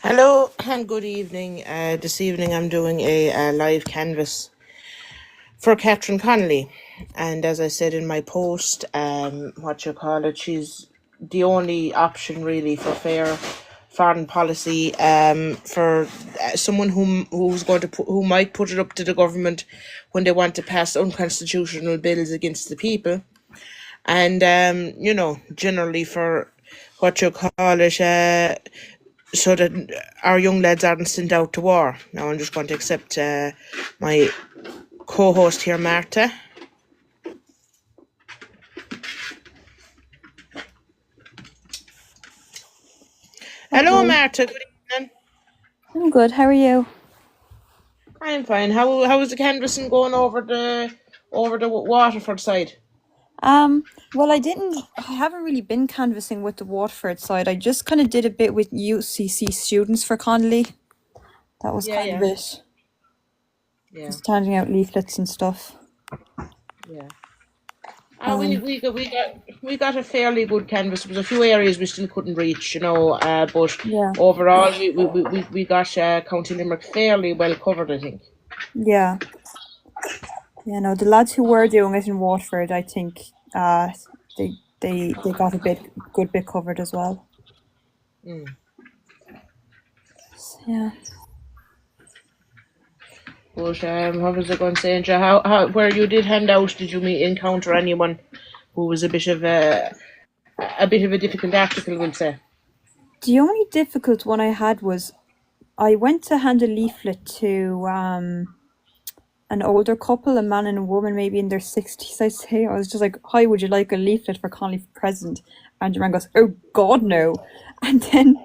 Hello and good evening. This evening I'm doing a live canvas for Catherine Connolly. And as I said in my post, she's the only option really for fair foreign policy for someone who might put it up to the government when they want to pass unconstitutional bills against the people. And, generally for so that our young lads aren't sent out to war. Now I'm just going to accept my co-host here, Marta. Hello, Hello. Marta. Good evening. I'm good. How are you? I'm fine. How is the canvassing going over the Waterford side? Well, I haven't really been canvassing with the Waterford side. I just kind of did a bit with UCC students for Connolly. That was Yeah, kind of yeah, it. yeah, Just handing out leaflets and stuff. yeah. Um, We got a fairly good canvas. There was a few areas we still couldn't reach, but yeah, overall we got County Limerick fairly well covered, I think. yeah. Yeah, no, the lads who were doing it in Waterford, I think, they got a good bit covered as well. Mm. Yeah. But what was I going to say, Andrea? How where you did hand out, did you encounter anyone who was a bit of a difficult article, we'll say? The only difficult one I had was I went to hand a leaflet to an older couple, a man and a woman, maybe in their 60s, I'd say. I was just like, hi, would you like a leaflet for Connolly for President? And Joanne goes, oh, God, no. And then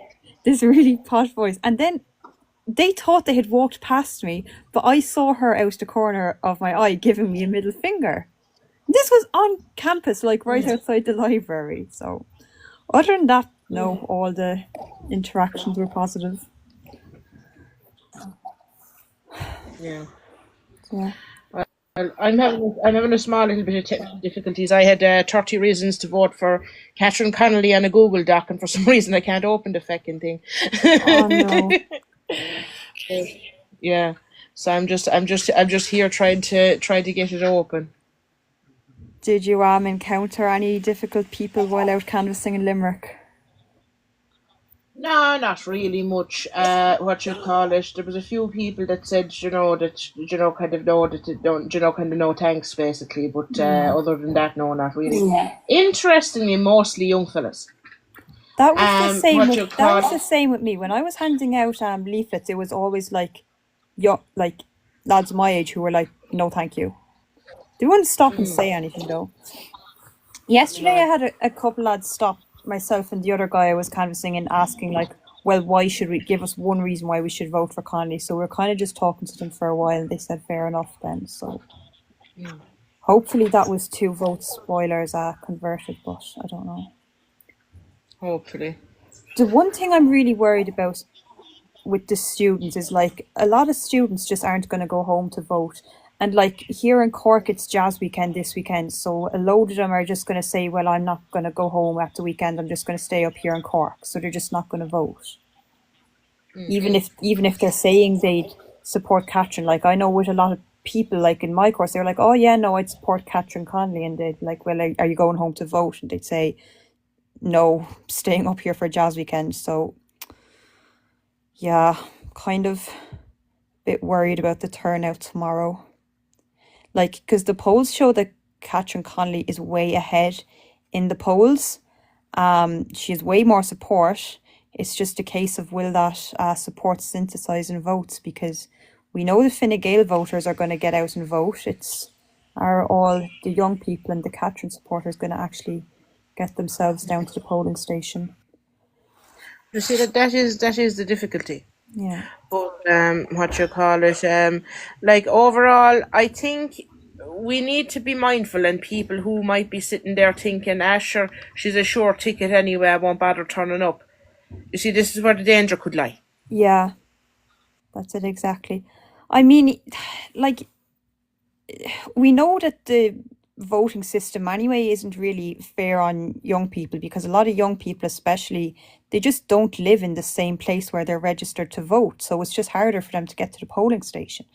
this really posh voice. And then they thought they had walked past me, but I saw her out the corner of my eye giving me a middle finger. This was on campus, like right outside the library. So, other than that, no, all the interactions were positive. Yeah. Yeah. Well, I'm having a small little bit of technical difficulties. I had 30 reasons to vote for Catherine Connolly on a Google Doc, and for some reason I can't open the feckin' thing. Oh, no. Yeah. So I'm just here trying to get it open. Did you encounter any difficult people while out canvassing in Limerick? No, not really much. What you call it? There was a few people that said, kind of no, that they don't, kind of no thanks, basically. But other than that, no, not really. Interestingly, mostly young fellas. That was the same What with you call it? me. When I was handing out leaflets, it was always like like lads my age who were like, no, thank you. They wouldn't stop and say anything though. Yesterday, I No. had a couple lads stop myself and the other guy I was canvassing and asking like, well, why should we give us one reason why we should vote for Connolly? So we're kind of just talking to them for a while, and they said fair enough then. So hopefully that was two vote spoilers converted, but I don't know. Hopefully. The one thing I'm really worried about with the students is like a lot of students just aren't going to go home to vote. And like here in Cork, it's Jazz Weekend this weekend. So a load of them are just going to say, well, I'm not going to go home at the weekend. I'm just going to stay up here in Cork. So they're just not going to vote. Even if they're saying they'd support Catherine. Like I know with a lot of people, like in my course, they're like, oh yeah, no, I'd support Catherine Connolly. And they'd be like, well, are you going home to vote? And they'd say, no, staying up here for Jazz Weekend. So yeah, kind of a bit worried about the turnout tomorrow. Like, because the polls show that Catherine Connolly is way ahead in the polls. She has way more support. It's just a case of will that support synthesize in votes, because we know the Fine Gael voters are going to get out and vote. Are all the young people and the Catherine supporters going to actually get themselves down to the polling station? You see that is the difficulty. Yeah. But what you call it? Like overall, I think we need to be mindful, and people who might be sitting there thinking, "Ah, sure, she's a sure ticket anyway. I won't bother turning up." You see, this is where the danger could lie. Yeah, that's it exactly. I mean, like we know that voting system anyway isn't really fair on young people, because a lot of young people especially, they just don't live in the same place where they're registered to vote, so it's just harder for them to get to the polling station,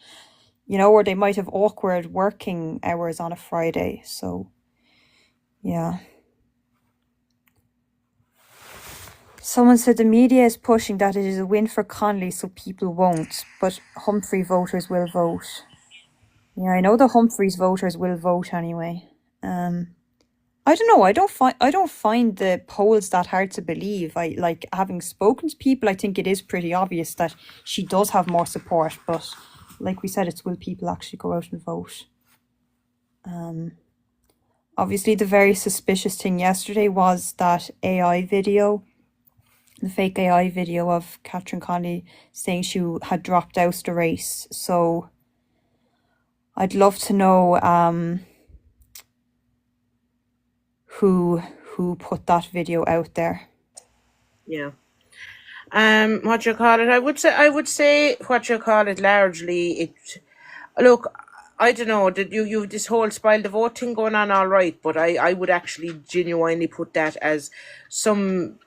or they might have awkward working hours on a Friday. So yeah. Someone said the media is pushing that it is a win for Connolly, so people won't, but Humphrey voters will vote. Yeah, I know the Humphreys voters will vote anyway. I don't know. I don't find the polls that hard to believe. I like, having spoken to people, I think it is pretty obvious that she does have more support. But like we said, it's will people actually go out and vote? Obviously, the very suspicious thing yesterday was that AI video, the fake AI video of Catherine Connolly saying she had dropped out the race. So I'd love to know who put that video out there. Yeah. What you call it? I would say what you call it, largely it. Look, I don't know. Did you this whole spoil the vote thing going on, all right? But I would actually genuinely put that as some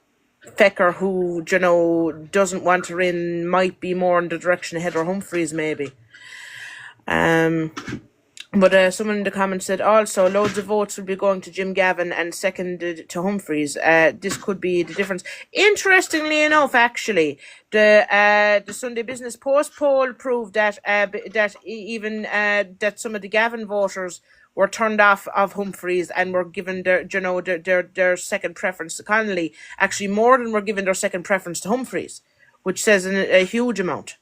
fecker who doesn't want her in, might be more in the direction of Heather Humphreys maybe. But someone in the comments said also loads of votes will be going to Jim Gavin and seconded to Humphreys. This could be the difference. Interestingly enough, actually, the Sunday Business Post poll proved that that some of the Gavin voters were turned off of Humphreys and were given their second preference to Connolly. Actually, more than were given their second preference to Humphreys, which says a huge amount.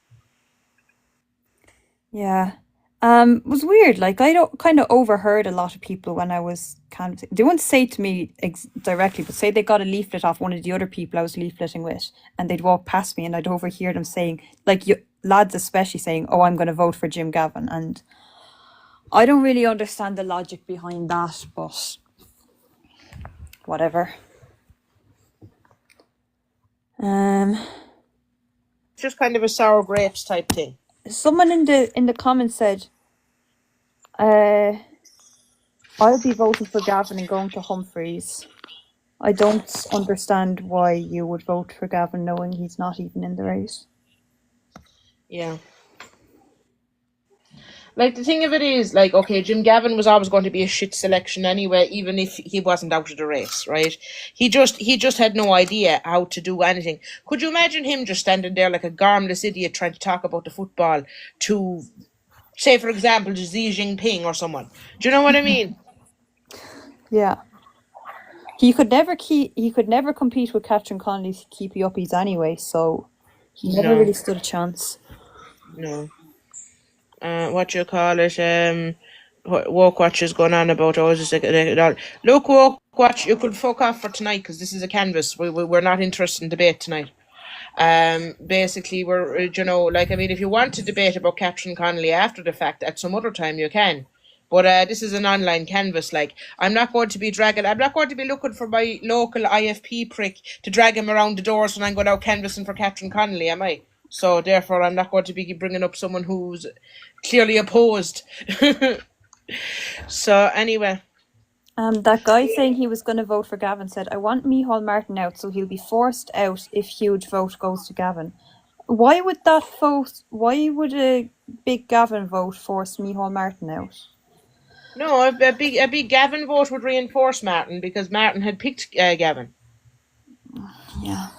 Yeah. It was weird. Like, I don't kind of overheard a lot of people when I was canvassing. They wouldn't say to me directly, but say they got a leaflet off one of the other people I was leafleting with, and they'd walk past me, and I'd overhear them saying, like, lads especially saying, "Oh, I'm going to vote for Jim Gavin," and I don't really understand the logic behind that, but whatever. Just kind of a sour grapes type thing. Someone in the comments said, I'll be voting for Gavin and going to Humphreys. I don't understand why you would vote for Gavin knowing he's not even in the race. Yeah. Like, the thing of it is, like, okay, Jim Gavin was always going to be a shit selection anyway, even if he wasn't out of the race, right? He just had no idea how to do anything. Could you imagine him just standing there like a garmless idiot trying to talk about the football to, say, for example, Xi Jinping or someone? Do you know what I mean? Yeah. He could never compete with Catherine Connolly's keepy uppies anyway, so he never really stood a chance. No. What you call it? Woke Watch is going on about. Look, Woke Watch, you could fuck off for tonight because this is a canvas. We're not interested in debate tonight. Basically, we're if you want to debate about Catherine Connolly after the fact at some other time, you can. But this is an online canvas. Like, I'm not going to be looking for my local IFP prick to drag him around the doors when I'm going out canvassing for Catherine Connolly, am I? So therefore, I'm not going to be bringing up someone who's clearly opposed. So anyway. That guy saying he was going to vote for Gavin said, "I want Micheál Martin out, so he'll be forced out if huge vote goes to Gavin." Why would a big Gavin vote force Micheál Martin out? No, a big Gavin vote would reinforce Martin because Martin had picked Gavin. Yeah.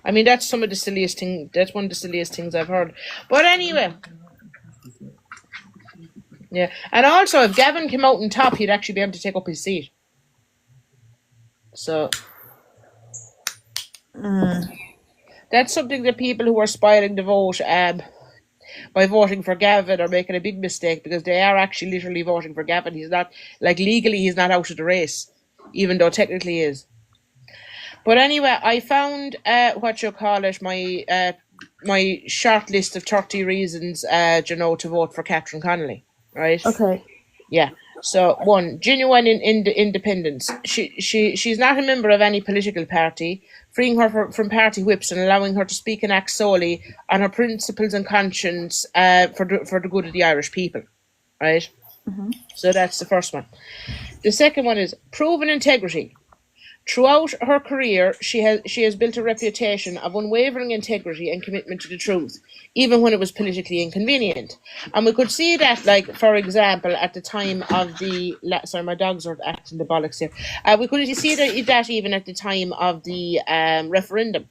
I mean, that's one of the silliest things I've heard. But anyway. Yeah. And also, if Gavin came out on top, he'd actually be able to take up his seat. So. That's something that people who are spoiling the vote by voting for Gavin are making a big mistake, because they are actually literally voting for Gavin. He's not, like, legally he's not out of the race, even though technically he is. But anyway, I found my short list of 30 reasons to vote for Catherine Connolly, right? Okay. Yeah. So 1, genuine independence. She's not a member of any political party, freeing her from party whips and allowing her to speak and act solely on her principles and conscience for the good of the Irish people, right? So that's the first one. The second one is proven integrity. Throughout her career, she has built a reputation of unwavering integrity and commitment to the truth, even when it was politically inconvenient. And we could see that, like, for example, at the time of the sorry, my dogs are acting the bollocks here. We could see that even at the time of the referendum,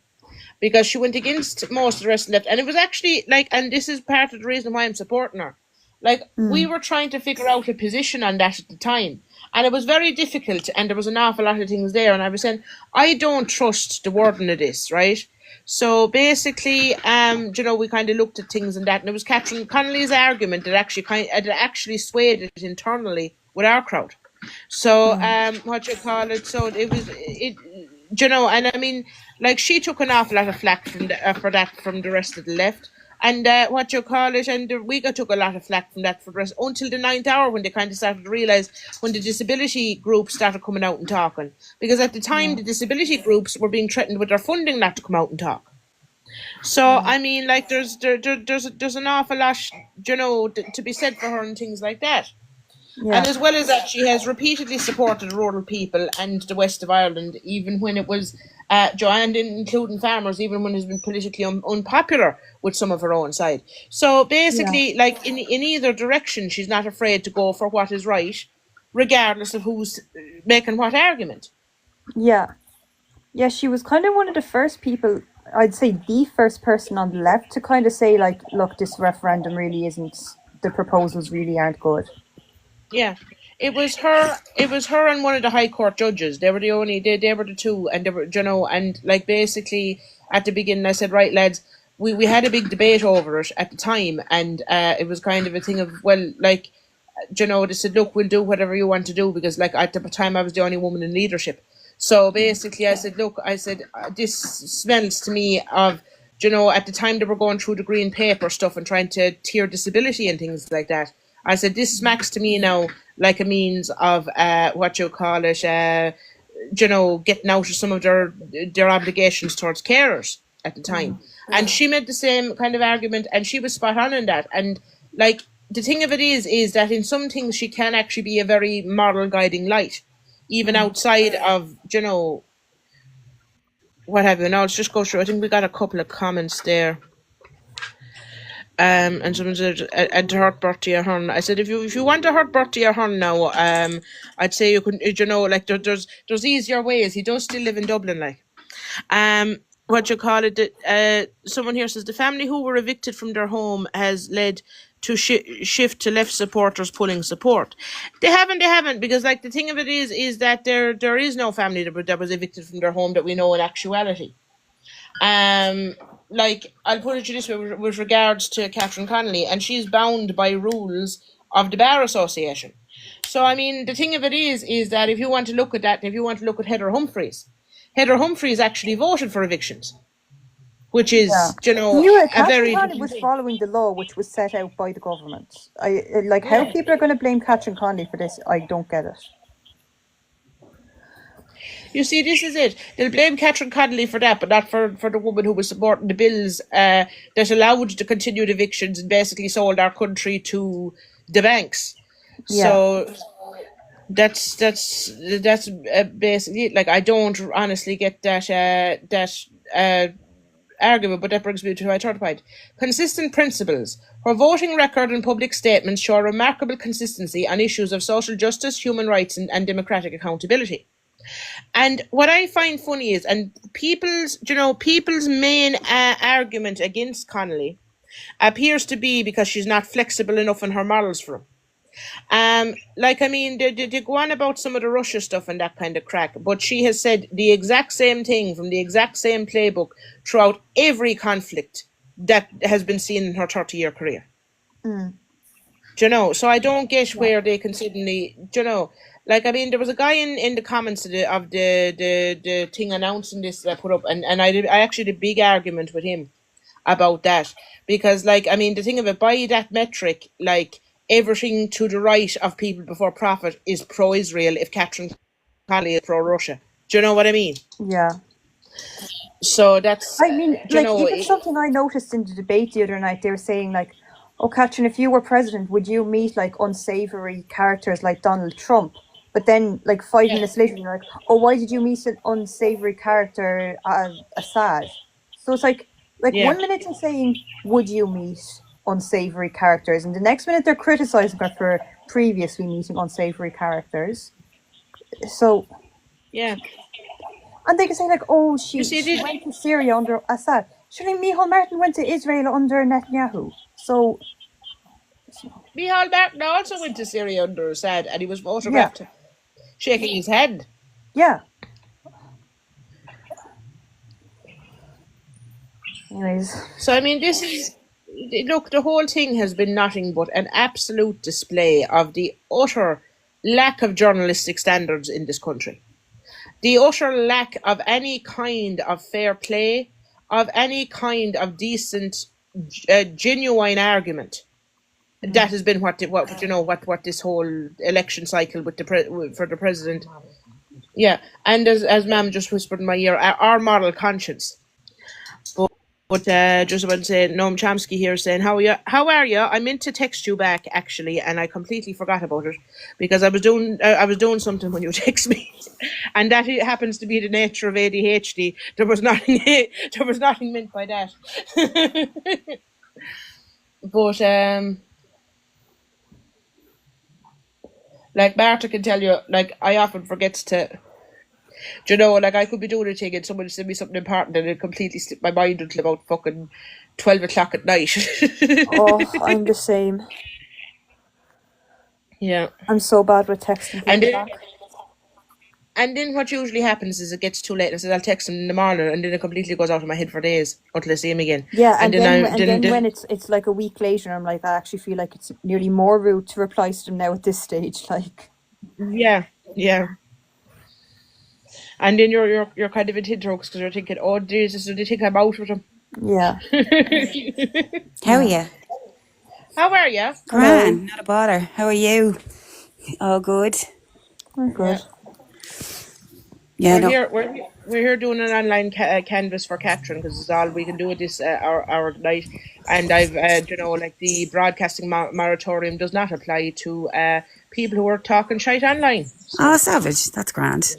because she went against most of the rest of the left. And it was actually like, and this is part of the reason why I'm supporting her. Like, we were trying to figure out a position on that at the time. And it was very difficult, and there was an awful lot of things there. And I was saying, I don't trust the wording of this, right? So basically, we kind of looked at things and that, and it was Catherine Connolly's argument that actually swayed it internally with our crowd. So so and I mean, like, she took an awful lot of flack for that from the rest of the left. And and we took a lot of flack from that for the rest until the ninth hour, when they kind of started to realise, when the disability groups started coming out and talking. Because at the time, the disability groups were being threatened with their funding not to come out and talk. So I mean, like, there's an awful lot, to be said for her and things like that. Yeah. And as well as that, she has repeatedly supported rural people and the west of Ireland, even when it was, and including farmers, even when it's been politically unpopular with some of her own side. So basically, like, in either direction, she's not afraid to go for what is right, regardless of who's making what argument. Yeah. Yeah, she was kind of one of the first people, I'd say the first person on the left to kind of say, like, look, this referendum really isn't, the proposals really aren't good. Yeah, it was her. It was her and one of the High Court judges. They were the only. They were the two, and they were, and like, basically at the beginning, I said, right, lads, we had a big debate over it at the time, and it was kind of a thing of, well, like, they said, look, we'll do whatever you want to do, because, like, at the time I was the only woman in leadership. So basically, I said, look, this smells to me of, at the time they were going through the green paper stuff and trying to tier disability and things like that. I said, this smacks to me now like a means of getting out of some of their obligations towards carers at the time. And she made the same kind of argument, and she was spot on in that. And, like, the thing of it is that in some things she can actually be a very moral guiding light, even outside of, what have you. Now let's just go through. I think we got a couple of comments there. And someone said, "To hurt Bertie Ahern." I said, if you want to hurt Bertie Ahern now, I'd say you can, like, there's easier ways. He does still live in Dublin, like. Someone here says, the family who were evicted from their home has led to shift to left supporters pulling support. They haven't, because, like, the thing of it is that there is no family that was evicted from their home that we know in actuality. Like, I'll put it to you this way with regards to Catherine Connolly, and she's bound by rules of the Bar Association. So, I mean, the thing of it is that if you want to look at that, if you want to look at Heather Humphreys actually voted for evictions, which is, a very... Connolly was following the law which was set out by the government. How people are going to blame Catherine Connolly for this, I don't get it. You see, this is it. They'll blame Catherine Connolly for that, but not for the woman who was supporting the bills that allowed the continued evictions and basically sold our country to the banks. Yeah. So that's basically it. Like, I don't honestly get that argument, but that brings me to my third point. Consistent principles. Her voting record and public statements show a remarkable consistency on issues of social justice, human rights, and democratic accountability. And what I find funny is, and people's main argument against Connolly appears to be because she's not flexible enough in her models for him. Like, I mean, they go on about some of the Russia stuff and that kind of crack, but she has said the exact same thing from the exact same playbook throughout every conflict that has been seen in her 30-year career. So I don't get where they can suddenly, like, I mean, there was a guy in the comments of the thing announcing this that I put up, and I actually did a big argument with him about that, because, like, I mean, the thing of it, by that metric, like, everything to the right of people before profit is pro-Israel if Catherine Connolly is pro-Russia. Do you know what I mean? Yeah. So that's... I mean, like, even something I noticed in the debate the other night, they were saying, like, Oh, Catherine, if you were president, would you meet like unsavory characters like Donald Trump? But then, like 5 minutes later, you're like, "Oh, why did you meet an unsavory character, Assad?" So it's like Yeah, 1 minute they're saying, "Would you meet unsavory characters?" and the next minute they're criticizing her for previously meeting unsavory characters. So, yeah. and they can say like, "Oh, You she see, she went to Syria under Assad." Surely Micheál Martin went to Israel under Netanyahu. So, Micheál Martin also went to Syria under Assad, and he was yeah, photographed shaking his head. yeah. Anyways, So I mean, this is look. The whole thing has been nothing but an absolute display of the utter lack of journalistic standards in this country. The utter lack of any kind of fair play, of any kind of decent, genuine argument. That has been what this whole election cycle with for the president. Yeah, and as Ma'am just whispered in my ear, our moral conscience. But just about to say, Noam Chomsky here saying, "How are you? How are you? I meant to text you back actually, and I completely forgot about it because I was doing something when you text me, and that happens to be the nature of ADHD. There was nothing there was nothing meant by that." But like Martha can tell you, like I often forget to. Do you know, like I could be doing a thing and somebody send me something important and it completely slipped my mind until about fucking 12 o'clock at night. oh, I'm the same. Yeah. I'm so bad with texting And people then, back. and then what usually happens is it gets too late and I said I'll text him in the morning and then it completely goes out of my head for days until I see him again. Yeah, And and then when it's like a week later, I'm like, I actually feel like it's nearly more rude to reply to them now at this stage. Like, yeah, yeah. And then you're kind of in tinterhooks because you're thinking, oh Jesus, do they think I'm out with him? yeah, How are yeah. you? How are you? Hello, Gran, not a bother. How are you? All good? I'm Yeah. good. Yeah, We're no. here. We're here doing an online canvas for Catherine because it's all we can do at this our night. And I've like the broadcasting moratorium does not apply to people who are talking shite online. Oh, So savage. That's grand.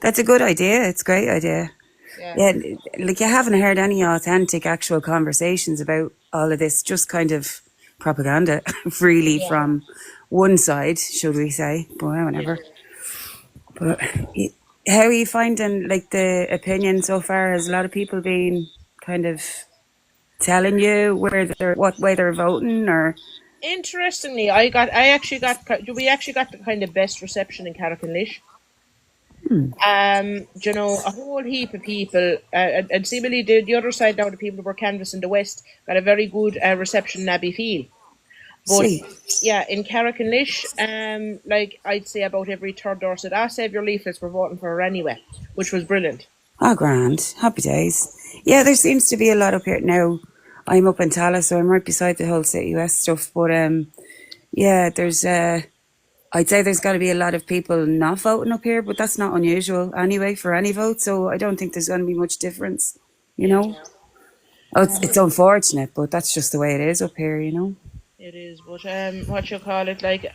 That's a good idea. It's a great idea. yeah, Yeah, like you haven't heard any authentic, actual conversations about all of this, just kind of propaganda, really, yeah, from one side, should we say. But yeah. whatever. But how are you finding, like, the opinion so far? Has a lot of people been kind of telling you what way they're voting, or? Interestingly, we actually got the kind of best reception in Carrick-on-Lish. A whole heap of people, and seemingly the other side now, the people who were canvassing the West, got a very good reception in Abbeyfield. But See. yeah, in Carrick-on-Lish, like I'd say about every third door said, save your leaflets, we're voting for her anyway, which was brilliant. Oh, grand. Happy days. Yeah, there seems to be a lot up here now. I'm up in Tallaght, so I'm right beside the whole City West stuff. But yeah, I'd say there's got to be a lot of people not voting up here, but that's not unusual anyway for any vote. So I don't think there's going to be much difference, you Yeah, know. Oh, it's unfortunate, but that's just the way it is up here, you know. it is. But what you call it, like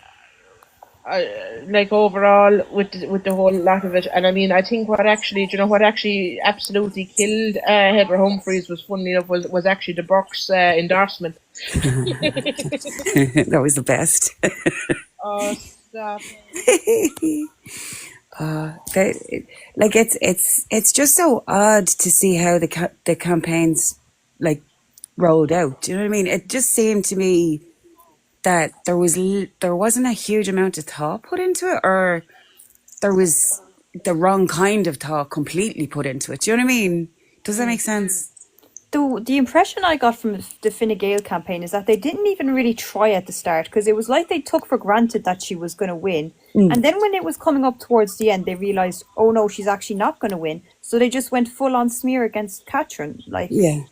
overall with the whole lot of it, and I mean, I think what actually absolutely killed Heather Humphreys was funny enough was actually the Burke's endorsement. That was the best. Oh, stop. Like it's just so odd to see how the campaigns like rolled out. Do you know what I mean? It just seemed to me that there wasn't a huge amount of thought put into it, or there was the wrong kind of thought completely put into it. Do you know what I mean? Does that make sense? The impression I got from the Fine Gael campaign is that they didn't even really try at the start, because it was like they took for granted that she was going to win. And then when it was coming up towards the end, they realised, oh no, she's actually not going to win. So they just went full on smear against Catherine. Yeah.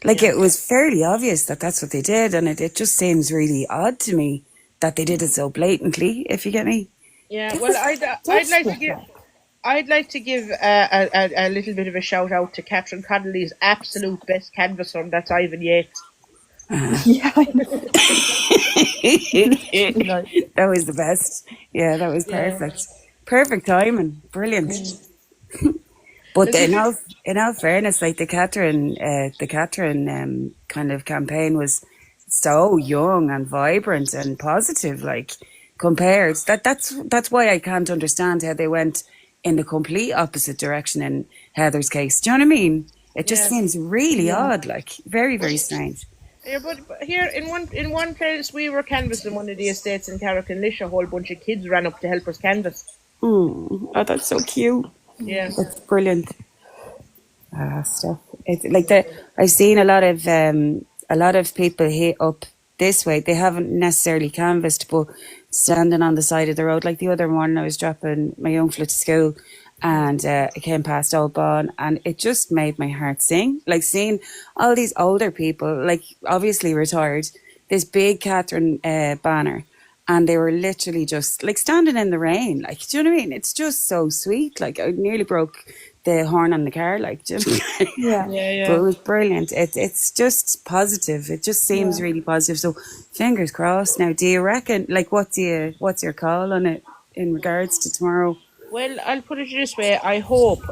Like it was fairly obvious that that's what they did, and it just seems really odd to me that they did it so blatantly, if you get me. Yeah, They well, were desperate, I'd like to give a little bit of a shout out to Catherine Connolly's absolute best canvasser, and that's Ivan Yates. Yeah, I know. Literally, like, That was the best. Yeah, that was Yeah. perfect. Perfect timing. Brilliant. But Well, did you? in all fairness, like the Catherine kind of campaign was so young and vibrant and positive. Like compared that's why I can't understand how they went in the complete opposite direction in Heather's case. Do you know what I mean? It just Yeah. seems really yeah. odd. Like very very strange. Yeah, but here in one place we were canvassing one of the estates in Carrick-on-Lisha. A whole bunch of kids ran up to help us canvass. Oh, that's so cute. Yeah. That's brilliant. Stuff. It's like the I've seen a lot of people hit up this way. They haven't necessarily canvassed, but standing on the side of the road. Like the other morning, I was dropping my young fella to school, and I came past Old Bon, and it just made my heart sing. Like seeing all these older people, like obviously retired, this big Catherine banner. And they were literally just like standing in the rain. Like, do you know what I mean? It's just so sweet. Like, I nearly broke the horn on the car. Like, do you know what I mean? Yeah, Yeah, But it yeah. was brilliant. It's just positive. It just seems yeah. really positive. So, fingers crossed. Now, do you reckon? Like, what's your call on it in regards to tomorrow? Well, I'll put it this way. I hope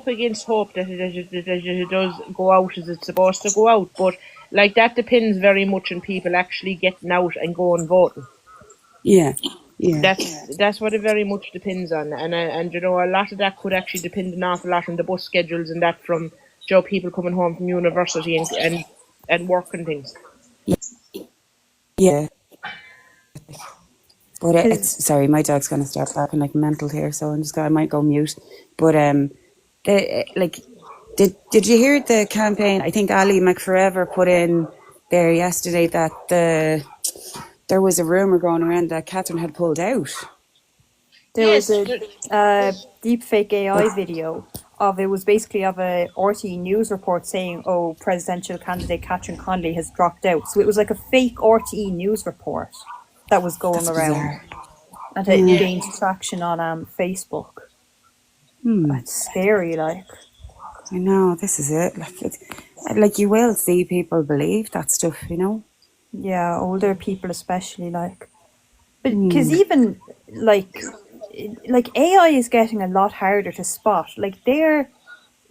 against hope that it does go out as it's supposed to go out. But like that depends very much on people actually getting out and going voting. Yeah, yeah, That's what it very much depends on, and you know a lot of that could actually depend an awful lot on the bus schedules and that from people coming home from university and work and things. yeah. But Is it's sorry, my dog's gonna start barking like mental here, so I might go mute. But like, did you hear the campaign? I think Ali McForever put in there yesterday that there was a rumor going around that Catherine had pulled out. there was Yes, a deep fake AI video of it was basically of a RTE news report saying, "Oh, presidential candidate Catherine Connolly has dropped out." So it was like a fake RTE news report that was going That's around, bizarre. and it Yeah. yeah. gained traction on Facebook. Hmm. It's scary, like. I know this is it. Like you will see people believe that stuff, you know. Yeah, older people especially, like. But because Hmm. even like AI is getting a lot harder to spot. Like they're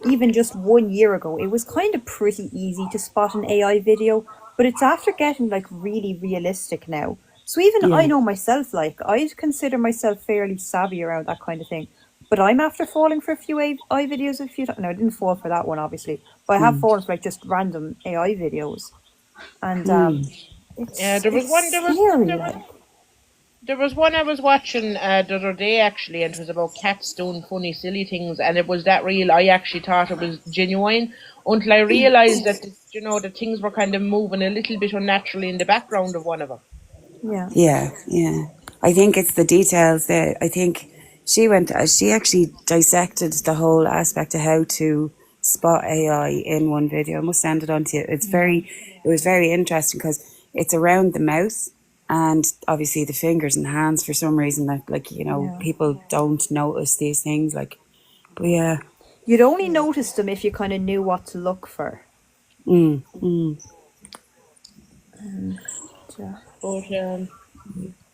even just 1 year ago, it was kind of pretty easy to spot an AI video, but it's after getting like really realistic now. So even I Yeah. know myself, like I'd consider myself fairly savvy around that kind of thing. But I'm after falling for a few AI videos a few times. No, I didn't fall for that one, obviously, but I have Hmm. fallen for like just random AI videos, and Hmm. Yeah, there was it's one. scary, like. There was one I was watching the other day actually, and it was about cats doing funny, silly things, and it was that real. I actually thought it was genuine until I realised that the things were kind of moving a little bit unnaturally in the background of one of them. Yeah. Yeah. Yeah. I think it's the details that I think she actually dissected the whole aspect of how to spot AI in one video. I must send it on to you. Yeah. It was very interesting because it's around the mouth and obviously the fingers and hands for some reason that like, you know, Yeah. people don't notice these things like, but yeah. You'd only notice them if you kind of knew what to look for. Mm, mm. Yeah. But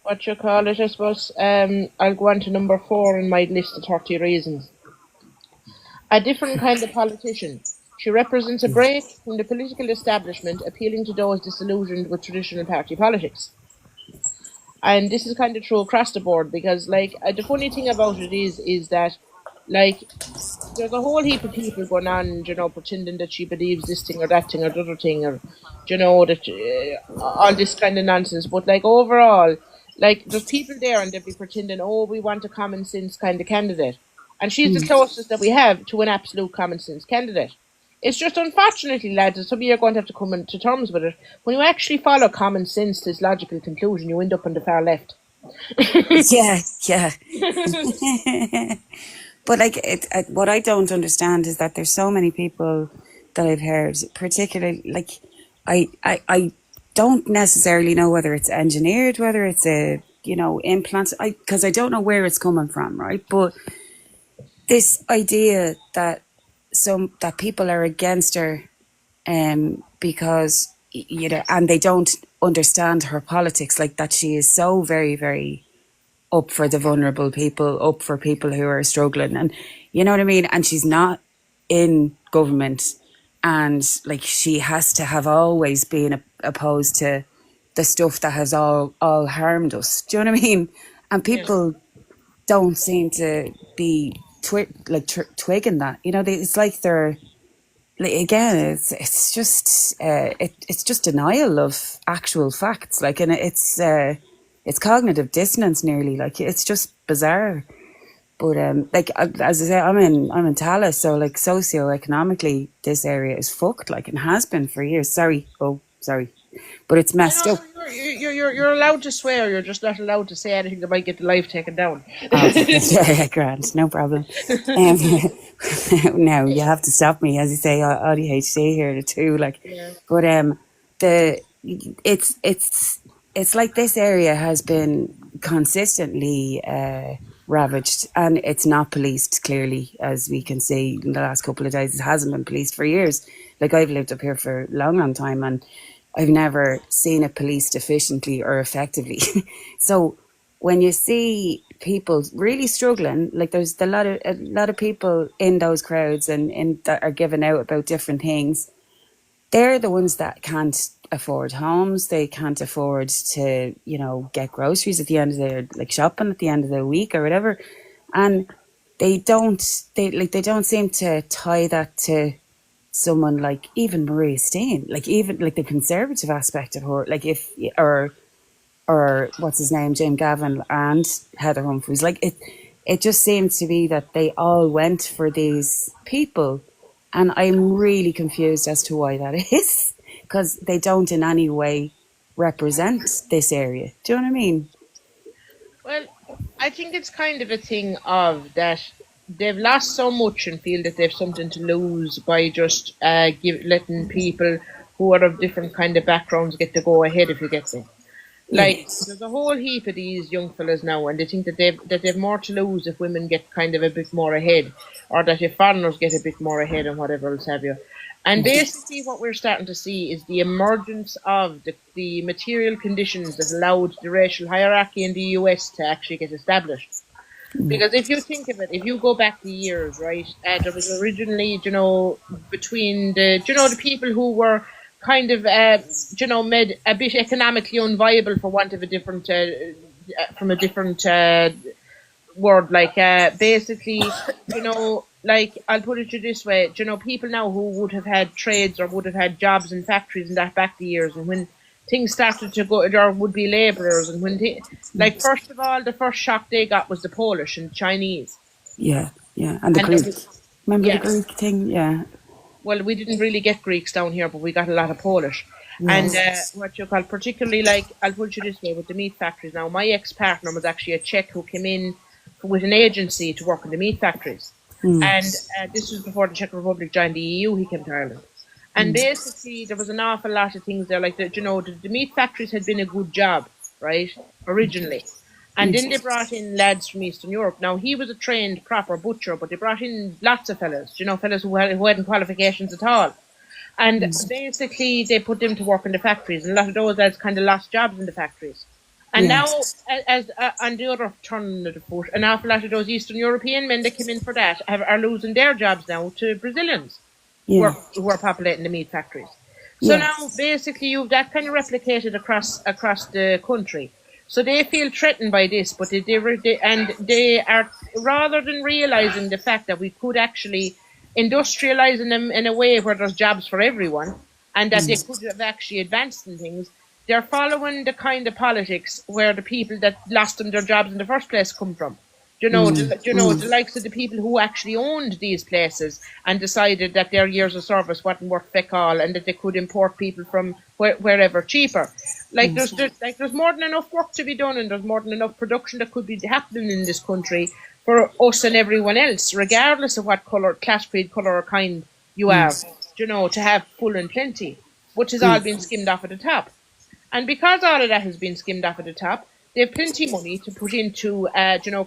what you call it, I suppose. I'll go on to number 4 in my list of 30 reasons. A different kind of politician. She represents a break from the political establishment, appealing to those disillusioned with traditional party politics. And this is kind of true across the board because, like, the funny thing about it is that, like, there's a whole heap of people going on, pretending that she believes this thing or that thing or the other thing, or that all this kind of nonsense. But like overall, like there's people there and they'll be pretending, oh, we want a common sense kind of candidate, and she's the closest that we have to an absolute common sense candidate. It's just unfortunately, lads, that some of you are going to have to come to terms with it. When you actually follow common sense to its logical conclusion, you end up on the far left. Yeah, yeah. But like, what I don't understand is that there's so many people that I've heard, particularly like, I don't necessarily know whether it's engineered, whether it's a implant. Because I don't know where it's coming from, right? But this idea that people are against her, because you know, and they don't understand her politics, like that she is so very, very up for the vulnerable people, up for people who are struggling. And you know what I mean? And she's not in government. And like she has to have always been opposed to the stuff that has all harmed us. Do you know what I mean? And Yeah. people don't seem to be twigging that. You know, it's like they're like, again, it's just it's just denial of actual facts. Like, and it's cognitive dissonance nearly. Like, it's just bizarre. But like as I say, I'm in Tallaght, so like socioeconomically, this area is fucked. Like, and has been for years. Sorry, but it's No, messed up. no, you're allowed to swear. You're just not allowed to say anything that might get the life taken down. Oh, yeah, grand, no problem. Um, no, you have to stop me, as you say, ADHD here too. Like, Yeah. but the it's like this area has been consistently ravaged, and it's not policed clearly, as we can see in the last couple of days. It hasn't been policed for years. Like, I've lived up here for a long time, and I've never seen it policed efficiently or effectively. So when you see people really struggling, like there's a lot of people in those crowds and that are giving out about different things. They're the ones that can't afford homes. They can't afford to, you know, get groceries at the end of their, like, shopping at the end of the week or whatever. And they don't seem to tie that to someone like even Maria Steen, like even like the conservative aspect of her, like if or what's his name, Jim Gavin and Heather Humphreys. Like it just seems to be that they all went for these people, and I'm really confused as to why that is, because they don't in any way represent this area. Do you know what I mean? Well, I think it's kind of a thing of that they've lost so much and feel that they've something to lose by just letting people who are of different kind of backgrounds get to go ahead, if you get me. Yeah, Like, there's a whole heap of these young fellas now, and they think that they've more to lose if women get kind of a bit more ahead, or that if foreigners get a bit more ahead, and whatever else have you. And basically, what we're starting to see is the emergence of the material conditions that allowed the racial hierarchy in the US to actually get established. Because if you think of it, if you go back the years, right, there was originally, you know, between the people who were kind of, made a bit economically unviable for want of a different, from a different word, like, basically, like, I'll put it to you this way, people now who would have had trades or would have had jobs in factories and that back the years, and when things started to go, there would be labourers, and like, first of all, the first shock they got was the Polish and Chinese. yeah, and the And Greek. Remember the yeah, Greek thing? Yeah, well, we didn't really get Greeks down here, but we got a lot of Polish. And yes, what you call, particularly, like, I'll put you this way, with the meat factories. Now, my ex-partner was actually a Czech who came in with an agency to work in the meat factories. And this was before the Czech Republic joined the EU, he came to Ireland. And basically, there was an awful lot of things there, like, the meat factories had been a good job, right, originally. And then they brought in lads from Eastern Europe. Now, he was a trained proper butcher, but they brought in lots of fellas, fellas who hadn't qualifications at all. And basically, they put them to work in the factories. And a lot of those lads kind of lost jobs in the factories. And now, yes, as on the other turn of the foot, an awful lot of those Eastern European men that came in for that are losing their jobs now to Brazilians yeah, who are populating the meat factories. So now, yes, basically, you've that kind of replicated across the country. So they feel threatened by this, but they are, rather than realizing the fact that we could actually industrialize them in a way where there's jobs for everyone, and that they could have actually advanced in things. They're following the kind of politics where the people that lost them their jobs in the first place come from. The likes of the people who actually owned these places and decided that their years of service wasn't worth feck all, and that they could import people from wherever cheaper. Like, there's more than enough work to be done, and there's more than enough production that could be happening in this country for us and everyone else, regardless of what colour, class, creed, colour or kind you are, to have full and plenty, which has all been skimmed off at the top. And because all of that has been skimmed off at the top, they have plenty of money to put into,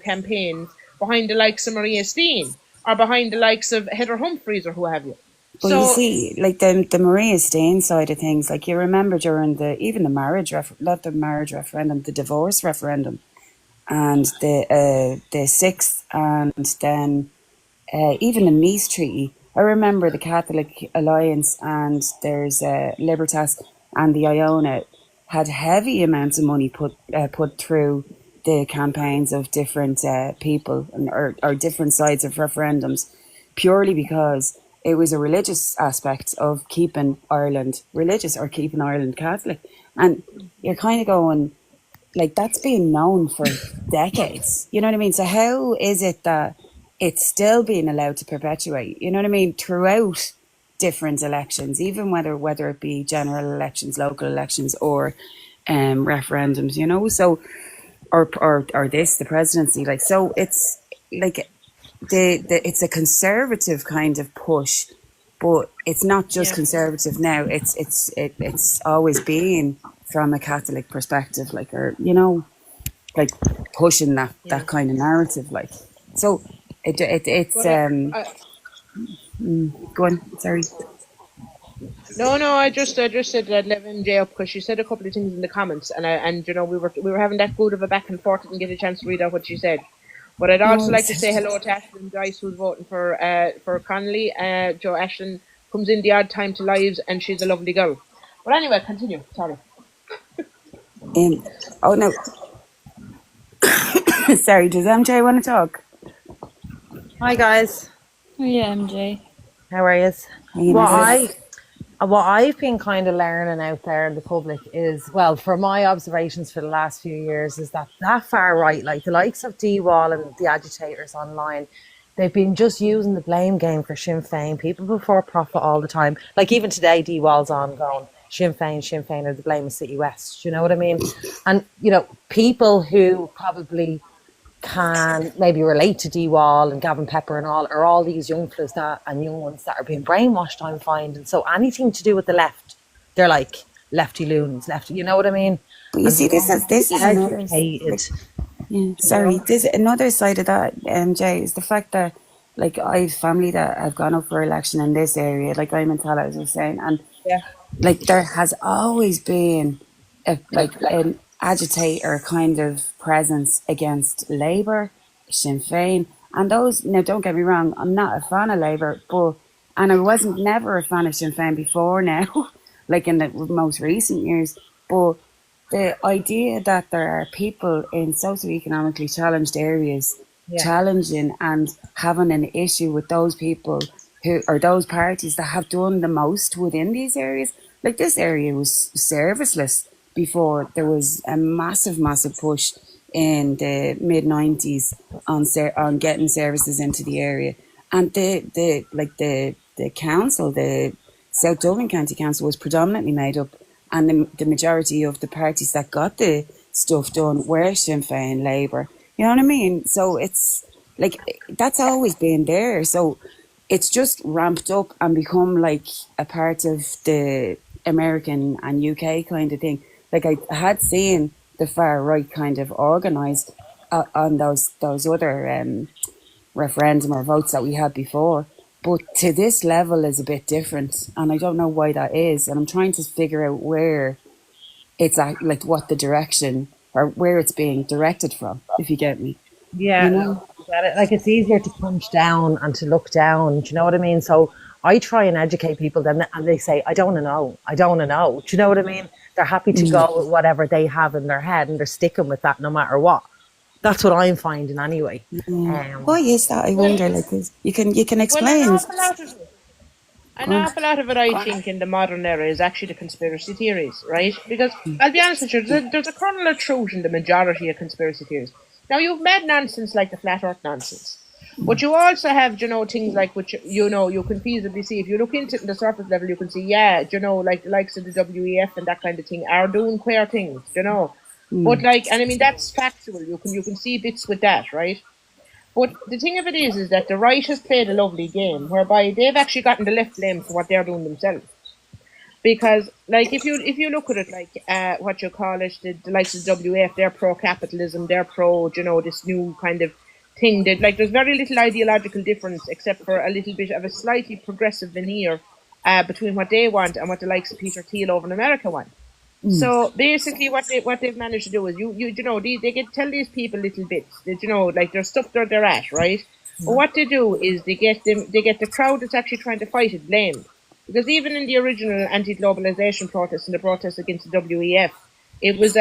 campaigns behind the likes of Maria Steen or behind the likes of Heather Humphreys or who have you. But you So see, like the Maria Stain side of things, like you remember during the marriage not the marriage referendum, the divorce referendum, and the sixth, and then even the Nice Treaty. I remember the Catholic Alliance and there's Libertas and the Iona had heavy amounts of money put through the campaigns of different people or different sides of referendums, purely because it was a religious aspect of keeping Ireland religious or keeping Ireland Catholic. And you're kind of going, like, that's been known for decades. You know what I mean? So how is it that it's still being allowed to perpetuate, you know what I mean, throughout different elections, even whether it be general elections, local elections, or referendums, you know? So or this, the presidency, like, so it's like it's a conservative kind of push, but it's not just yeah, conservative now. It's always been from a Catholic perspective, like, or you know, like pushing yeah. that kind of narrative, like. So it's But go on, sorry. no, I just said that I'd MJ up because she said a couple of things in the comments, and we were having that good of a back and forth. I didn't get a chance to read out what she said. But I'd No, also like to say hello to Ashton Dice, who's voting for Connolly. Joe Ashton comes in the odd time to lives, and she's a lovely girl. But anyway, continue. Sorry. oh no, sorry. Does MJ want to talk? Hi guys, Oh yeah, MJ. how are you? You What know, I've been kind of learning out there in the public is, well, from my observations for the last few years, is that far right, like the likes of D Wall and the agitators online, they've been just using the blame game for Sinn Féin, people before profit all the time. Like even today, D Wall's on going Sinn Féin are the blame of City West. Do you know what I mean? And people who probably can maybe relate to D-Wall and Gavin Pepper and all these young fellas and young ones that are being brainwashed, I'm finding. So anything to do with the left, they're like lefty loons, lefty, you know what I mean? but you And see, they're this is another, educated, like, yeah, you sorry. know? This another side of that, MJ, is the fact that, like, I've family that have gone up for election in this area, like I'm in Tala, as I was saying, and Yeah. like there has always been an agitator kind of presence against Labour, Sinn Féin, and those. Now, don't get me wrong, I'm not a fan of Labour, but and I wasn't never a fan of Sinn Féin before now, like in the most recent years, but the idea that there are people in socioeconomically challenged areas Yeah. challenging and having an issue with those people who or those parties that have done the most within these areas. Like this area was serviceless before there was a massive push in the mid 90s on getting services into the area, and the council, the South Dublin County Council, was predominantly made up, and the majority of the parties that got the stuff done were Sinn Féin, Labour. You know what I mean? So it's like that's always been there. So it's just ramped up and become like a part of the American and UK kind of thing. Like I had seen the far right kind of organised on those other referendum or votes that we had before. But to this level is a bit different, and I don't know why that is. And I'm trying to figure out where it's at, like what the direction or where it's being directed from. If you get me, you Yeah, know. get it. Like it's easier to punch down and to look down. Do you know what I mean? So I try and educate people, then, and they say, "I don't know. I don't know." Do you know what I mean? They're happy to Mm. go with whatever they have in their head, and they're sticking with that no matter what. That's what I'm finding anyway. Yeah. Why Um, is that? I Well, wonder. Like, 'cause you can well, an explain. awful lot of it. Go An on. awful lot of it, I think, in the modern era is actually the conspiracy theories, right? Because I'll be honest with you, there's a kernel of truth in the majority of conspiracy theories. Now, you've mad nonsense like the flat earth nonsense. But you also have, things like which, you can feasibly see. If you look into it in the surface level, you can see, yeah, like the likes of the WEF and that kind of thing are doing queer things. But Mm. like, and I mean, that's factual. You can see bits with that, right? But the thing of it is that the right has played a lovely game whereby they've actually gotten the left blame for what they're doing themselves. Because, like, if you look at it, like, what you call it, the likes of WF, they're pro-capitalism, they're pro, this new kind of thing. That, like, there's very little ideological difference except for a little bit of a slightly progressive veneer between what they want and what the likes of Peter Thiel over in America want. So basically, what they've managed to do is you know they get tell these people little bits that like there's stuff they're at, right. But what they do is they get the crowd that's actually trying to fight it blamed, because even in the original anti-globalization protests and the protests against the WEF, it was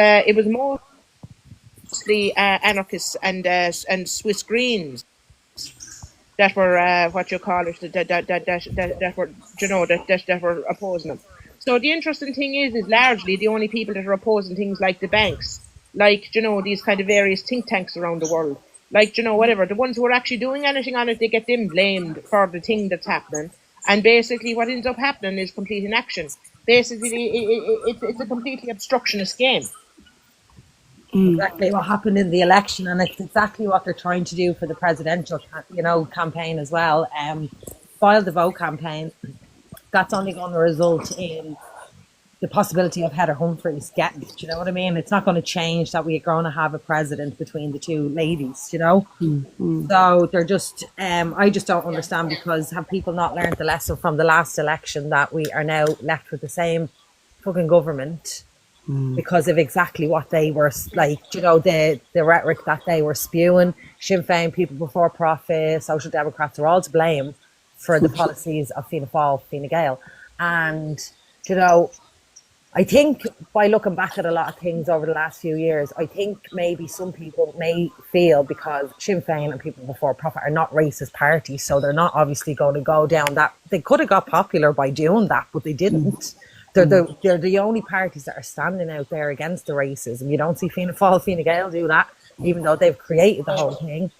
mostly anarchists and Swiss Greens that were what you call it that were that were opposing them. So the interesting thing is largely the only people that are opposing things like the banks, like these kind of various think tanks around the world, like whatever, the ones who are actually doing anything on it, they get them blamed for the thing that's happening. And basically, what ends up happening is complete inaction. Basically, it's a completely obstructionist game. Exactly what happened in the election, and it's exactly what they're trying to do for the presidential, campaign as well. File the vote campaign. That's only going to result in the possibility of Heather Humphreys getting it. You know what I mean? It's not going to change that we're going to have a president between the two ladies. So they're just. I just don't understand, because have people not learned the lesson from the last election that we are now left with the same fucking government? Because of exactly what they were like, the rhetoric that they were spewing. Sinn Féin, People Before Profit, Social Democrats are all to blame for the policies of Fianna Fáil, Fine Gael. And, I think by looking back at a lot of things over the last few years, I think maybe some people may feel because Sinn Féin and People Before Profit are not racist parties, so they're not obviously going to go down that. They could have got popular by doing that, but they didn't. They're the only parties that are standing out there against the racism. You don't see Fianna Fáil, Fine Gael do that, even though they've created the whole thing.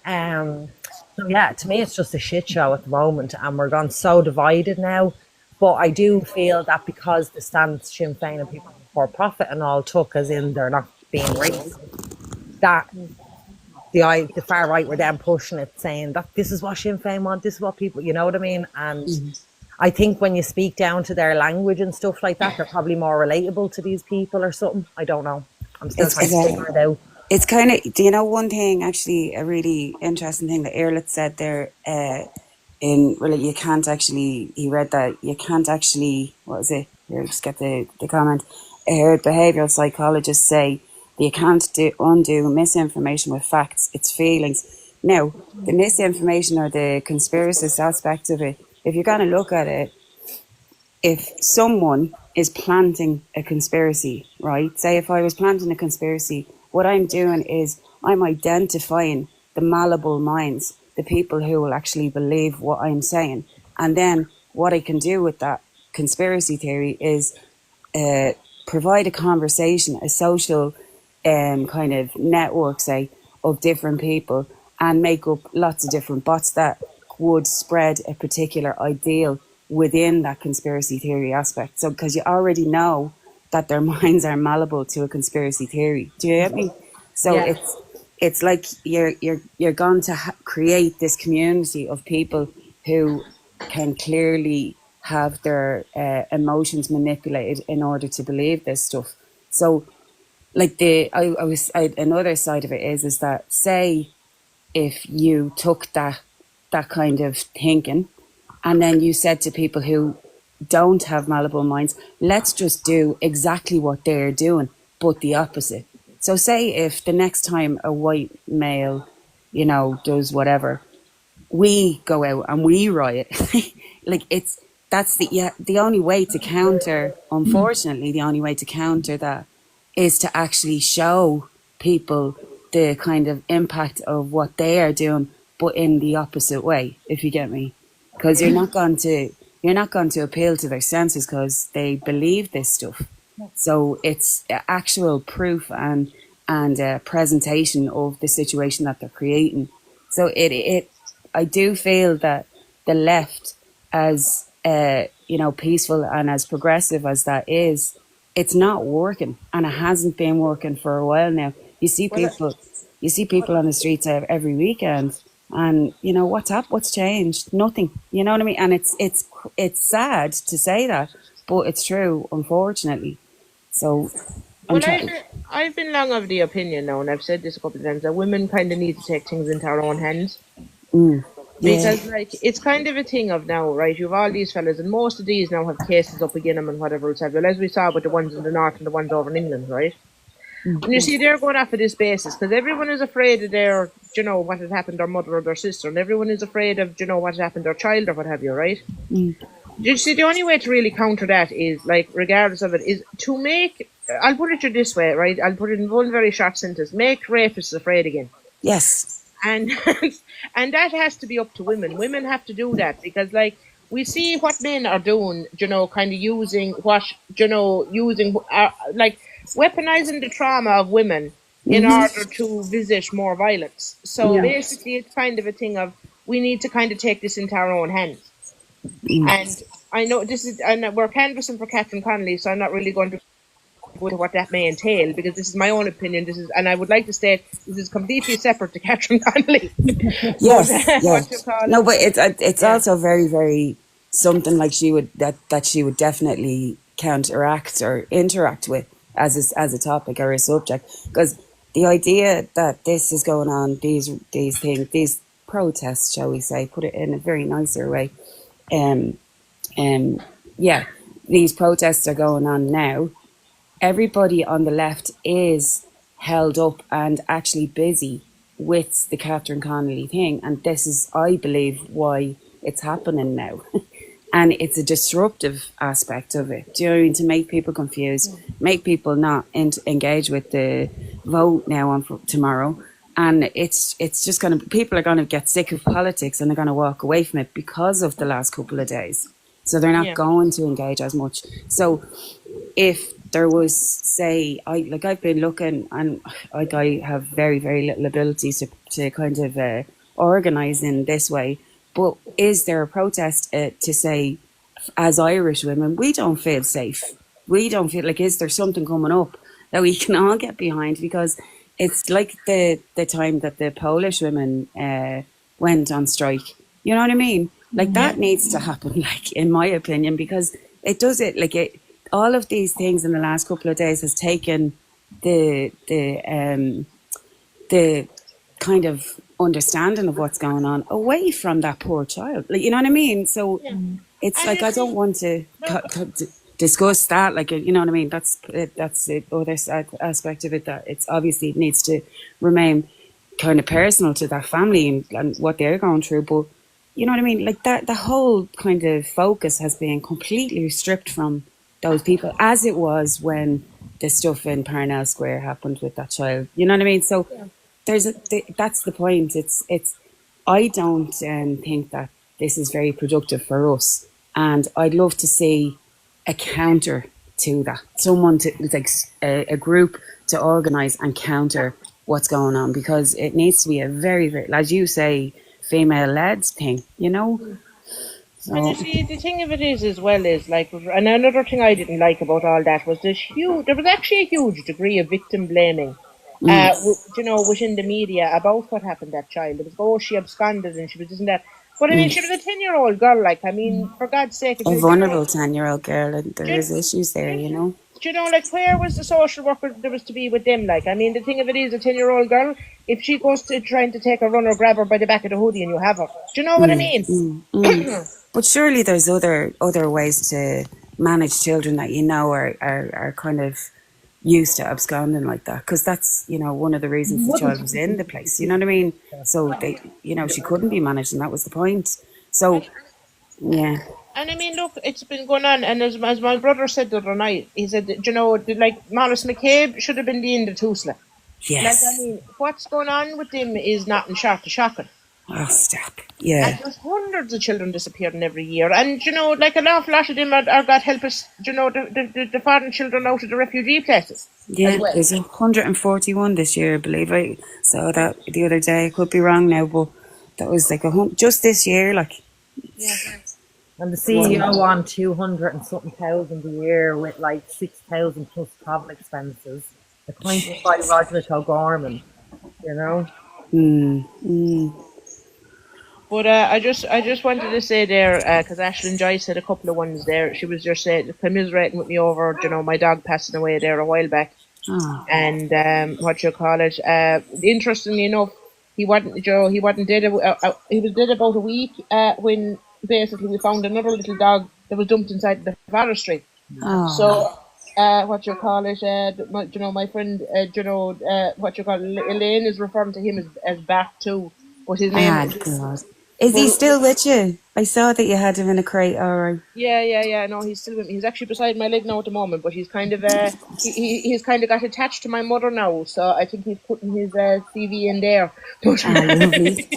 So yeah, to me, it's just a shit show at the moment, and we're gone so divided now. But I do feel that because the stance Sinn Féin and People Before Profit and all took, as in they're not being racist, that the far right were then pushing it, saying that this is what Sinn Féin want, this is what people, you know what I mean? And I think when you speak down to their language and stuff like that, they're probably more relatable to these people or something. I don't know. I'm still trying to figure it out. It's kind of, do you know one thing, actually, a really interesting thing that Erlet said there, you can't actually, he read that, you can't actually, what was it? Here, just get the comment. I heard behavioural psychologists say that you can't undo misinformation with facts, it's feelings. Now, the misinformation or the conspiracist aspect of it, if you're going to look at it, if someone is planting a conspiracy, right? Say if I was planting a conspiracy, what I'm doing is I'm identifying the malleable minds, the people who will actually believe what I'm saying. And then what I can do with that conspiracy theory is provide a conversation, a social kind of network, say, of different people, and make up lots of different bots that would spread a particular ideal within that conspiracy theory aspect. So, because you already know that their minds are malleable to a conspiracy theory. Do you get me? So Yeah. it's like you're going to create this community of people who can clearly have their emotions manipulated in order to believe this stuff. So, like another side of it is that, say if you took that kind of thinking and then you said to people who don't have malleable minds, let's just do exactly what they're doing, but the opposite. So say if the next time a white male, does whatever, we go out and we riot. Like that's the only way to counter, unfortunately, the only way to counter that is to actually show people the kind of impact of what they are doing, but in the opposite way, if you get me. Because you're not going to appeal to their senses because they believe this stuff. So it's actual proof and presentation of the situation that they're creating. So I do feel that the left, as peaceful and as progressive as that is, it's not working, and it hasn't been working for a while now. You see people on the streets every weekend, and what's changed? Nothing. You know what I mean? And it's sad to say that, but it's true, unfortunately. So I've been long of the opinion now, and I've said this a couple of times, that women kind of need to take things into our own hands. Yeah. because like it's kind of a thing of now, right? You've all these fellas, and most of these now have cases up again them and whatever else have. Well, as we saw with the ones in the north and the ones over in England, right? And you see, they're going off of this basis because everyone is afraid of their, what had happened to their mother or their sister, and everyone is afraid of, what had happened to their child or what have you, right? You see, the only way to really counter that is, like, regardless of it, is to make. I'll put it this way, right? I'll put it in one very short sentence: make rapists afraid again. Yes. And and that has to be up to women. Women have to do that because, like, we see what men are doing, kind of using like weaponizing the trauma of women in order to visit more violence. So Yeah. basically, it's kind of a thing of we need to kind of take this into our own hands. And I know this is, and we're canvassing for Catherine Connolly, so I'm not really going to go into what that may entail because this is my own opinion. And I would like to state this is completely separate to Catherine Connolly. Yes. But, Yeah. what you call No, it? but it's Yeah. also very, very something like she would that she would definitely counteract or interact with as a topic or a subject, because the idea that this is going on, these things, these protests, shall we say, put it in a very nicer way, um yeah, these protests are going on now. Everybody on the left is held up and actually busy with the Catherine Connolly thing. And this is, I believe, why it's happening now. And it's a disruptive aspect of it. Do you know what I mean? To make people confused, make people not engage with the vote now on tomorrow. And it's just going to, people are going to get sick of politics and they're going to walk away from it because of the last couple of days. So they're not Yeah. going to engage as much. So if there was, say, I've been looking, and like I have very, very little ability to kind of organise in this way, but is there a protest to say, as Irish women, we don't feel safe? We don't feel like, is there something coming up that we can all get behind? Because it's like the time that the Polish women went on strike. You know what I mean? Like that needs to happen, like, in my opinion, because it does it, like it, all of these things in the last couple of days has taken the kind of understanding of what's going on away from that poor child. Like, you know what I mean? So it's And like, you I see, don't want to discuss that. Like, you know what I mean? That's the other aspect of it, that it's obviously needs to remain kind of personal to that family and what they're going through. But you know what I mean? Like that, the whole kind of focus has been completely stripped from those people, as it was when the stuff in Parnell Square happened with that child. You know what I mean? So that's the point. It's. I don't think that this is very productive for us, and I'd love to see a counter to that. Someone to, like, a group to organise and counter what's going on, because it needs to be a very, very, as you say, female-led thing. You know. and you So see, the thing of it is, as well, is like, and another thing I didn't like about all that was there was actually a huge degree of victim blaming, within the media about what happened to that child. It was, oh, she absconded and she was this and that. But I mean, she was a 10-year-old girl. Like, I mean, for God's sake, if a you, vulnerable 10-year-old girl, and there do, is issues there. You know. like, where was the social worker there was to be with them? Like, I mean, the thing of it is, a 10-year-old girl, if she goes to trying to take a runner, grab her by the back of the hoodie and you have her. Do you know what I mean? But surely there's other ways to manage children that you know are kind of used to absconding like that, because that's, you know, one of the reasons the child was in the place. You know what I mean? So they, you know, she couldn't be managed, and that was the point. So yeah, And I mean, look, it's been going on, and as my brother said the other night, he said, like, Maurice McCabe should have been the Tusla. Like, I yes. mean, what's going on with them is nothing short of shocking. Oh, stop. And Yeah. there's hundreds of children disappearing every year. And, like, an awful lot of them are God help us, the foreign children out of the refugee places as Yeah, well. there's 141 this year, I believe. I saw that the other day. I could be wrong now, but that was like just this year, like. Yeah. And the CEO on 200 and something thousand a year with like 6,000 plus travel expenses, appointed by Roger O'Gorman, you know. But I just wanted to say there, because Ashlyn Joyce had a couple of ones there. She was just commiserating with me over, my dog passing away there a while back. Oh. And what you call it? Interestingly enough, he wasn't, he wasn't dead. He was dead about a week when basically we found another little dog that was dumped inside the forestry. Oh, So, what you call it, my friend, what you call it, Elaine is referring to him as Bat too, but his name ah, is, God. Is he but still with you? I saw that you had him in a crate. All right. yeah. No, he's still with me. He's actually beside my leg now at the moment, but he's kind of he's kind of got attached to my mother now, so I think he's putting his CV in there. But Ah, lovely.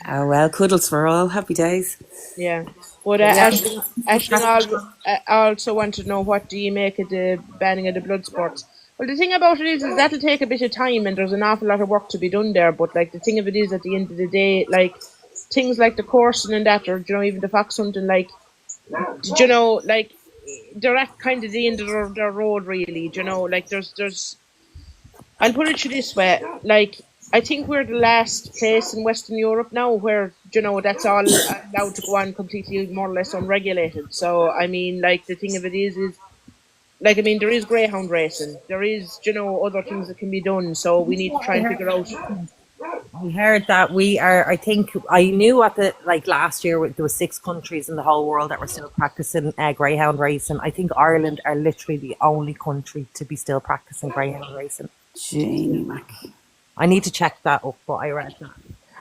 Oh, well, cuddles for all. Happy days. yeah, but But yeah, Ashton also want to know, what do you make of the banning of the blood sports? Well, the thing about it is that'll take a bit of time, and there's an awful lot of work to be done there. But like the thing of it is, at the end of the day, like things like the coursing and that, or even the fox hunting, like like they're at kind of the end of their road, really. Like there's I'll put it to you this way, like I think we're the last place in Western Europe now where that's all allowed to go on completely more or less unregulated. So I mean, like the thing of it is like, I mean, there is greyhound racing, there is other things that can be done. So we need to try and figure out. I heard that we are. I think I knew at the like last year there were 6 countries in the whole world that were still practicing greyhound racing. I think Ireland are literally the only country to be still practicing greyhound racing. Janie Mac. I need to check that up, but I read that.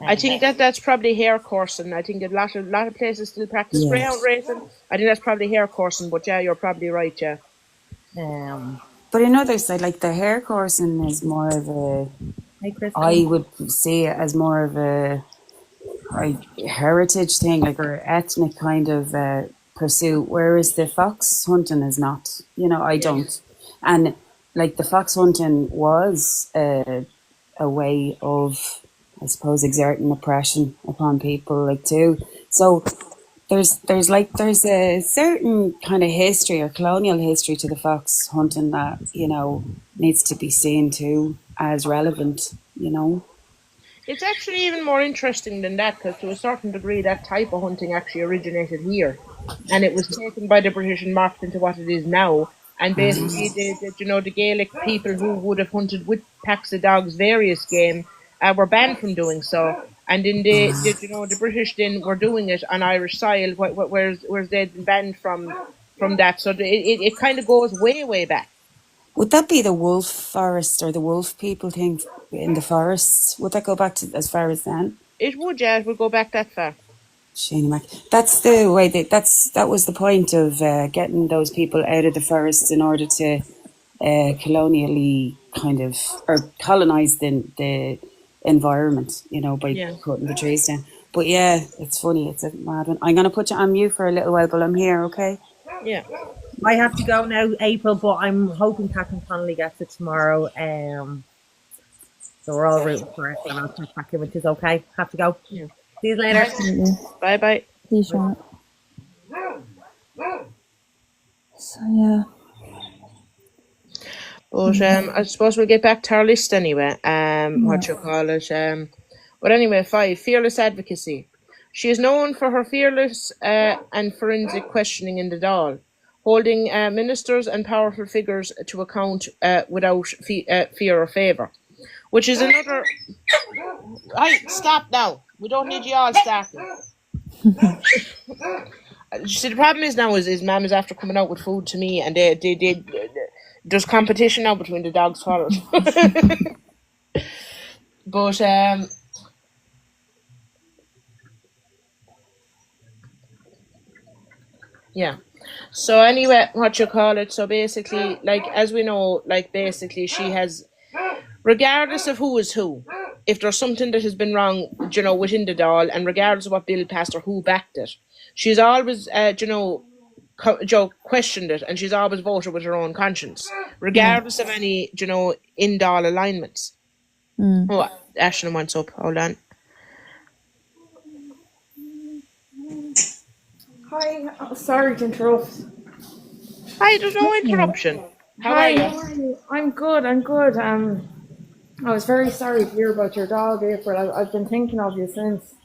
I think that's probably hare coursing. I think a lot of places still practice greyhound Yes. racing. I think that's probably hare coursing, but yeah, you're probably right. Yeah. Um, But another side, like the hair coursing is more of a, hey, I Kristen. would see it as more of a heritage thing, like, or ethnic kind of pursuit, whereas the fox hunting is not. I Yeah. don't. And like the fox hunting was a way of, I suppose, exerting oppression upon people, like too. So there's a certain kind of history or colonial history to the fox hunting that needs to be seen too as relevant. It's actually even more interesting than that, because to a certain degree, that type of hunting actually originated here, and it was taken by the British and morphed into what it is now. And basically, the Gaelic people who would have hunted with packs of dogs, various game, were banned from doing so. And then the British then were doing it on Irish soil, whereas they'd been banned from that. So it kind of goes way back. Would that be the wolf forest or the wolf people thing in the forests? Would that go back to as far as then? It would go back that far. Shane Mac. That's the way that was the point of getting those people out of the forests in order to colonially kind of, or colonize the environment, by Yeah. cutting the trees down. But yeah, it's funny. It's a mad one. I'm gonna put you on mute for a little while, but I'm here. Okay. Yeah. I have to go now, April, but I'm hoping Catherine Connolly gets it tomorrow. So we're all rooting for it, and I'll check back in with you. Okay, have to go. Yeah. See you later. Absolutely. Bye. See you, Sean. So yeah. But I suppose we'll get back to our list anyway. What you call it? But anyway, 5, fearless advocacy. She is known for her fearless and forensic questioning in the Dáil, holding ministers and powerful figures to account without fear or favour. Which is another. Stop now. We don't need you all starting. See, the problem is now is Mum is after coming out with food to me, and they there's competition now between the dogs for it. But yeah. So anyway, what you call it? So basically, like, as we know, like, basically she has, regardless of who is who, if there's something that has been wrong, within the Dáil, and regardless of what bill passed or who backed it, she's always, questioned it, and she's always voted with her own conscience, regardless of any, in Dáil alignments. Oh, Ashton wants up. Hold on. Hi, sorry to interrupt. Hi, there's no interruption. How are you? I'm good. I was very sorry to hear about your dog, April. I've been thinking of you since.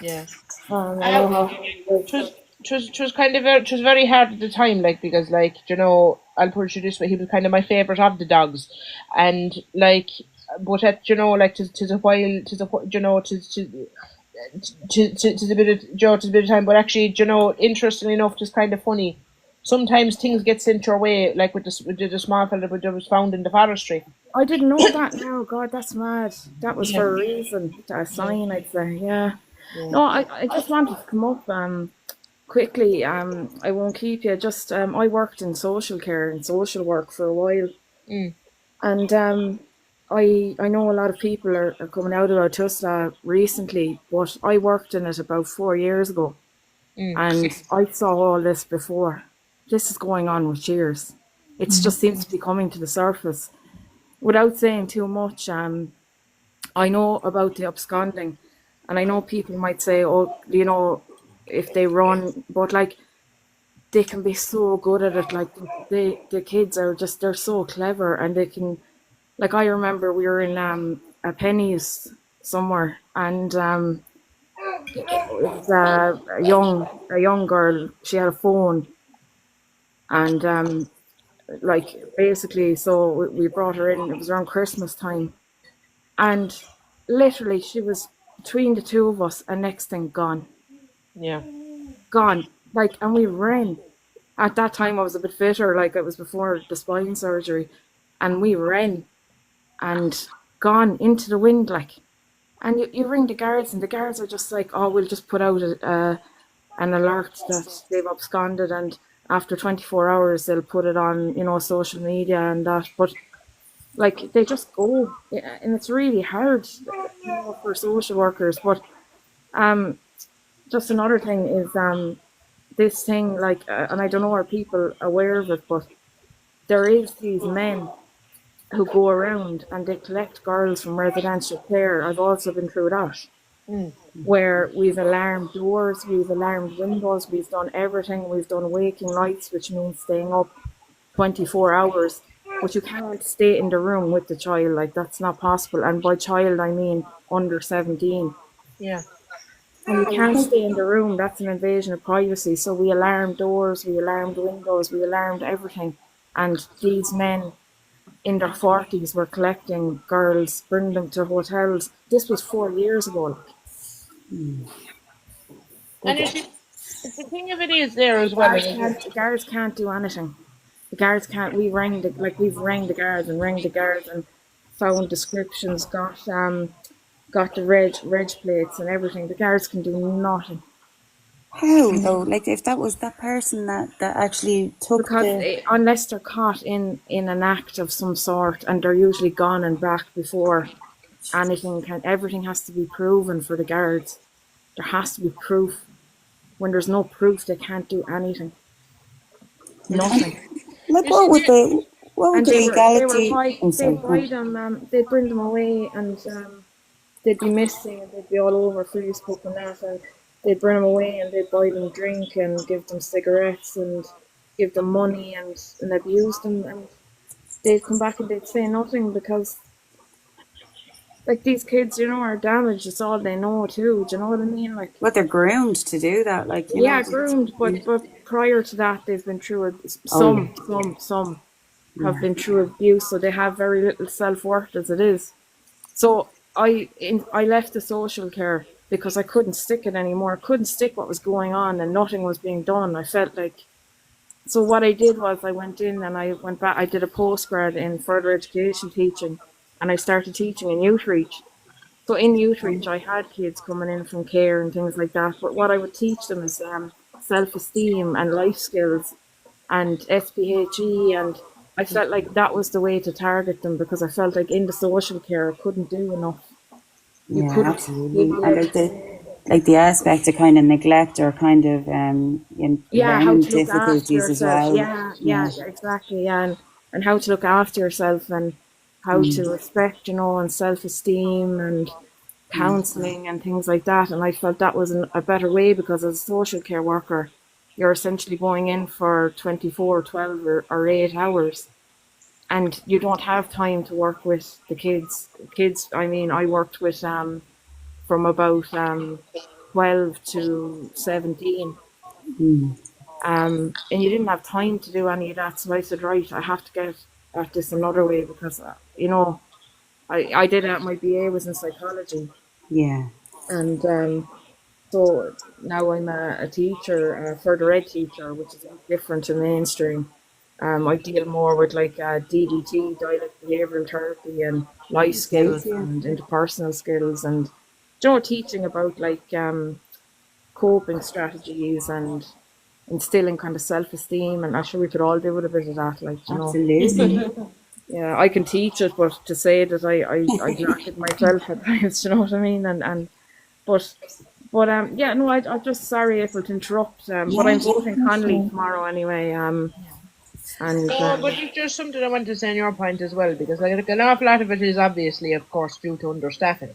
Yeah. I know how. It was very hard at the time, like, because, like, I'll put it this way, he was kind of my favourite of the dogs, and, like, but at like to the while to the to the bit of to the bit of time. But actually, interestingly enough, just kind of funny. Sometimes things get sent your way, like with the small fella that was found in the forestry. I didn't know that now. God, that's mad. That was Yeah, for a reason. A yeah, sign, I'd say. Yeah. yeah. No, I just wanted to come up quickly. I won't keep you. Just I worked in social care and social work for a while, Mm, and I know a lot of people are coming out about Tusla recently, but I worked in it about 4 years ago, mm, and I saw all this before. This is going on with years. It just seems to be coming to the surface. Without saying too much, I know about the absconding, and I know people might say, "Oh, if they run," but like they can be so good at it. Like the kids are just they're so clever, and they can. Like I remember we were in a Penny's somewhere, and it was a young girl. She had a phone, and like basically, so we brought her in. It was around Christmas time, and literally she was between the two of us, and next thing gone, yeah. gone. Like, and we ran. At that time, I was a bit fitter. Like it was before the spine surgery, and we ran and gone into the wind. Like, and you ring the guards, and the guards are just like, "Oh, we'll just put out an alert that they've absconded, and after 24 hours, they'll put it on, social media and that." But like, they just go, and it's really hard, for social workers. But um, just another thing is this thing, like, and I don't know, are people aware of it, but there is these men who go around and they collect girls from residential care. I've also been through that, Mm. where we've alarmed doors, we've alarmed windows, we've done everything. We've done waking nights, which means staying up 24 hours. But you can't stay in the room with the child, like that's not possible. And by child, I mean under 17. Yeah. And you can't stay in the room, that's an invasion of privacy. So we alarmed doors, we alarmed windows, we alarmed everything. And these men in their 40s were collecting girls, bringing them to hotels. This was 4 years ago. Like, And but the thing of it is there as well. the guards can't do anything. The guards can't. We've rang the guards and rang the guards and found descriptions, got the reg plates and everything. The guards can do nothing. How though? Like if that was that person that actually took Because the. unless they're caught in an act of some sort, and they're usually gone and back before everything has to be proven for the guards. There has to be proof. When there's no proof, they can't do anything. Nothing. Like You see, what would And the they were legality? I'm sorry. they'd buy them, they'd bring them away, and they'd be missing, and they'd be all over Facebook and that, and they'd bring them away, and they'd buy them drink and give them cigarettes and give them money and abuse them, and they'd come back and they'd say nothing because, like, these kids, are damaged. It's all they know too. Do you know what I mean? Like, But they're groomed to do that. Like yeah, groomed, but prior to that, they've been through it. Oh yeah. Some have been through abuse, so they have very little self worth as it is. So I left the social care because I couldn't stick it anymore. I couldn't stick what was going on, and nothing was being done. I felt like, so what I did was I went in and I went back. I did a postgrad in further education teaching, and I started teaching in youth reach. So in youth reach, I had kids coming in from care and things like that. But what I would teach them is self esteem and life skills and SPHE, and I felt like that was the way to target them, because I felt like in the social care I couldn't do enough. You Yeah, couldn't give absolutely. And your, like the aspect of kind of neglect or kind of yeah, how learning to look after difficulties as yourself. well. Yeah, exactly. Yeah, and how to look after yourself, and how to respect, and self esteem and counselling and things like that. And I felt that was a better way, because as a social care worker, you're essentially going in for 24, 12 or 8 hours, and you don't have time to work with the kids. Kids, I mean, I worked with from about 12 to 17. And you didn't have time to do any of that. So I said, right, I have to get at this another way, because, I did my BA was in psychology, Yeah. and so now I'm a teacher, a further ed teacher, which is a bit different to mainstream. I deal more with like DDT, dialect behavioral therapy, and life Great. skills Yeah. and interpersonal skills, and you know, teaching about like coping strategies and instilling kind of self esteem. And I'm sure we could all do with a bit of that, like you know. Absolutely. Yeah, I can teach it, but to say that I lack it myself at times, you know what I mean? And but yeah, no, I'm just sorry, April, to interrupt. But Yeah, I'm voting Connolly definitely. tomorrow anyway. And No, but it's just something I want to say on your point as well, because like an awful lot of it is obviously, of course, due to understaffing.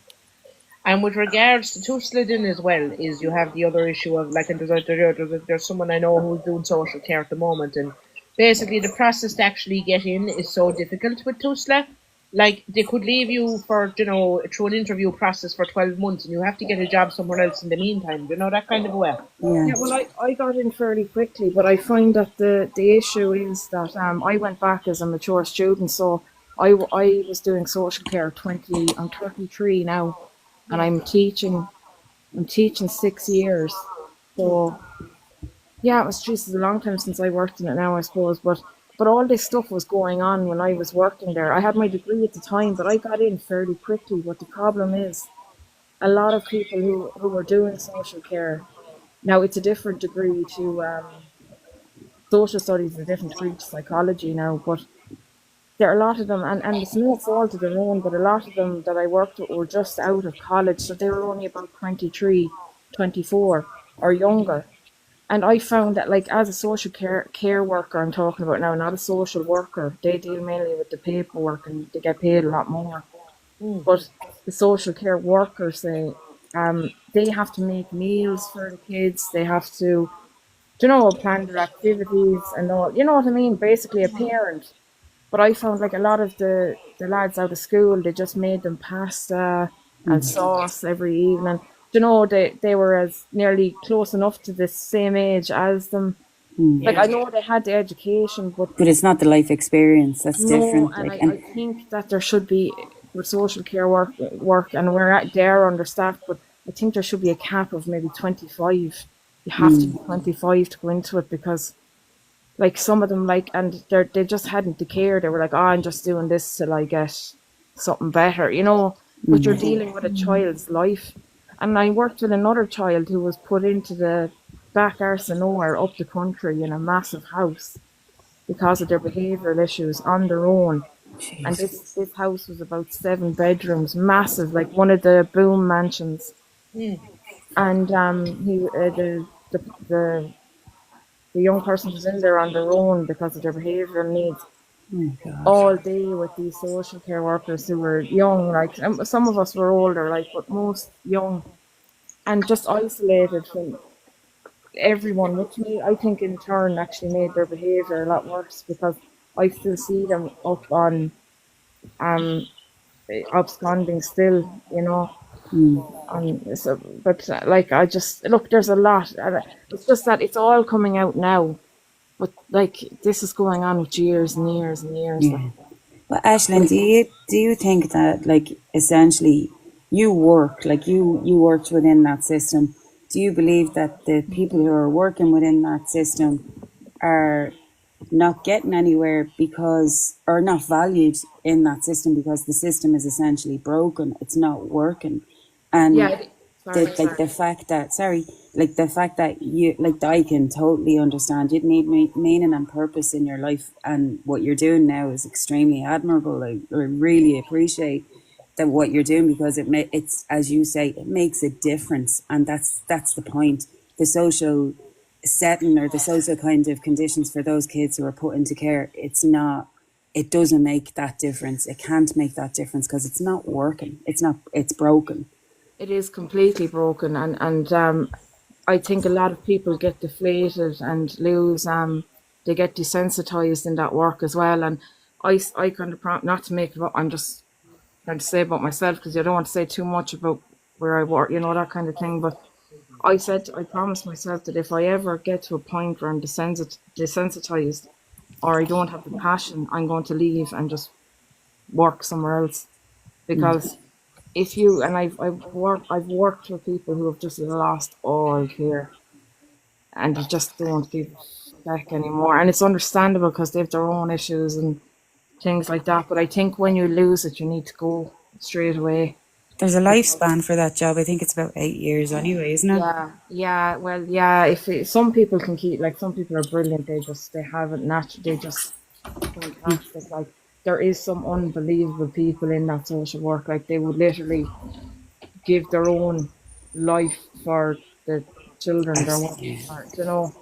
And with regards to Slidden as well, is you have the other issue of like, and there's someone I know who's doing social care at the moment, and basically the process to actually get in is so difficult with TUSLA. Like they could leave you for through an interview process for 12 months, and you have to get a job somewhere else in the meantime. That kind of a way. Yeah. yeah, well, I got in fairly quickly, but I find that the issue is that I went back as a mature student, so I was doing social care 20. I'm 33 now, and I'm teaching 6 years. So yeah, it was just a long time since I worked in it now, I suppose. But all this stuff was going on when I was working there. I had my degree at the time, but I got in fairly quickly. But the problem is a lot of people who were doing social care now, it's a different degree to social studies, is a different degree to psychology now, but there are a lot of them, and it's no fault of their own, but a lot of them that I worked with were just out of college, so they were only about 23, 24 or younger. And I found that, like, as a social care worker, I'm talking about now, not a social worker, they deal mainly with the paperwork and they get paid a lot more. But the social care workers, they have to make meals for the kids, they have to, plan their activities and all, you know what I mean? Basically, a parent. But I found like a lot of the lads out of school, they just made them pasta and sauce every evening. They were as nearly close enough to the same age as them. Like I know they had the education, but But it's not the life experience. That's no, different. and Like, I and think that there should be for social care work, and we're at there understaffed, but I think there should be a cap of maybe 25. You have to be 25 to go into it because like some of them like and they just hadn't the care. They were like, oh, I'm just doing this till I get something better, but you're dealing with a child's life. And I worked with another child who was put into the back arse of nowhere up the country in a massive house because of their behavioural issues on their own. And jeez. this house was about 7 bedrooms, massive, like one of the boom mansions. And the the young person was in there on their own because of their behavioural needs Oh my God. all day with these social care workers who were young, like some of us were older, like, but most young, and just isolated from everyone, which made, I think in turn actually made their behaviour a lot worse because I still see them up on um absconding still, so, but like I just look, there's a lot. It's just that it's all coming out now, but like this is going on with years and years and years. Like, Yeah. Well, Ashlyn, do you think that like essentially you work like you worked within that system? Do you believe that the people who are working within that system are not getting anywhere because or not valued in that system because the system is essentially broken? It's not working, and yeah, sorry. the fact that like the fact that you like I can totally understand you'd need meaning and purpose in your life, and what you're doing now is extremely admirable. I really appreciate that what you're doing because it's as you say, it makes a difference, and that's the point. The social setting or the social kind of conditions for those kids who are put into care, it doesn't make that difference. It can't make that difference because it's not working. It's broken. It is completely broken, and I think a lot of people get deflated and lose. They get desensitized in that work as well. And I kind of not to make it up. I'm just trying to say about myself because I don't want to say too much about where I work, that kind of thing. But I promised myself that if I ever get to a point where I'm desensitized or I don't have the passion, I'm going to leave and just work somewhere else. because if you, and I've worked with people who have just lost all care, and they just don't give a feck anymore. And it's understandable because they have their own issues and things like that. But I think when you lose it, you need to go straight away. There's a lifespan for that job. I think it's about 8 years anyway, isn't it? Yeah. Well, yeah. Some people can keep, like, some people are brilliant. They have it natural. They just fantastic. Like, there is some unbelievable people in that social work. Like, they would literally give their own life for the children they're working for, you know.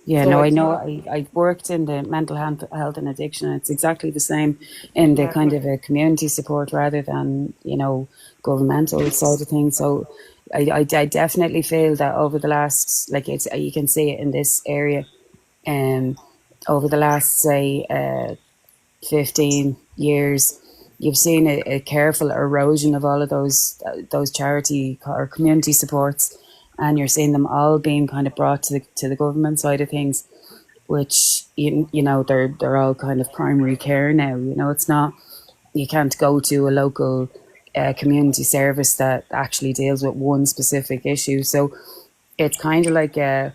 Yeah, So no, I it's know. not, I worked in the mental health and addiction, and it's exactly the same in the yeah, kind of a community support rather than, governmental side of things. So I definitely feel that over the last, like, it's, you can see it in this area, over the last, say, 15 years, you've seen a careful erosion of all of those charity or community supports, and you're seeing them all being kind of brought to the government side of things, which they're all kind of primary care now. It's not, you can't go to a local community service that actually deals with one specific issue. So it's kind of like they're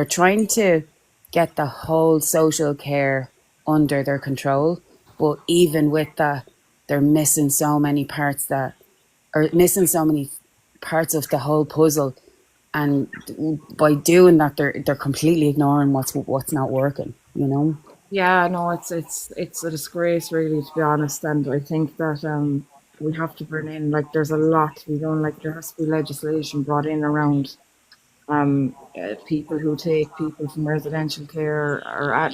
trying to get the whole social care under their control, but even with that, they're missing so many parts of the whole puzzle, and by doing that, they're completely ignoring what's not working. yeah. No, it's a disgrace, really, to be honest. And I think that we have to bring in, like, there's a lot to be done. Like, there has to be legislation brought in around people who take people from residential care, or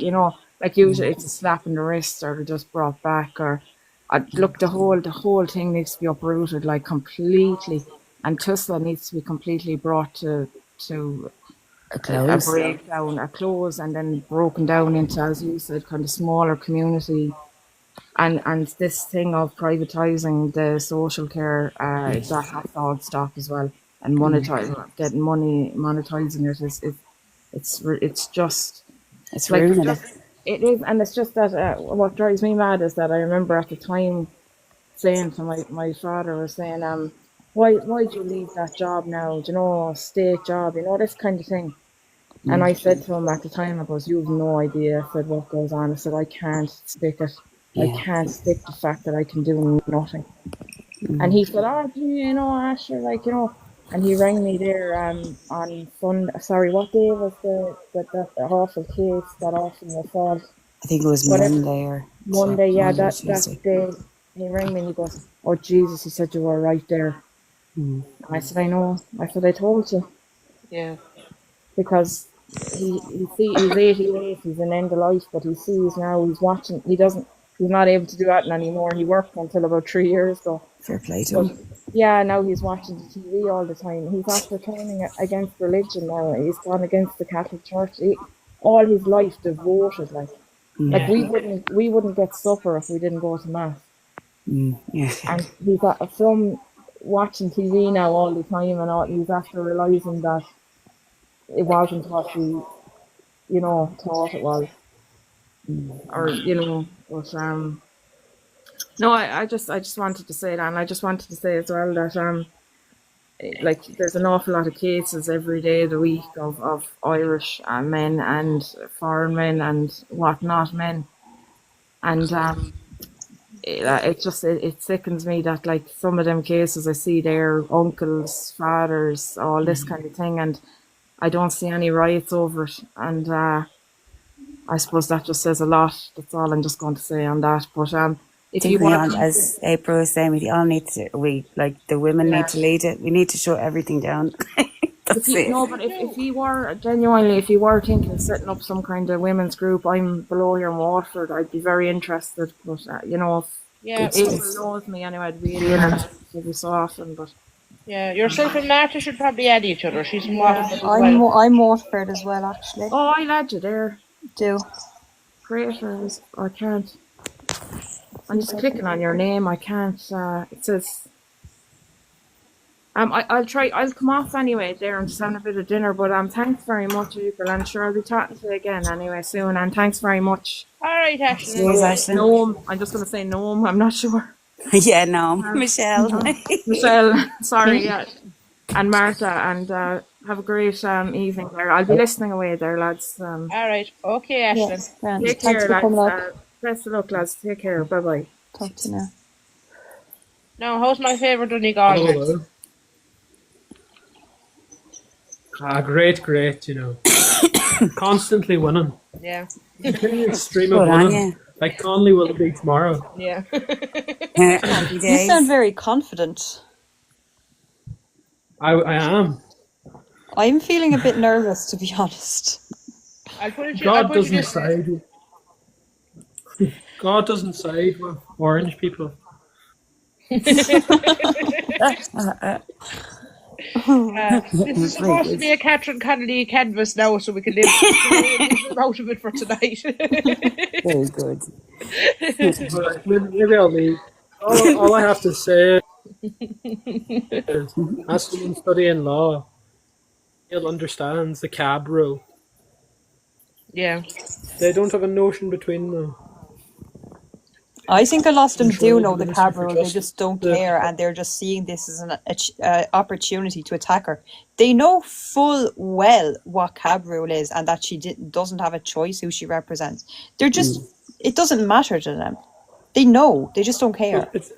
like, usually it's a slap in the wrist, or they're just brought back, or look, the whole thing needs to be uprooted, like, completely, and Tusla needs to be completely brought to A a close. breakdown, a close, and then broken down into, as you said, kind of smaller community. And this thing of privatizing the social care, that has to all stop as well. And getting money, monetizing it it's just, It's like, ruining it. it is. And it's just that what drives me mad is that I remember at the time saying to my father, was saying, why'd you leave that job now? Do you know, state job, this kind of thing. And I said to him at the time, I goes, you've no idea, I said, what goes on. I said, I can't stick it. I Yeah. can't stick the fact that I can do nothing. And he said, oh, Asher, like, and he rang me there on Sunday. Sorry, what day was that awful case, that awful assault? I think it was Whatever. Monday or Monday, yeah, Monday or that Tuesday. day. He rang me and he goes, oh, Jesus, he said, you were right there. And I said, I know. I said, I told you. Yeah. Because he's 88, he's an end of life, but he sees now, he's watching, he's not able to do that anymore. He worked until about 3 years ago. Fair play to But him. yeah, now he's watching the TV all the time. He's after turning against religion now. He's gone against the Catholic Church. All his life devoted, like, we wouldn't get supper if we didn't go to mass. Yeah. And he's from watching TV now all the time, and he's after realizing that it wasn't what he thought it was, or but no, I just wanted to say that, and I just wanted to say as well that like, there's an awful lot of cases every day of the week of Irish men and foreign men and whatnot men, and it sickens me that, like, some of them cases I see their uncles, fathers, all this kind of thing, and I don't see any riots over it, and I suppose that just says a lot. That's all I'm just going to say on that. But I if think you we want all, people, as April was saying, we all need to, the women need yeah. to lead it. We need to shut everything down. If That's you it. no, but if you were genuinely, if you were thinking of setting up some kind of women's group, I'm below here in Waterford. I'd be very interested. But Yeah. if April knows me anyway, I'd be really interested every so often. But Yeah. Yourself and Martha should probably add each other. She's from yeah. Waterford as well. I'm Waterford as well, actually. Oh, I'll add you there. Do. Creators, I can't. I'm See if just I clicking can. on your name. I can't. It says. I'll try. I'll come off anyway there and just having a bit of dinner. But thanks very much, April. I'm sure I'll be talking to you again anyway soon. And thanks very much, All right, Ashley. Cheers, Ashley. Noam. I'm just gonna say Noam. I'm not sure. Yeah, no, Michelle. Michelle, sorry, yeah, and Martha, and have a great evening there. I'll be listening away there, lads. All right. Okay, Ashlyn. Yes, grand. Take Thanks care, for lads. coming up. Best of luck, lads. Take care. Bye bye. Talk to you now. Now, how's my favourite Donegal? Hello. Great, you know. Constantly winning. Yeah. Continuous stream of Good on winning. you. Like Connolly will be tomorrow. Yeah. Happy You days. sound very confident. I am. I'm feeling a bit nervous, to be honest. I'll put it. God doesn't side. God doesn't side with orange people. This is supposed to be a Catherine Connolly canvas now, so we can live out of it for tonight. Very good. But maybe I'll leave. All I have to say is, as someone studying law, he'll understands the cab rule. Yeah. They don't have a notion between them. I think a lot of them do Control know the the Minister cab for rule, they Justice. just don't care, and they're just seeing this as an opportunity to attack her. They know full well what cab rule is and that she doesn't have a choice who she represents. They're just, it doesn't matter to them. They know, they just don't care. It's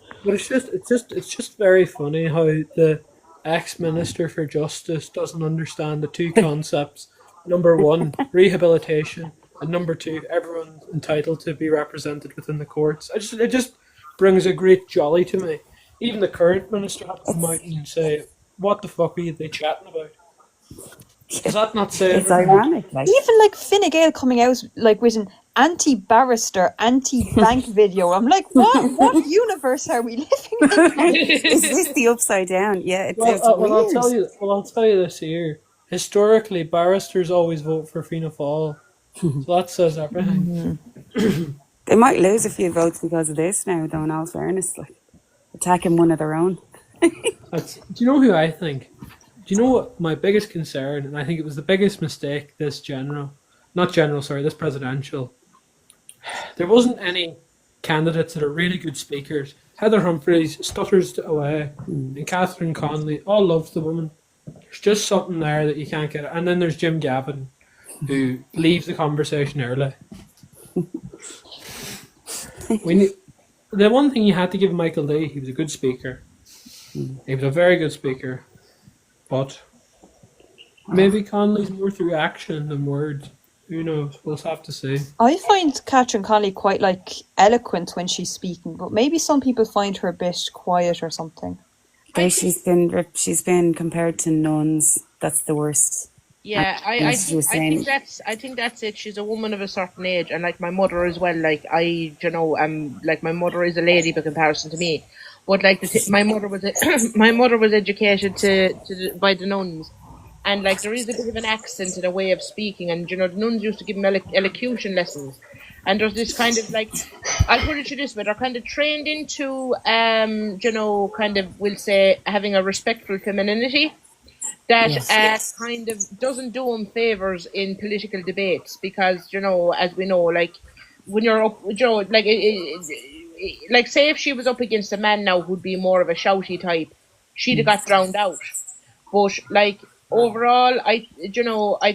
just very funny how the ex-minister for justice doesn't understand the two concepts. Number one, rehabilitation, and number two, everyone's entitled to be represented within the courts. It just brings a great jolly to me. Even the current minister had to come out and say, "What the fuck are they chatting about?" Does that not say It's everything? ironic. Like, Even like Fine Gael coming out like with an anti-barrister, anti-bank video. I'm like, what universe are we living in? is this the upside down? Yeah, it's weird. I'll tell you this here. Historically, barristers always vote for Fianna Fáil, so that says everything. They might lose a few votes because of this now, though, in all fairness. Like, attacking one of their own. Do you know who I think? Do you know what my biggest concern, and I think it was the biggest mistake this presidential, there wasn't any candidates that are really good speakers. Heather Humphreys stutters away, and Catherine Connolly, all love the woman. There's just something there that you can't get. And then there's Jim Gavin, who leaves the conversation early. The one thing you had to give Michael Lee, he was a good speaker. He was a very good speaker. But maybe Connolly's more through action than words. Who knows? We'll have to see. I find Catherine Connolly quite like eloquent when she's speaking, but maybe some people find her a bit quiet or something. She's been compared to nuns. That's the worst. Yeah, I think that's it. She's a woman of a certain age, and like my mother as well. Like like my mother is a lady by comparison to me, but like my mother was my mother was educated by the nuns, and like there is a bit of an accent and a way of speaking, and the nuns used to give them elocution lessons, and there's this kind of like, I'll put it to this way, they're kind of trained into kind of, we'll say, having a respectful femininity. That kind of doesn't do them favours in political debates because, as we know, like, when you're up, like, say if she was up against a man now who'd be more of a shouty type, she'd have got drowned out. But, like, overall, I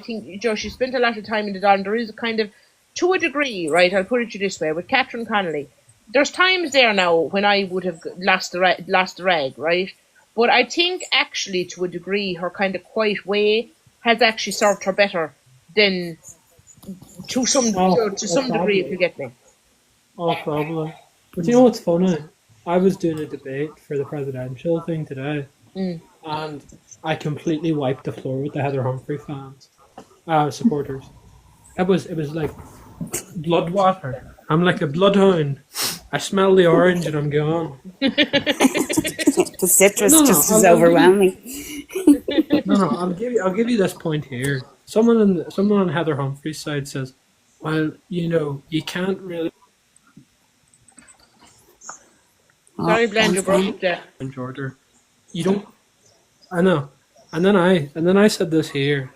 think, she spent a lot of time in the Don. There is a kind of, to a degree, right, I'll put it to you this way, with Catherine Connolly, there's times there now when I would have lost the rag, right? But I think actually, to a degree, her kind of quiet way has actually served her better than to some degree, if you get me. Oh, probably. But you know what's funny? I was doing a debate for the presidential thing today, and I completely wiped the floor with the Heather Humphrey fans, supporters. It was like blood water. I'm like a bloodhound. I smell the orange and I'm gone. The citrus is overwhelming. No, I'll give you this point here. Someone on Heather Humphrey's side says, "Well, you can't really." Sorry, Blend, you broke up there. Order. You don't. I know, and then I said this here.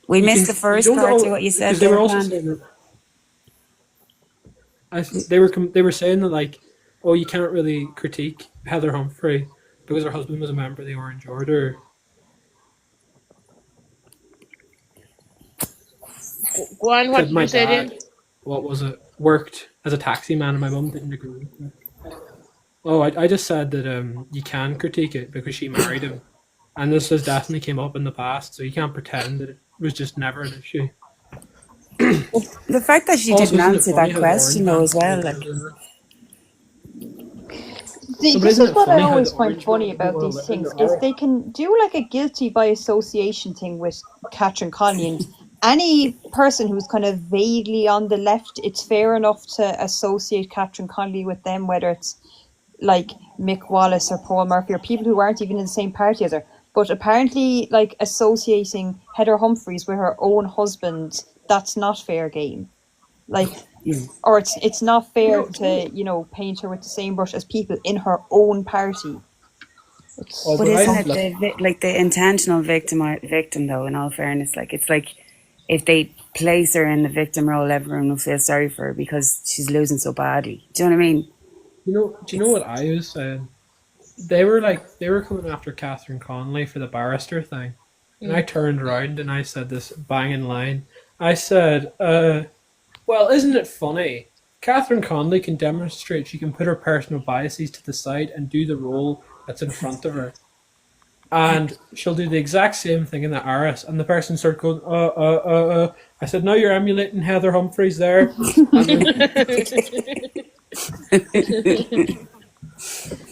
We missed the first part of what you said. They were saying that, like, oh, you can't really critique Heather Humphrey because her husband was a member of the Orange Order. Go on, what Said did my you say dad, then? what was it, worked as a taxi man, and my mum didn't agree with me. Oh, I just said that you can critique it because she married him, and this has definitely came up in the past, so you can't pretend that it was just never an issue. The fact that she Also, didn't isn't it answer funny that how the Orange question though Man as well, followed like Heather? See, No, but this isn't is it what I funny how always the find Orange Man funny didn't about want to these live in things is America? they can do like a guilty by association thing with Catherine Connolly, and any person who's kind of vaguely on the left, it's fair enough to associate Catherine Connolly with them, whether it's like Mick Wallace or Paul Murphy or people who aren't even in the same party as her. But apparently, like associating Heather Humphreys with her own husband, that's not fair game. Like, yeah. or it's not fair Do you know, to paint her with the same brush as people in her own party. oh, It's But but I isn't think it like the intentional victim though? In all fairness, like it's like if they place her in the victim role, everyone will feel sorry for her because she's losing so badly. Do you know what I mean? do you know what I was saying? They were coming after Catherine Connolly for the barrister thing, and I turned around and I said this banging line. I said, well, isn't it funny? Catherine Connolly can demonstrate she can put her personal biases to the side and do the role that's in front of her. And she'll do the exact same thing in the Iris, and the person started going, I said, no, you're emulating Heather Humphreys there. And then,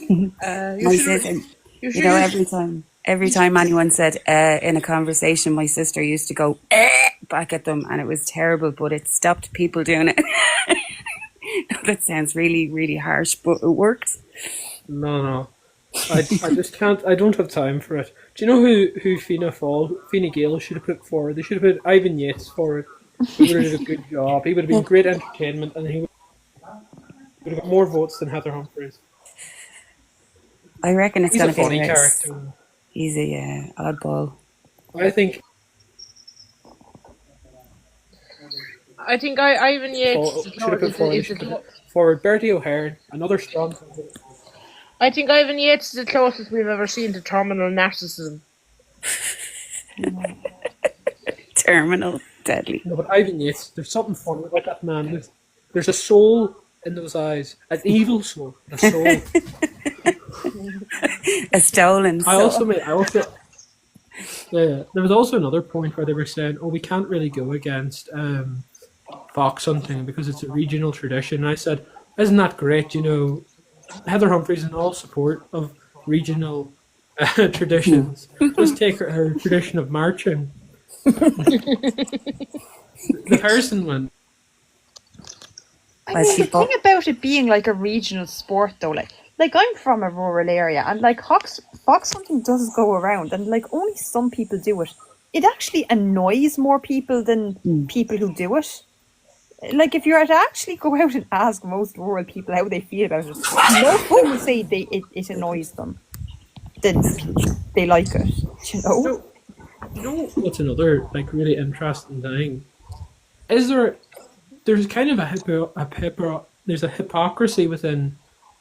You My should. sister, You you should know, use. every time anyone said in a conversation, my sister used to go back at them, and it was terrible. But it stopped people doing it. That sounds really, really harsh, but it worked. no. I just can't. I don't have time for it. Do you know who Fine Gael should have put forward? They should have put Ivan Yates forward. He would have did a good job. He would have been great entertainment, and he would have got more votes than Heather Humphreys. I reckon it's He's going a to be funny the character. He's a oddball. I think I think Ivan Yates should have put forward. They should have put forward Bertie O'Hearn, another strong. I think Ivan Yates is the closest we've ever seen to terminal narcissism. Terminal, deadly. No, but Ivan Yates, there's something funny about that man. There's a soul in those eyes, an evil soul, a soul. A stolen soul. Yeah, there was also another point where they were saying, "Oh, we can't really go against fox hunting because it's a regional tradition." And I said, "Isn't that great? You know, Heather Humphreys in all support of regional traditions. Let's take her tradition of marching." The person went. I mean, the thing about it being like a regional sport, though, like I'm from a rural area, and like fox hunting does go around, and like only some people do it. It actually annoys more people than people who do it. Like if you were to actually go out and ask most rural people how they feel about it, most people will say it annoys them than they like it. You know. You know what's another like really interesting thing? There's kind of there's a hypocrisy within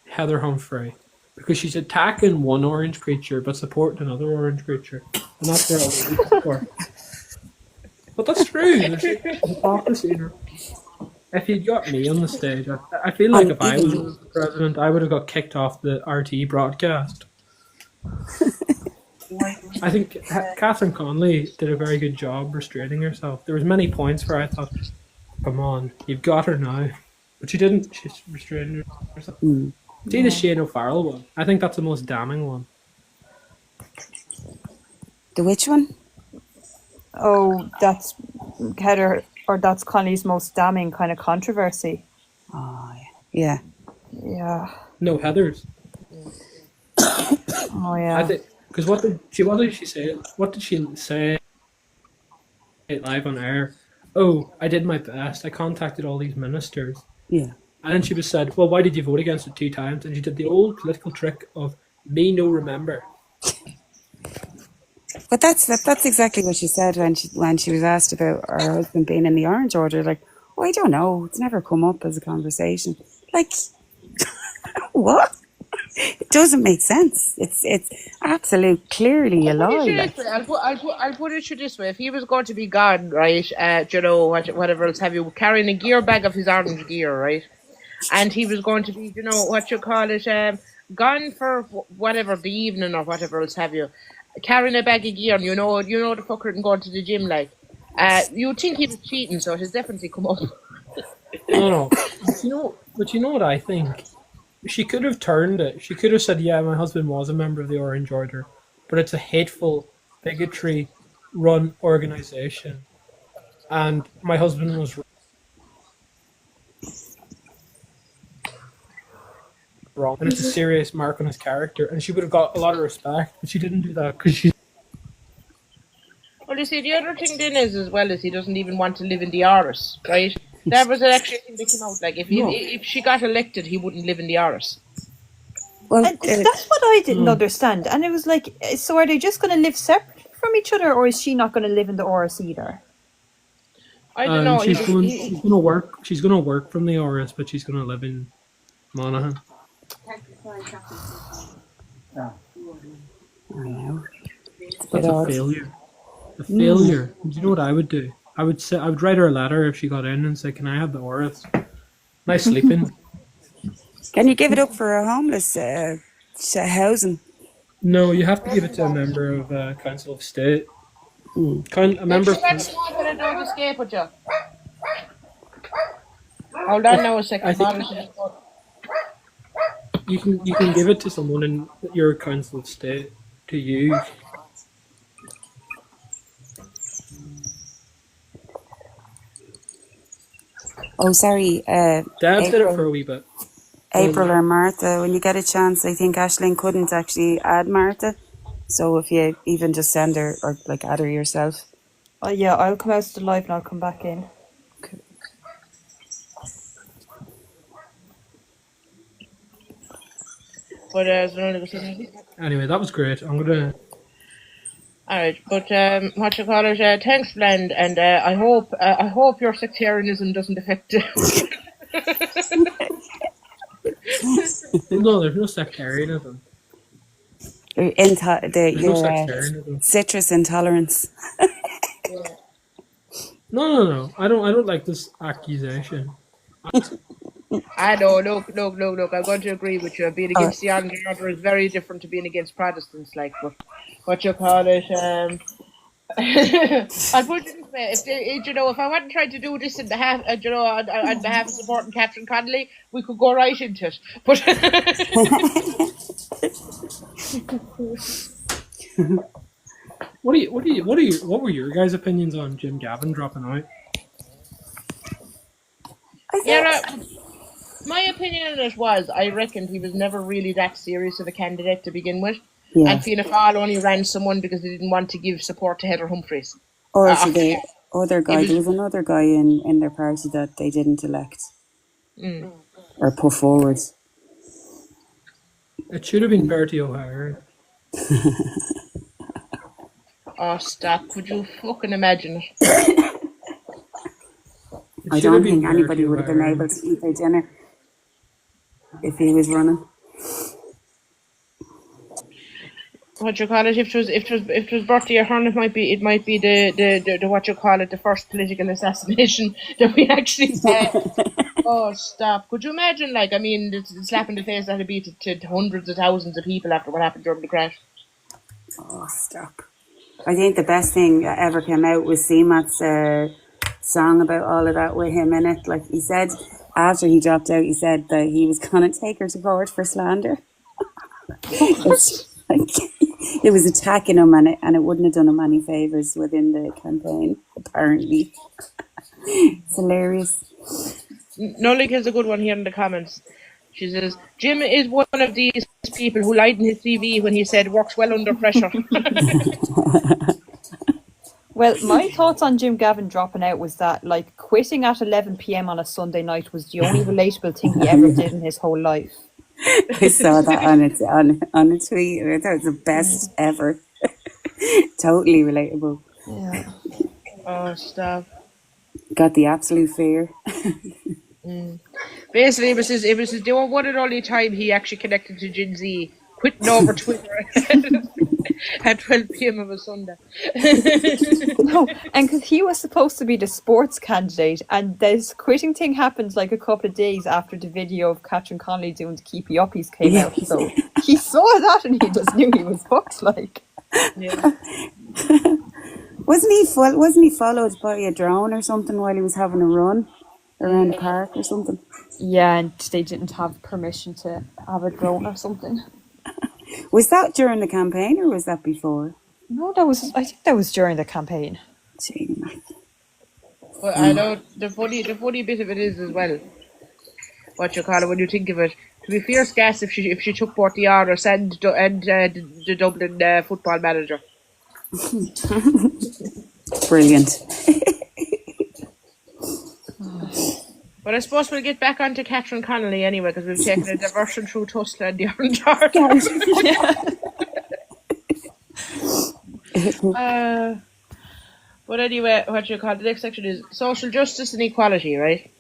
Heather Humphrey because she's attacking one orange creature but supporting another orange creature, and that's where I was for. But that's true. There's hypocrisy in her. If you'd got me on the stage, I feel like if I was the president, I would have got kicked off the RT broadcast. I think Catherine Connolly did a very good job restraining herself. There was many points where I thought, "Come on, you've got her now," but she didn't. She's restraining herself. See the Shane O'Farrell one. I think that's the most damning one. The which one? Oh, that's Heather, or that's Connolly's most damning kind of controversy. Oh, yeah. Yeah. No, Heather's. Oh, yeah. I think because what did she say? What did she say live on air? Oh, I did my best. I contacted all these ministers. Yeah. And then she was said, well, why did you vote against it 2 times? And she did the old political trick of me no remember. But that's exactly what she said when she was asked about her husband being in the Orange Order. Like, oh, I don't know. It's never come up as a conversation. Like, What? It doesn't make sense. It's absolute clearly a I'll put it to lie. you Like, this way. I'll put it to you this way. If he was going to be gone, right, whatever else have you, carrying a gear bag of his orange gear, right, and he was going to be, gone for whatever the evening or whatever else have you, carrying a bag of gear, and the fucker and going to the gym like, you'd think he was cheating, so it has definitely come up. No. But you know what I think? She could have turned it. She could have said, "Yeah, my husband was a member of the Orange Order, but it's a hateful, bigotry-run organization, and my husband was wrong, and it's a serious mark on his character." And she would have got a lot of respect, but she didn't do that because she. Well, you see, the other thing then is as well is he doesn't even want to live in the Irish, right? That was actually a thing that came out. Like, if she got elected, he wouldn't live in the Irish. well, And that's what I didn't understand. And it was like, so are they just going to live separately from each other, or is she not going to live in the Oris either? I don't know. She's going to work. She's going to work from the Oris, but she's going to live in Monaghan. I know. That's a failure. A failure. Do you know what I would do? I would write her a letter if she got in and say, "Can I have the Oris? Nice sleeping." Can you give it up for a homeless housing? No, you have to give it to a member of Council of State. A member. That's not going to do escape with you. Hold on now a second. I think you can give it to someone in your Council of State to use. Oh, sorry. Dad did it April. for a wee bit. April or Martha, when you get a chance, I think Aisling couldn't actually add Martha. So if you even just send her or like add her yourself. Yeah, I'll come out to the live and I'll come back in. Okay. But Anyway, that was great. I'm gonna. alright, but thanks, Blend, and I hope your sectarianism doesn't affect you. No, there's no sectarianism. Your citrus intolerance. No. I don't like this accusation. I know, look, I'm going to agree with you. Being against the Orange Order is very different to being against Protestants, like, but I'll put it this way, if I hadn't tried to do this on behalf of supporting Catherine Connolly, we could go right into it. But what were your guys' opinions on Jim Gavin dropping out? my opinion on it was, I reckoned he was never really that serious of a candidate to begin with. Yeah. And Fianna Fáil only ran someone because they didn't want to give support to Heather Humphreys. Or the other guy, there was another guy in their party that they didn't elect or put forward. It should have been Bertie O'Hara. Oh, stop. Could you fucking imagine it? I don't think anybody would have been able to eat their dinner if he was running. If it was Bertie Ahern, it might be the first political assassination that we actually had. Oh, stop. Could you imagine, the slap in the face that would be to hundreds of thousands of people after what happened during the crash? Oh, stop. I think the best thing that ever came out was CMAT's song about all of that with him in it. Like, he said, after he dropped out, he said that he was going to take her to court for slander. It was attacking him, and it wouldn't have done him any favours within the campaign, apparently. It's hilarious. Nollik has a good one here in the comments. She says, Jim is one of these people who lied in his CV when he said works well under pressure. Well, my thoughts on Jim Gavin dropping out was that, quitting at 11 p.m. on a Sunday night was the only relatable thing he ever did in his whole life. I saw that on a tweet, and I thought it was the best ever. Totally relatable. Yeah. Oh, stop. Got the absolute fear. Basically, it was the one and only time he actually connected to Gen Z, quitting over Twitter at 12 p.m. of a Sunday. No, and because he was supposed to be the sports candidate, and this quitting thing happened like a couple of days after the video of Catherine Connolly doing the Keepy Uppies came Yeah. out. So he saw that and he just knew he was fucked. Like, Yeah. Wasn't he followed by a drone or something while he was having a run around the park or something? yeah, and they didn't have permission to have a drone or something. Was that during the campaign or was that before? No, I think that was during the campaign. Gee, Well, I know the funny bit of it is as well. What you call it when you think of it? To be fierce gas if she took both the orders and the Dublin football manager. brilliant. But I suppose we'll get back onto Catherine Connolly anyway because we've taken a diversion through Tussla and the Orange Arc. But anyway, what you call it? The next section is social justice and equality, right?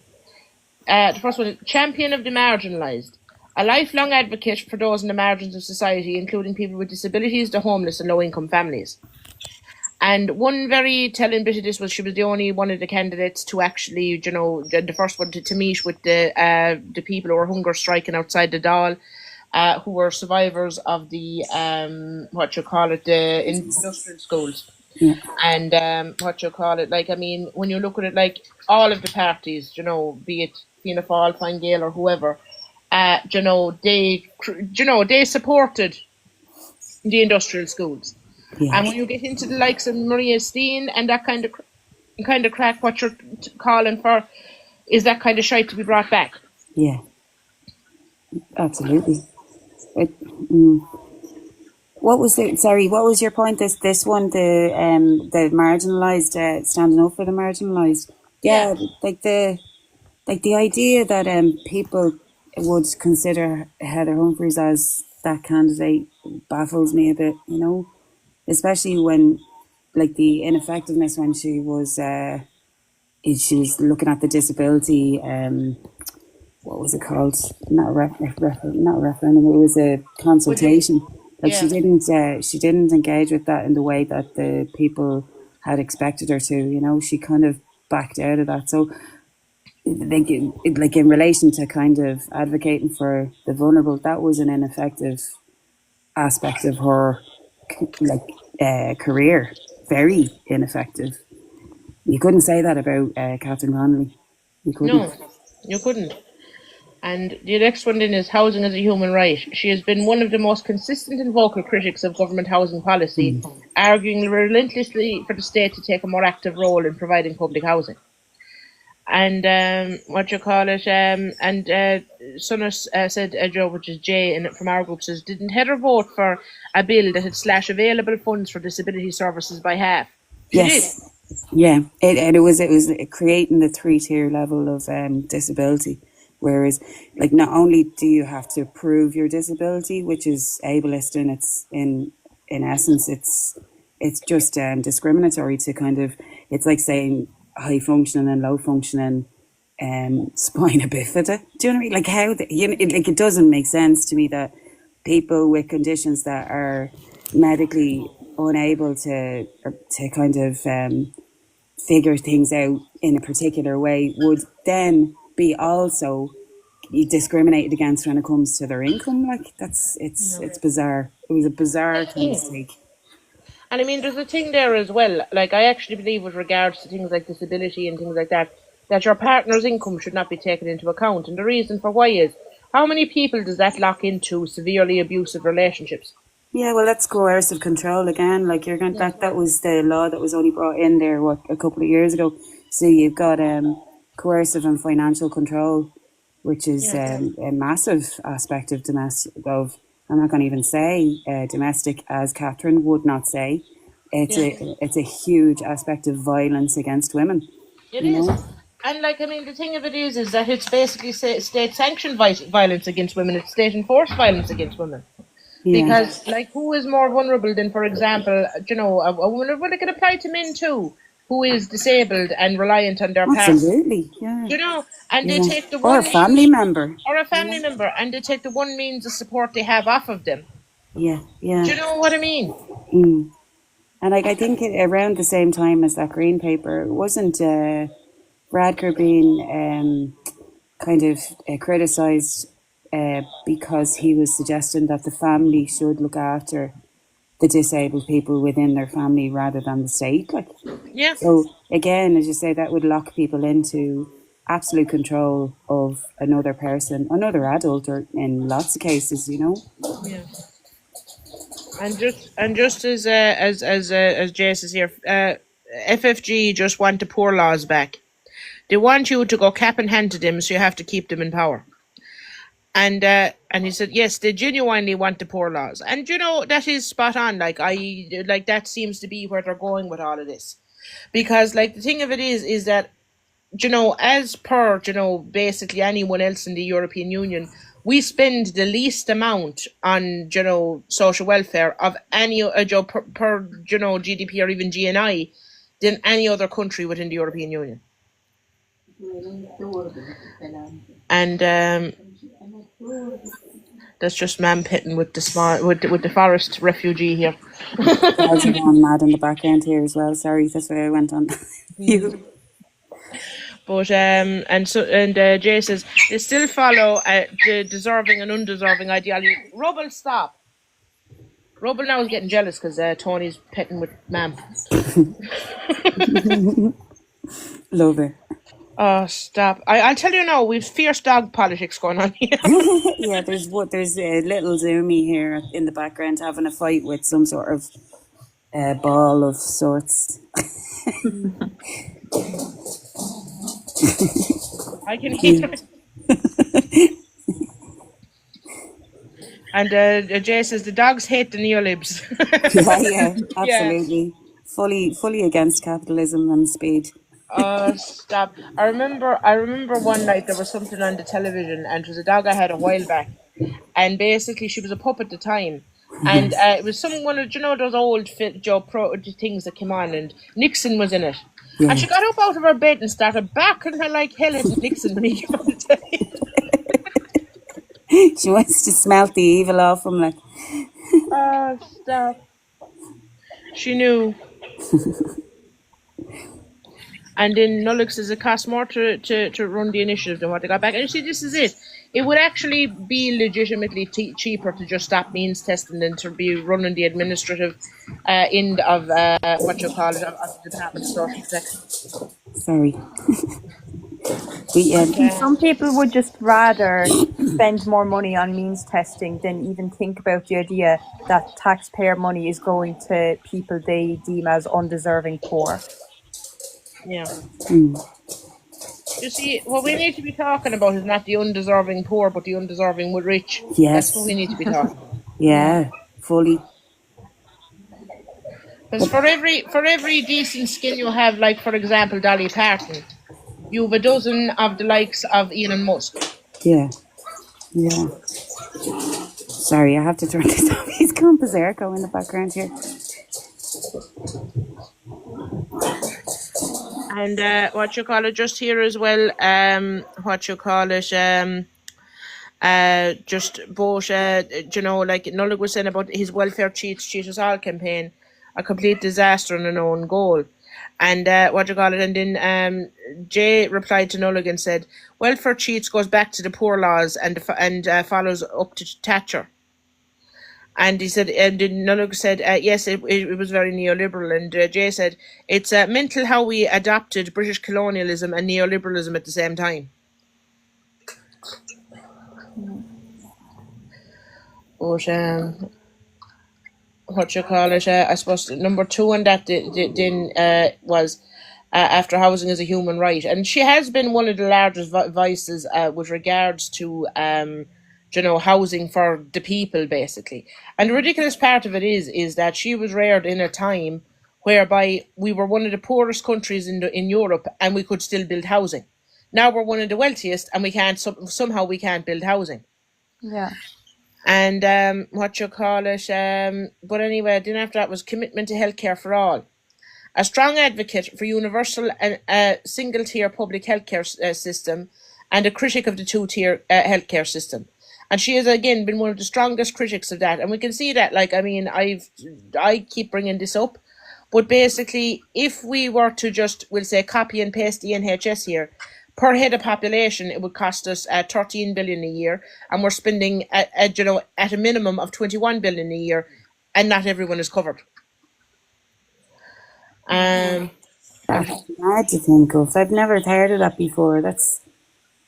The first one is champion of the marginalised. A lifelong advocate for those in the margins of society, including people with disabilities, the homeless and low-income families. And one very telling bit of this was she was the only one of the candidates to actually, you know, the first one to meet with the people who were hunger striking outside the Dáil, who were survivors of the, the industrial schools. Yeah. And like, I mean, when you look at it, like all of the parties, you know, be it Fianna Fáil, Fine Gael or whoever, they supported the industrial schools. Yeah. And when you get into the likes of Maria Steen and that kind of crack, what you're calling for is that kind of shite to be brought back. Yeah. Absolutely. What was your point? This one, the marginalised, standing up for the marginalised. Yeah, like the idea that people would consider Heather Humphreys as that candidate baffles me a bit, you know, especially when like the ineffectiveness when she was looking at the disability. What was it called? Not a referendum. It was a consultation. Like she didn't engage with that in the way that the people had expected her to. You know, she kind of backed out of that. So, like in relation to kind of advocating for the vulnerable, that was an ineffective aspect of her career. Very ineffective. You couldn't say that about Catherine Connolly. You couldn't. No, you couldn't. And the next one then is housing as a human right. She has been one of the most consistent and vocal critics of government housing policy, arguing relentlessly for the state to take a more active role in providing public housing. And Sonos said, Joe, which is Jay from our group, says, didn't Heather vote for a bill that had slashed available funds for disability services by half? She did. Yeah, it was creating the 3-tier level of disability. Whereas, like, not only do you have to prove your disability, which is ableist in essence, it's just discriminatory to kind of, it's like saying high functioning and low functioning spina bifida. Do you know what I mean? Like how it doesn't make sense to me that people with conditions that are medically unable to kind of figure things out in a particular way would then be also discriminated against when it comes to their income. Like it's bizarre. It was a bizarre kind of mistake. And I mean, there's a thing there as well. Like, I actually believe with regards to things like disability and things like that your partner's income should not be taken into account. And the reason for why is, how many people does that lock into severely abusive relationships? Yeah, well, that's coercive control again. Like you're going that was the law that was only brought in there a couple of years ago. So you've got coercive and financial control, which is a massive aspect of domestic. I'm not going to even say domestic, as Catherine would not say. It's a huge aspect of violence against women. It is. And, like, I mean, the thing of it is that it's basically state-sanctioned violence against women. It's state-enforced violence against women. Yeah. Because, like, who is more vulnerable than, for example, you know, a woman, well, it can apply to men too. who is disabled and reliant on their partner. Absolutely. Yeah. You know, and they Yeah. take the Or a one family means, member. or a You family know? member, and they take the one means of support they have off of them. Yeah. Do Yeah. you know what I mean? Mm. And like I think around the same time as that green paper, wasn't Radker being kind of criticised because he was suggesting that the family should look after the disabled people within their family rather than the state. Like, Yeah. so again, as you say, that would lock people into absolute control of another person, another adult, or in lots of cases, you know. Yeah. And just as Jace is here, FFG just want the poor laws back. They want you to go cap in hand to them, so you have to keep them in power. And he said, yes, they genuinely want the poor laws, and you know that is spot on. Like that seems to be where they're going with all of this, because like the thing of it is that you know, as per you know basically anyone else in the European Union, we spend the least amount on you know social welfare of any per you know GDP or even GNI than any other country within the European Union. And that's just man pitting with the small with the forest refugee here. Dogs are going mad in the background here as well. Sorry, that's why I went on. You. But Jay says they still follow the deserving and undeserving ideology. Rubble, stop. Rubble now is getting jealous because Tony's petting with Mam. Love it. Oh, stop! I'll tell you now. We've fierce dog politics going on here. Yeah, there's a little Zoomy here in the background having a fight with some sort of ball of sorts. I can hear it. And Jay says the dogs hate the neolibs. Yeah, absolutely. Fully against capitalism and speed. Stop! I remember one night there was something on the television, and it was a dog I had a while back, and basically she was a pup at the time, and it was one of you know those old Joe Pro things that came on, and Nixon was in it, Yeah. and she got up out of her bed and started backing her like hell at Nixon when he came on the television. She wants to smelt the evil off him, like. Oh, stop! She knew. And then Nullix says it costs more to run the initiative than what they got back. And you see, this is it. It would actually be legitimately cheaper to just stop means testing than to be running the administrative end of what you call it, of the Department of Social Protection. Sorry. Some people would just rather spend more money on means testing than even think about the idea that taxpayer money is going to people they deem as undeserving poor. Yeah. You see, what we need to be talking about is not the undeserving poor, but the undeserving rich. Yes. That's what we need to be talking about. Yeah, fully. Because for every decent skin you have, like for example Dolly Parton, you have a dozen of the likes of Elon Musk. Yeah. Yeah. Sorry, I have to turn this off. He's going berserko in the background here. And what you call it, just here as well, what you call it, just both, you know, like Nullig was saying about his welfare cheat us all campaign, a complete disaster and an own goal. And what you call it, and then Jay replied to Nullig and said, welfare cheats goes back to the poor laws and follows up to Thatcher. And he said, and Nullig said, yes, it was very neoliberal. And Jay said, it's mental how we adopted British colonialism and neoliberalism at the same time. But what you call it? I suppose number two on that then was after housing is a human right, and she has been one of the largest voices with regards to you know, housing for the people, basically. And the ridiculous part of it is that she was reared in a time whereby we were one of the poorest countries in Europe, and we could still build housing. Now we're one of the wealthiest, and we can't somehow we can't build housing. Yeah. And what you call it? But anyway, then after that was commitment to healthcare for all. a strong advocate for universal and single-tier public healthcare system, and a critic of the two-tier healthcare system. And she has again been one of the strongest critics of that. And we can see that, like, I mean, I keep bringing this up, but basically, if we were to just, we'll say, copy and paste the NHS here, per head of population, it would cost us 13 billion a year, and we're spending, at a minimum of 21 billion a year, and not everyone is covered. That's mad to think of. I've never heard of that before. That's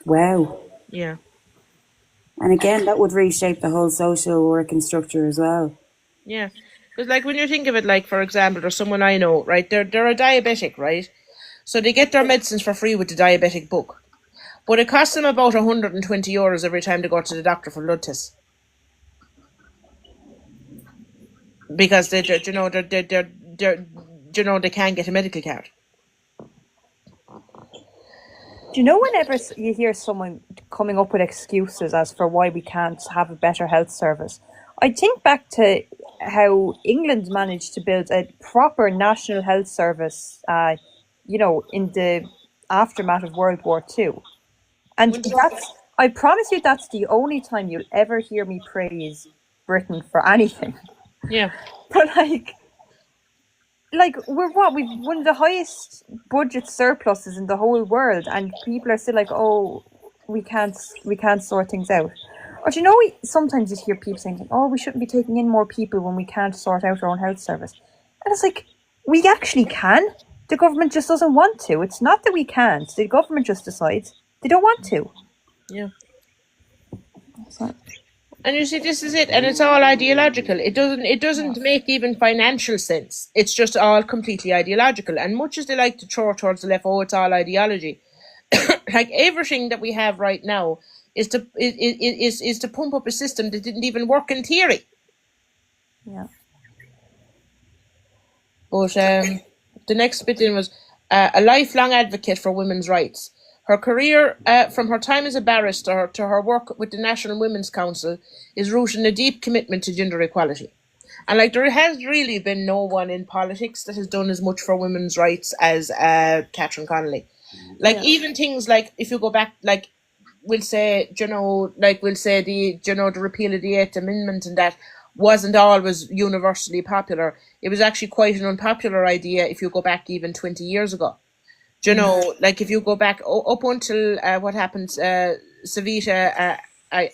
wow. Yeah. And again, that would reshape the whole social working structure as well. Yeah. Because, like, when you think of it, like, for example, there's someone I know, right? They're a diabetic, right? So they get their medicines for free with the diabetic book. But it costs them about €120 every time they go to the doctor for blood tests. Because they can't get a medical card. Do you know whenever you hear someone coming up with excuses as for why we can't have a better health service, I think back to how England managed to build a proper national health service, in the aftermath of World War II. And I promise you, that's the only time you'll ever hear me praise Britain for anything. Yeah. But we've one of the highest budget surpluses in the whole world, and people are still like, oh, we can't sort things out. Or sometimes you hear people saying, oh, we shouldn't be taking in more people when we can't sort out our own health service. And it's like, we actually can. The government just doesn't want to. It's not that we can't. The government just decides they don't want to. Yeah. And you see, this is it, and it's all ideological. It doesn't make even financial sense. It's just all completely ideological. And much as they like to throw towards the left, oh, it's all ideology. Like, everything that we have right now is to pump up a system that didn't even work in theory. Yeah. But the next bit in was a lifelong advocate for women's rights. Her career, from her time as a barrister to her work with the National Women's Council, is rooted in a deep commitment to gender equality. And, like, there has really been no one in politics that has done as much for women's rights as Catherine Connolly. Like, even things like, if you go back, like, we'll say the repeal of the Eighth Amendment, and that wasn't always universally popular. It was actually quite an unpopular idea if you go back even 20 years ago. Like, if you go back up until what happened, Savita, I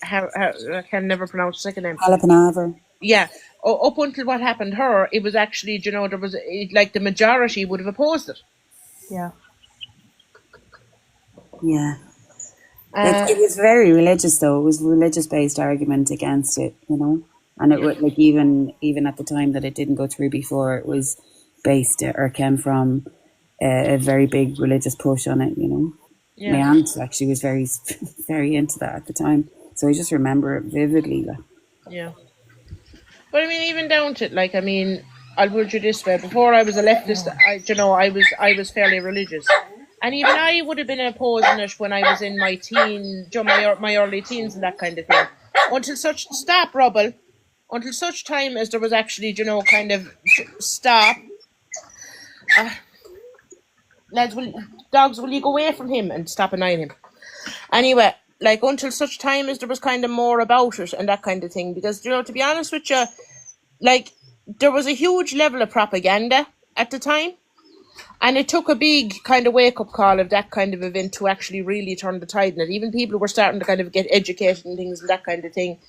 can never pronounce the second name. Alapanavar. Yeah, up until what happened to her, it was actually, there was, the majority would have opposed it. Yeah. Yeah. It was very religious, though. It was a religious-based argument against it, And it would, like, even at the time that it didn't go through before, it was based or came from a very big religious push on it, Yeah. My aunt actually was very, very into that at the time, so I just remember it vividly. Yeah, but I mean, even down to I'll put it this way: before I was a leftist, I was fairly religious, and even I would have been opposing it when I was in my my early teens and that kind of thing. Until such time as there was actually, stop. Lads, will you go away from him and stop annoying him? Anyway, like, until such time as there was kind of more about it and that kind of thing, because, to be honest with you, like, there was a huge level of propaganda at the time, and it took a big kind of wake-up call of that kind of event to actually really turn the tide in it. Even people were starting to kind of get educated and things and that kind of thing.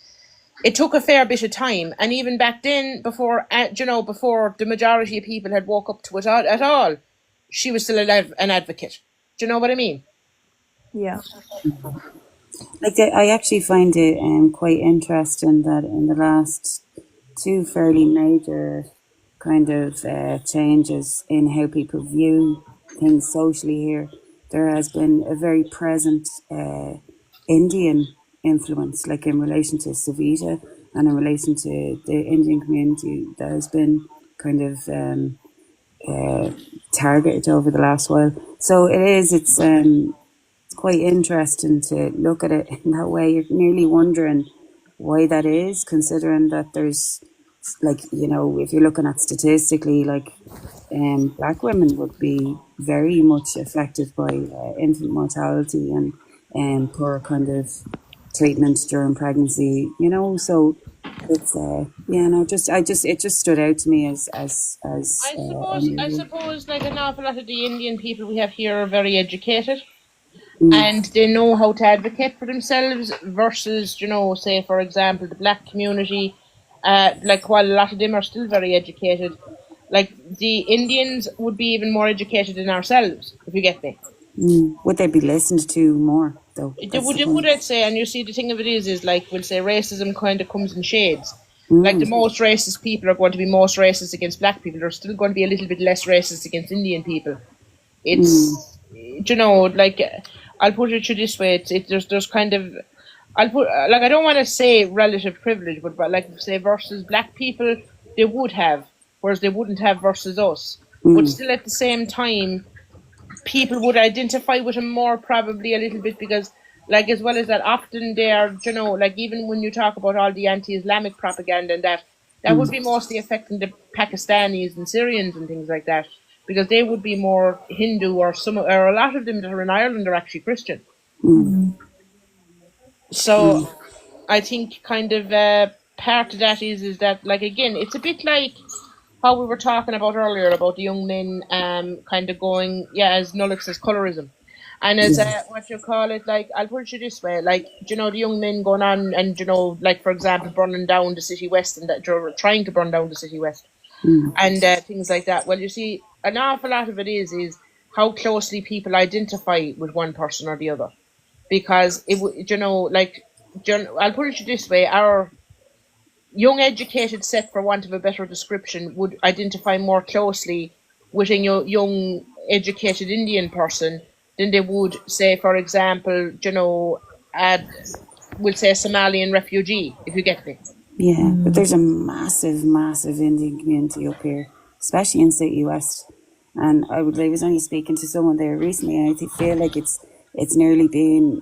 It took a fair bit of time, and even back then, before the majority of people had woke up to it at all, she was still an advocate. Do you know what I mean? Yeah. Like, I actually find it quite interesting that in the last two fairly major kind of changes in how people view things socially here, there has been a very present Indian influence, like in relation to Savita and in relation to the Indian community that has been kind of targeted over the last while. So it's quite interesting to look at it in that way. You're nearly wondering why that is, considering that there's, like, if you're looking at statistically, like, black women would be very much affected by infant mortality and poor kind of treatment during pregnancy. You know, so it's it just stood out to me as I unusual. suppose, like an awful lot of the Indian people we have here are very educated, Mm, and they know how to advocate for themselves versus, say for example, the black community. Like while a lot of them are still very educated, like the Indians would be even more educated than ourselves, if you get me. Would they be listened to more though? That's the They would, point. I'd say, and you see, the thing of it is like we'll say racism kind of comes in shades. Like the Mm, most racist people are going to be most racist against black people. They're still going to be a little bit less racist against Indian people. mm, It's, like I'll put it to you this way: there's kind of, I'll put like, I don't want to say relative privilege, but like say versus black people, they would have, whereas they wouldn't have versus us. But mm, still, at the same time, people would identify with him more probably a little bit because, like, as well as that, often they are, like even when you talk about all the anti-Islamic propaganda and that would mm, be mostly affecting the Pakistanis and Syrians and things like that, because they would be more Hindu, or a lot of them that are in Ireland are actually Christian. mm, So mm, I think kind of part of that is that, like, again, it's a bit like how we were talking about earlier about the young men kind of going, yeah, as Nullock says, colorism. And as yeah, what you call it, like, I'll put it this way, like, the young men going on and, like, for example, burning down the City West, and that you're trying to burn down the City West mm, and things like that. Well, you see, an awful lot of it is how closely people identify with one person or the other. Because, like, I'll put it this way, our young educated set, for want of a better description, would identify more closely with a young educated Indian person than they would, say, for example, we'll say a Somalian refugee, if you get me. yeah. But there's a massive, massive Indian community up here, especially in City West. And I was only speaking to someone there recently, and feel like it's nearly been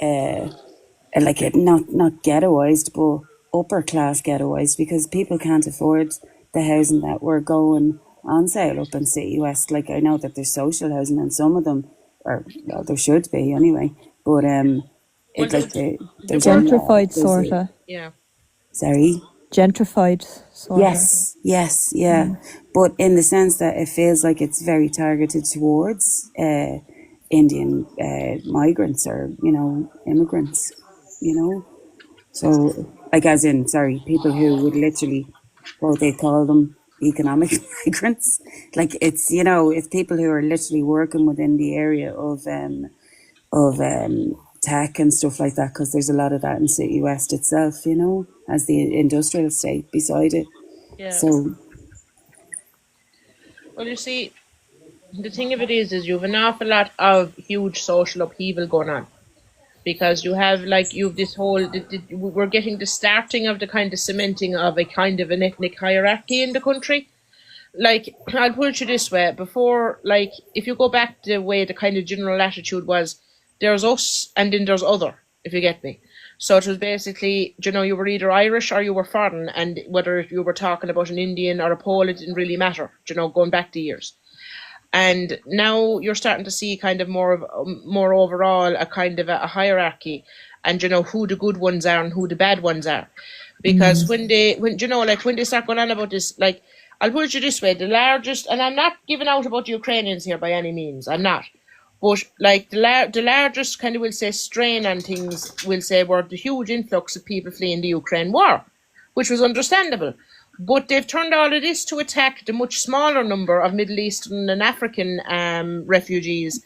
like not ghettoized, but upper class ghettoized, because people can't afford the housing that we're going on sale up in City West. Like, I know that there's social housing, and some of them, or well, there should be anyway. But Well, it like the there's a word, Gentrified, there's a sorta. yeah. sorry. Gentrified, sorta. Yes, yeah. But in the sense that it feels like it's very targeted towards Indian migrants, or, immigrants, you know. So, like, as in, sorry, people who would literally, well, they call them economic migrants. Like, it's people who are literally working within the area of tech and stuff like that, because there's a lot of that in City West itself, as the industrial estate beside it. Yeah. So, Well, you see, the thing of it is you have an awful lot of huge social upheaval going on, because you've this whole, we're getting the starting of the kind of cementing of a kind of an ethnic hierarchy in the country. Like, I'll put it to you this way: before, like, if you go back the way the kind of general attitude was, there's us and then there's other, if you get me. So it was basically, you were either Irish or you were foreign, and whether you were talking about an Indian or a Pole, it didn't really matter, going back the years. And now you're starting to see kind of more overall a kind of a hierarchy, and who the good ones are and who the bad ones are, because when they start going on about this, like, I'll put it to you this way: the largest, and I'm not giving out about the Ukrainians here by any means, I'm not, but like the largest kind of, will say, strain on things, will say, were the huge influx of people fleeing the Ukraine war, which was understandable. But they've turned all of this to attack the much smaller number of Middle Eastern and African refugees.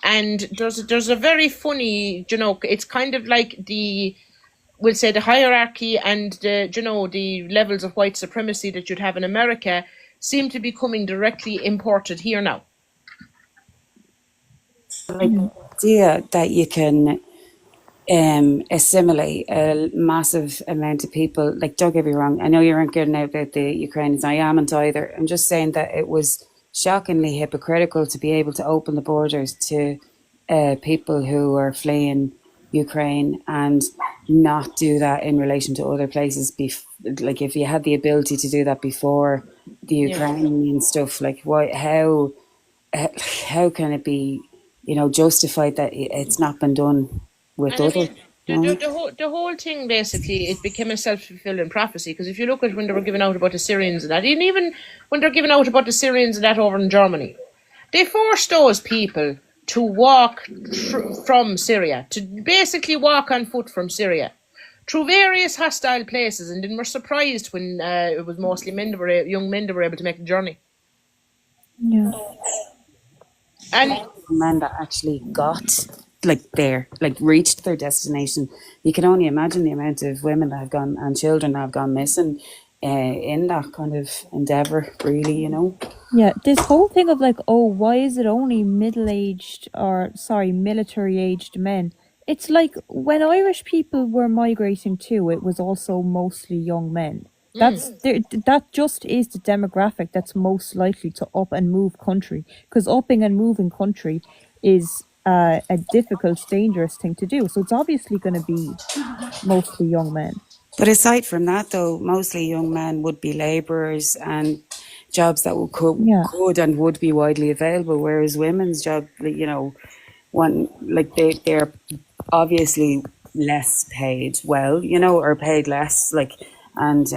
And there's a very funny, it's kind of like we'll say the hierarchy and the levels of white supremacy that you'd have in America seem to be coming directly imported here now. like, idea that you can assimilate a massive amount of people. Like, don't get me wrong, I know you aren't getting out about the Ukrainians. I amn't either. I'm just saying that it was shockingly hypocritical to be able to open the borders to people who are fleeing Ukraine, and not do that in relation to other places. Like, if you had the ability to do that before the Yeah. Ukrainian stuff. Like, why? How can it be, justified that it's not been done with And I other? mean, You know? the whole thing basically, it became a self fulfilling prophecy. Because if you look at when they were giving out about the Syrians and that, and even when they're giving out about the Syrians and that over in Germany, they forced those people to walk from Syria, to basically walk on foot from Syria through various hostile places, and then were surprised when it was mostly men that were young men that were able to make the journey. Yeah. And Men that actually got reached their destination. You can only imagine the amount of women that have gone and children that have gone missing in that kind of endeavor. Really, Yeah, this whole thing of like, oh, why is it only military aged men? It's like when Irish people were migrating too, it was also mostly young men. That just is the demographic that's most likely to up and move country, because upping and moving country is a difficult, dangerous thing to do. So it's obviously going to be mostly young men. But aside from that, though, mostly young men would be labourers and jobs that Yeah, could and would be widely available, whereas women's job, they're obviously less paid, or paid less, and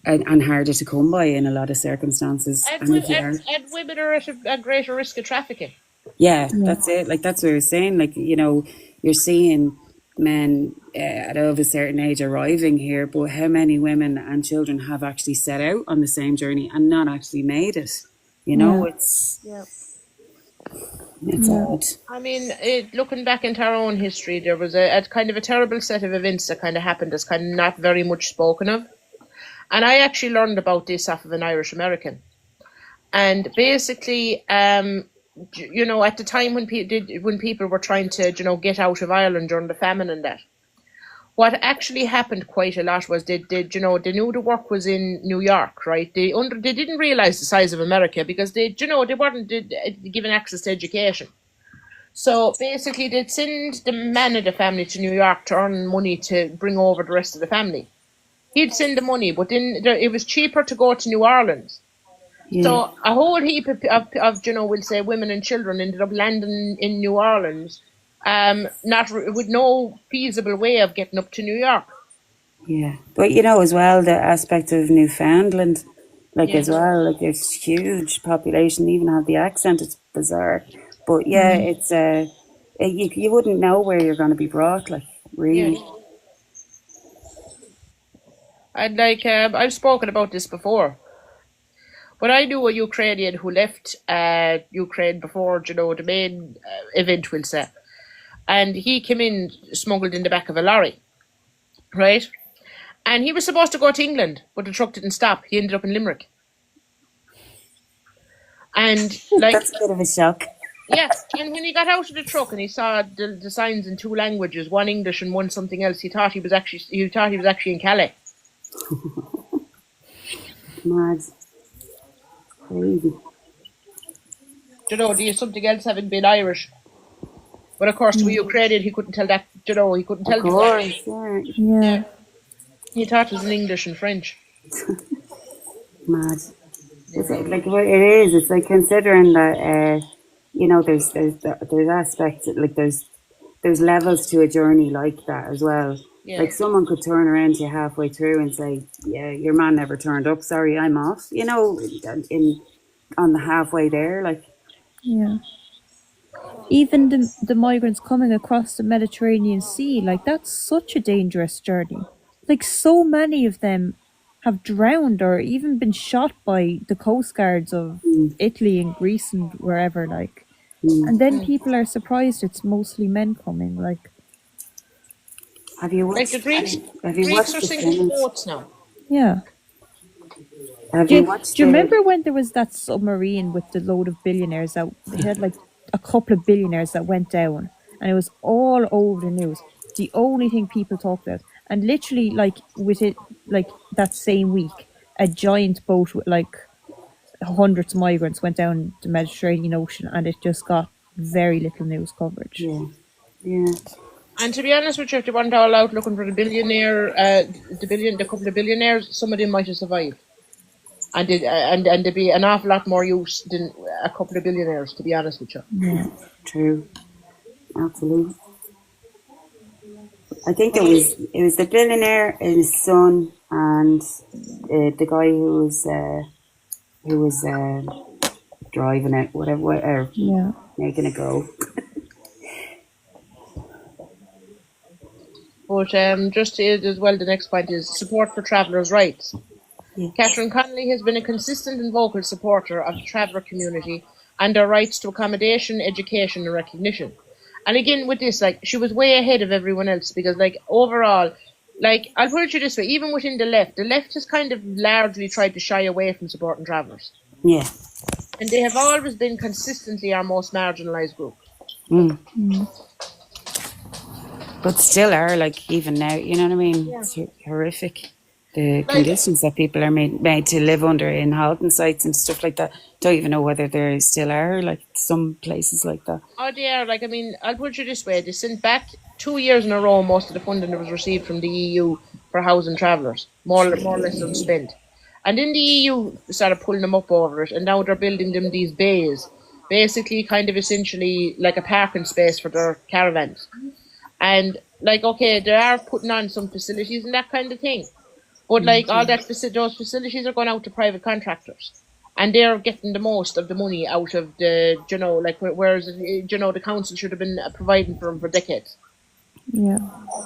and harder to come by in a lot of circumstances. And if you are, and women are at a greater risk of trafficking. yeah, yeah, that's it. Like that's what I was saying. You're seeing men of a certain age arriving here, but how many women and children have actually set out on the same journey and not actually made it? yeah, It's Yeah. yeah, odd. I mean, looking back into our own history, there was a kind of a terrible set of events that kind of happened that's kind of not very much spoken of. And I actually learned about this off of an Irish American. And basically, at the time when people were trying to, get out of Ireland during the famine and that, what actually happened quite a lot was they knew the work was in New York, right? They didn't realize the size of America because they weren't given access to education. So basically, they'd send the man of the family to New York to earn money to bring over the rest of the family. He'd send the money, but then it was cheaper to go to New Orleans. Yeah, So a whole heap of we'll say women and children ended up landing in New Orleans, not with no feasible way of getting up to New York. yeah. But as well, the aspect of Newfoundland, Yeah. as well, there's huge population, even have the accent. It's bizarre, but yeah, it's you wouldn't know where you're going to be brought, Yeah. really. And I've spoken about this before, but I knew a Ukrainian who left Ukraine before the main event, we'll say, and he came in smuggled in the back of a lorry, right? And he was supposed to go to England, but the truck didn't stop. He ended up in Limerick. And That's a bit of a shock. yeah, and when he got out of the truck and he saw the signs in two languages, one English and one something else, he thought he was actually in Calais. Mad, crazy. Do you something else having been Irish? But of course, to a Ukrainian, he couldn't tell that. He couldn't tell Of you that. course, yeah. yeah. He thought it was in English and French. Mad. It's what it is. It's considering that there's aspects there's levels to a journey like that as well. Yeah. Someone could turn around to you halfway through and say, "Yeah, your man never turned up. Sorry, I'm off." In on the halfway there, Yeah. Even the migrants coming across the Mediterranean Sea, that's such a dangerous journey. So many of them have drowned or even been shot by the coast guards of Italy and Greece and wherever, and then people are surprised it's mostly men coming. have you Like the watched? Greeks, Have you Greeks watched are the sinking films? boats now. Yeah. Have Do you you, watched do you the? remember when there was that submarine with the load of billionaires that they had a couple of billionaires that went down and it was all over the news? The only thing people talked about. And literally with it that same week, a giant boat with hundreds of migrants went down the Mediterranean Ocean and it just got very little news coverage. Yeah, yeah. And to be honest with you, if they weren't all out looking for the couple of billionaires, some of them might have survived. and there'd be an awful lot more use than a couple of billionaires, to be honest with you. Yeah, true. Absolutely. I think it was the billionaire and his son and the guy who was driving it, whatever, or Yeah. making it go. But just as well, the next point is support for travellers' rights. Yeah. Catherine Connolly has been a consistent and vocal supporter of the traveller community and their rights to accommodation, education and recognition. And again with this, like, she was way ahead of everyone else because, like, overall, like, I'll put it to you this way, even within the left has kind of largely tried to shy away from supporting travellers. Yeah. And they have always been consistently our most marginalised group. But still are, like, even now, you know what I mean? Yeah. It's horrific. The conditions that people are made to live under in halting sites and stuff like that. Don't even know whether there still are, like, some places like that. Oh, they are. Like, I mean, I'll put it this way. They sent back 2 years in a row most of the funding that was received from the EU for housing travellers, more or less unspent. And then the EU started pulling them up over it, and now they're building them these bays, basically kind of essentially like a parking space for their caravans. And, like, okay, they are putting on some facilities and that kind of thing. But, like, all that those facilities are going out to private contractors. And they're getting the most of the money out of the, you know, like, whereas, you know, the council should have been providing for them for decades. Yeah.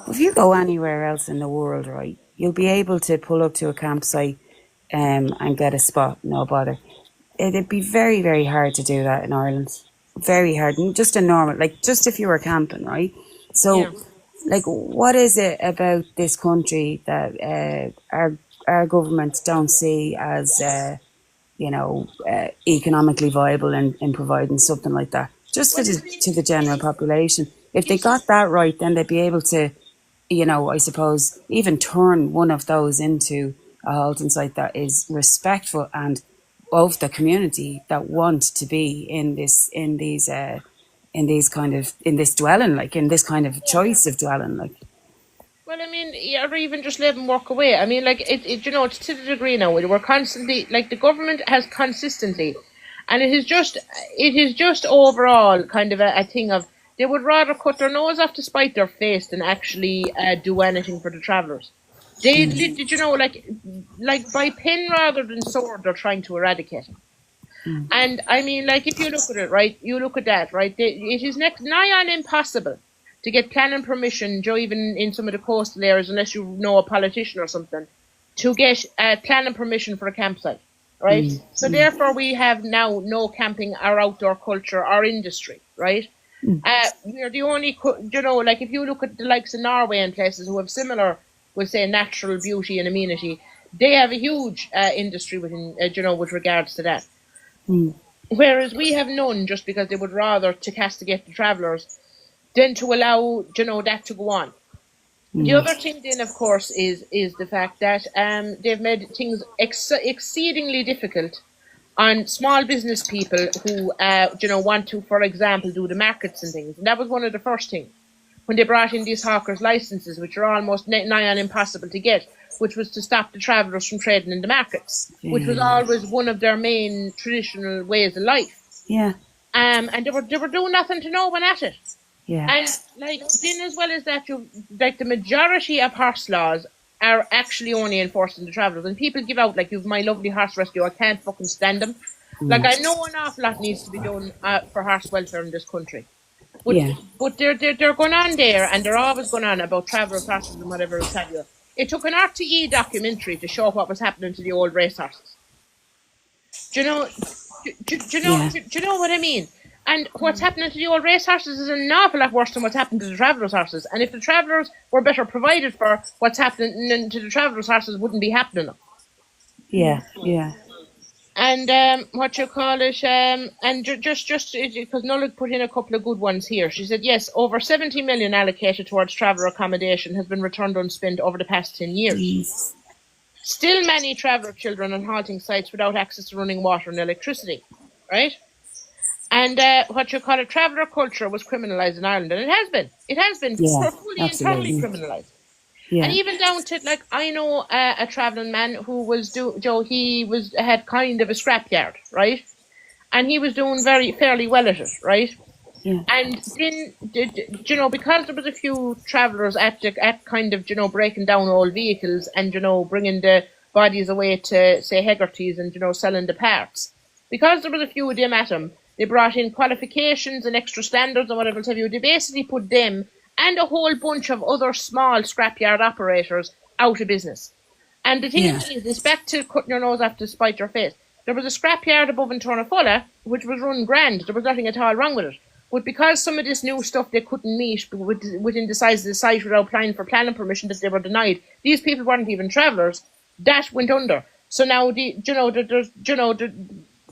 If you go anywhere else in the world, right, you'll be able to pull up to a campsite and get a spot, no bother. It'd be very, very hard to do that in Ireland. Very hard. And just a normal, like, just if you were camping, right? So, Yeah. like, what is it about this country that our government don't see as, economically viable in providing something like that? Just to the general population. If they got that right, then they'd be able to, I suppose, even turn one of those into a halting site that is respectful and of the community that want to be in this dwelling, like, in this kind of choice of dwelling, like. Well, I mean, or even just let them walk away. I mean, like, it's to the degree now where we're constantly, like, the government has consistently, and it is just overall kind of a thing of, they would rather cut their nose off to spite their face than actually do anything for the travellers. Did you know, like by pen rather than sword, they're trying to eradicate it. And I mean, like, if you look at it, right, it is nigh on impossible to get planning permission, even in some of the coastal areas, unless you know a politician or something, to get planning permission for a campsite, right? So therefore, we have now no camping or outdoor culture or industry, right? We're the only, like, if you look at the likes of Norway and places who have similar, we'll say, natural beauty and amenity, they have a huge industry within, with regards to that. Whereas we have none, just because they would rather to castigate the travellers than to allow, that to go on. The other thing then, of course, is the fact that they've made things exceedingly difficult on small business people who, want to, for example, do the markets and things. And that was one of the first things when they brought in these hawkers' licenses, which are almost nigh on impossible to get, which was to stop the travellers from trading in the markets, which was always one of their main traditional ways of life. Yeah. And they were doing nothing to no one at it. Yeah. And, like, then as well as that, the majority of horse laws are actually only enforced in the travellers. And people give out, like, you've my lovely horse rescue, I can't fucking stand them. Like, I know an awful lot needs to be done for horse welfare in this country. But they're going on there, and they're always going on about travellers' horses and whatever else have you. It took an RTE documentary to show what was happening to the old racehorses. Do you know what I mean? And what's happening to the old racehorses is an awful lot worse than what's happened to the travellers' horses. And if the travellers were better provided for, what's happening to the travellers' horses wouldn't be happening. Yeah, yeah. And and just because Nulla put in a couple of good ones here. She said, yes, over 70 million allocated towards traveller accommodation has been returned unspent over the past 10 years. Jeez. Still many traveller children on halting sites without access to running water and electricity, right? And traveller culture was criminalised in Ireland, and it has been. It has been fully and totally criminalised. And Yeah. even down to, like, I know a travelling man who was had kind of a scrapyard, right? And he was doing very fairly well at it, right? Yeah. And then, because there was a few travellers at kind of, breaking down old vehicles and, bringing the bodies away to, say, Hegarty's and, selling the parts. Because there was a few of them at them, they brought in qualifications and extra standards and whatever have you. They basically put them and a whole bunch of other small scrapyard operators out of business. And the thing Yeah. is, it's back to cutting your nose off to spite your face. There was a scrapyard above in Tornafulla, which was run grand. There was nothing at all wrong with it. But because some of this new stuff they couldn't meet within the size of the site without applying for planning permission that they were denied, these people weren't even travellers. That went under. So now,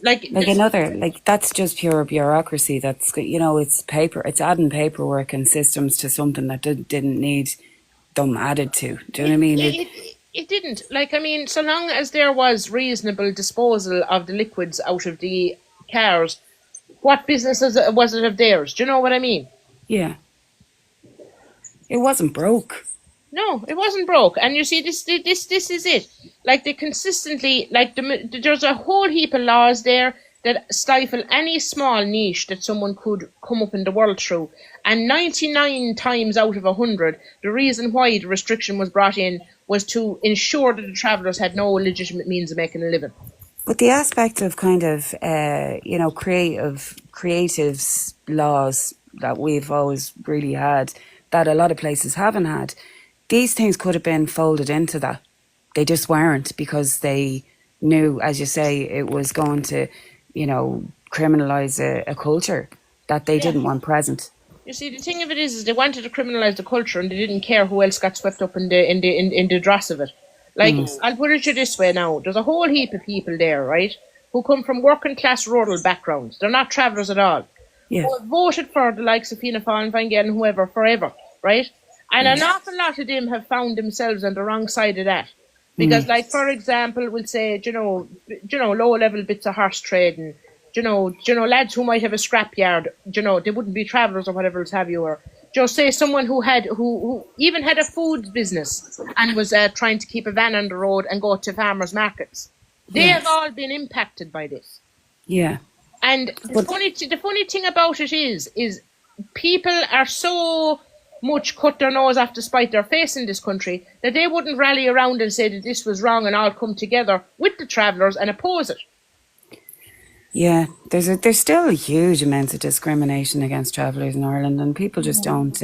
Like another, like that's just pure bureaucracy. That's, it's paper, it's adding paperwork and systems to something that didn't need them added to. Do you know what I mean? It didn't. Like, I mean, so long as there was reasonable disposal of the liquids out of the cars, what business was it of theirs? Do you know what I mean? Yeah. It wasn't broke. No, it wasn't broke. And you see, this is it. Like, they consistently, like, there's a whole heap of laws there that stifle any small niche that someone could come up in the world through. And 99 times out of 100, the reason why the restriction was brought in was to ensure that the travellers had no legitimate means of making a living. But the aspect of kind of, creatives laws that we've always really had, that a lot of places haven't had, these things could have been folded into that. They just weren't, because they knew, as you say, it was going to, criminalise a culture that they didn't want present. You see, the thing of it is they wanted to criminalise the culture, and they didn't care who else got swept up in the dross of it. Like, I'll put it to you this way now: there's a whole heap of people there, right, who come from working class rural backgrounds. They're not travellers at all. Yeah. Who have voted for the likes of Fianna Fáil, Fine Gael, and whoever forever, right? And an awful lot of them have found themselves on the wrong side of that. Because, like, for example, we'll say, low-level bits of horse trading, lads who might have a scrapyard, they wouldn't be travellers or whatever else have you, or just say someone who even had a food business and was trying to keep a van on the road and go to farmers' markets. They have all been impacted by this. Yeah. And the funny thing about it is people are so much cut their nose off to spite their face in this country that they wouldn't rally around and say that this was wrong and all come together with the travellers and oppose it. Yeah, there's still a huge amount of discrimination against travellers in Ireland, and people just don't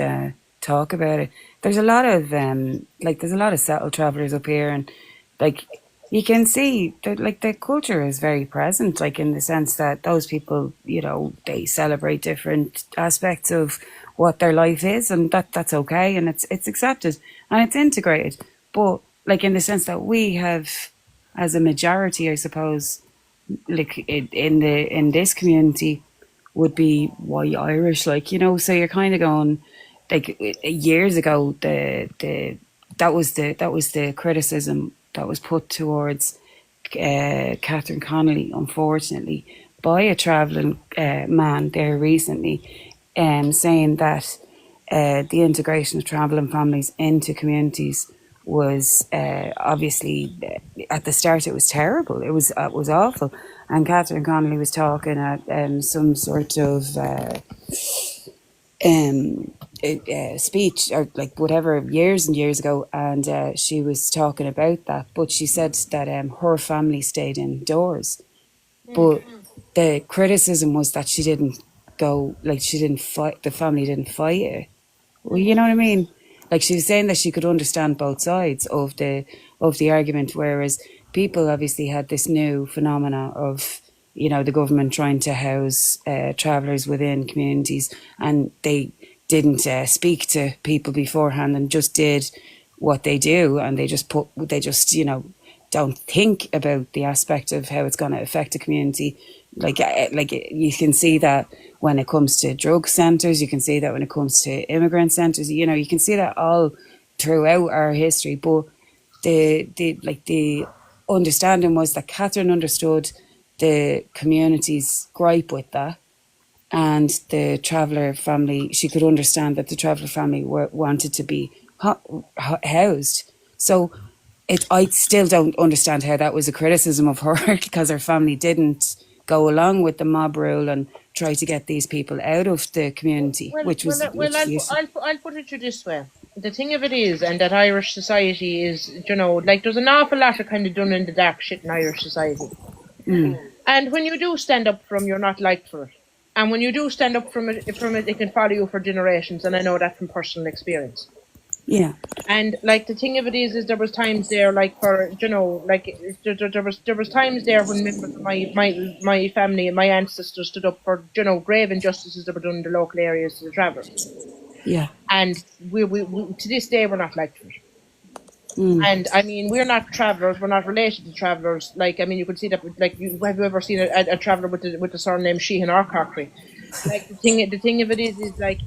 talk about it. There's a lot of there's a lot of settled travellers up here, and like you can see that the culture is very present, like in the sense that those people, they celebrate different aspects of what their life is, and that's okay, and it's accepted and it's integrated. But like in the sense that we have, as a majority, I suppose, like in this community, would be white Irish, so you're kind of going, like, years ago that was the criticism that was put towards Catherine Connolly, unfortunately, by a travelling man there recently, saying that the integration of travelling families into communities was obviously, at the start it was terrible. It was awful. And Catherine Connolly was talking at some sort of speech, or like whatever, years and years ago, and she was talking about that. But she said that her family stayed indoors, but the criticism was that she didn't go, like, she didn't fight, the family didn't fight it. Well, you know what I mean? Like, she was saying that she could understand both sides of the argument, whereas people obviously had this new phenomena of, the government trying to house travellers within communities, and they didn't speak to people beforehand and just did what they do, and they just don't think about the aspect of how it's going to affect the community. Like you can see that when it comes to drug centres, you can see that when it comes to immigrant centres, you can see that all throughout our history. But the understanding was that Catherine understood the community's gripe with that, and the traveller family, she could understand that the traveller family wanted to be housed. So I still don't understand how that was a criticism of her because her family didn't go along with the mob rule and try to get these people out of the community, Well, which well, was well. the issue. I'll put it to you this way. The thing of it is, and that Irish society is, like there's an awful lot of kind of done in the dark shit in Irish society. And when you do stand up from, you're not liked for it. And when you do stand up from it, it can follow you for generations. And I know that from personal experience. Yeah. And like the thing of it is there was times there, like for like there was times there when members of my family and my ancestors stood up for grave injustices that were done in the local areas to the travellers. Yeah. And we to this day we're not liked for it. And I mean, we're not travellers. We're not related to travellers. Like, I mean, you could see that. Like, have you ever seen a traveller with the surname Sheehan or Cochran? Like the thing of it is like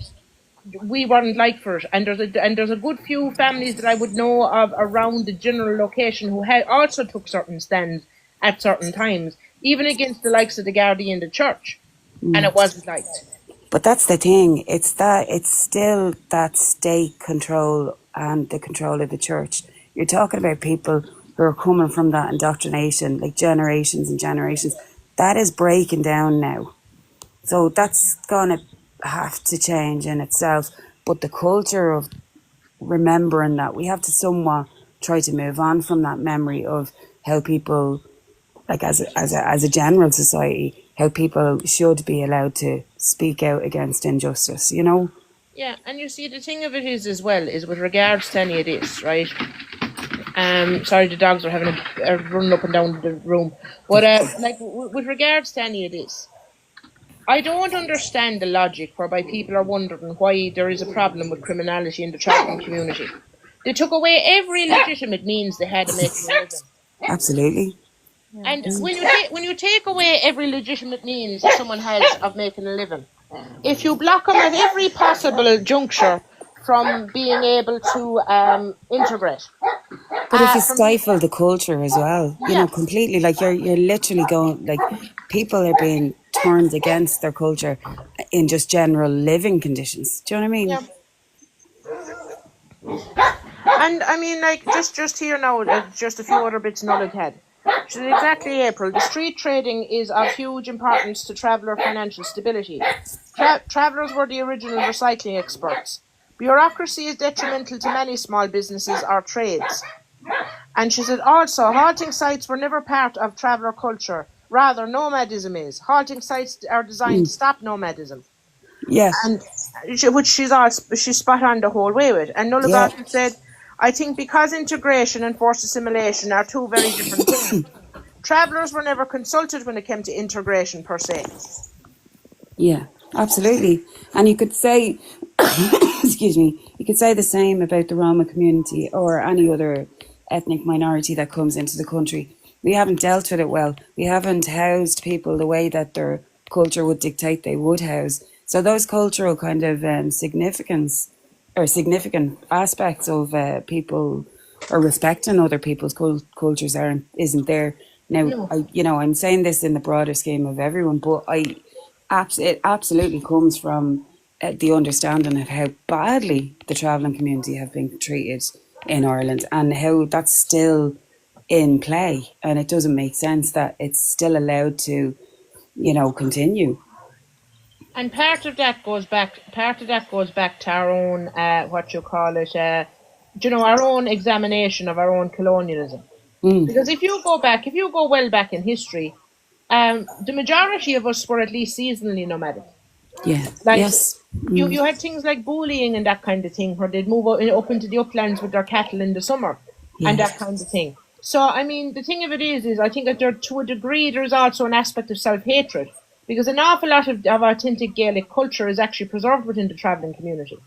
we weren't liked for it. And there's a good few families that I would know of around the general location who had also took certain stands at certain times, even against the likes of the Gardaí and the church, and it wasn't liked. But that's the thing. It's still that state control and the control of the church. You're talking about people who are coming from that indoctrination, like generations and generations. That is breaking down now. So that's going to have to change in itself. But the culture of remembering that, we have to somewhat try to move on from that memory of how people, like as a general society, how people should be allowed to speak out against injustice, Yeah, and you see, the thing of it is as well, is with regards to any of this, right? Sorry, the dogs are having a running up and down the room. But like with regards to any of this, I don't understand the logic whereby people are wondering why there is a problem with criminality in the travelling community. They took away every legitimate means they had to make a living. Absolutely. And when you take away every legitimate means someone has of making a living, if you block them at every possible juncture from being able to integrate. But if you stifle the culture as well, completely, like you're literally going, like people are being turned against their culture in just general living conditions. Do you know what I mean? Yeah. And I mean, like just here now, just a few other bits Nullig had. Which is exactly April. The street trading is of huge importance to traveller financial stability. Travellers were the original recycling experts. Bureaucracy is detrimental to many small businesses or trades. And she said also, halting sites were never part of traveller culture. Rather, nomadism is. Halting sites are designed to stop nomadism. Yeah. And which she's spot on the whole way with. And Nullig said, I think because integration and forced assimilation are two very different things. Travellers were never consulted when it came to integration per se. Yeah, absolutely. And you could say, excuse me, you could say the same about the Roma community or any other ethnic minority that comes into the country. We haven't dealt with it well. We haven't housed people the way that their culture would dictate they would house. So those cultural kind of significant aspects of people or respecting other people's cultures isn't there. Now, I'm saying this in the broader scheme of everyone, but it absolutely comes from the understanding of how badly the travelling community have been treated in Ireland and how that's still in play. And it doesn't make sense that it's still allowed to, continue. And part of that goes back to our own, our own examination of our own colonialism. Because if you go well back in history, the majority of us were at least seasonally nomadic. Yeah. Like, yes. You had things like bullying and that kind of thing, where they'd move up into the uplands with their cattle in the summer and that kind of thing. So, I mean, the thing of it is I think that to a degree there's also an aspect of self-hatred, because an awful lot of authentic Gaelic culture is actually preserved within the travelling community.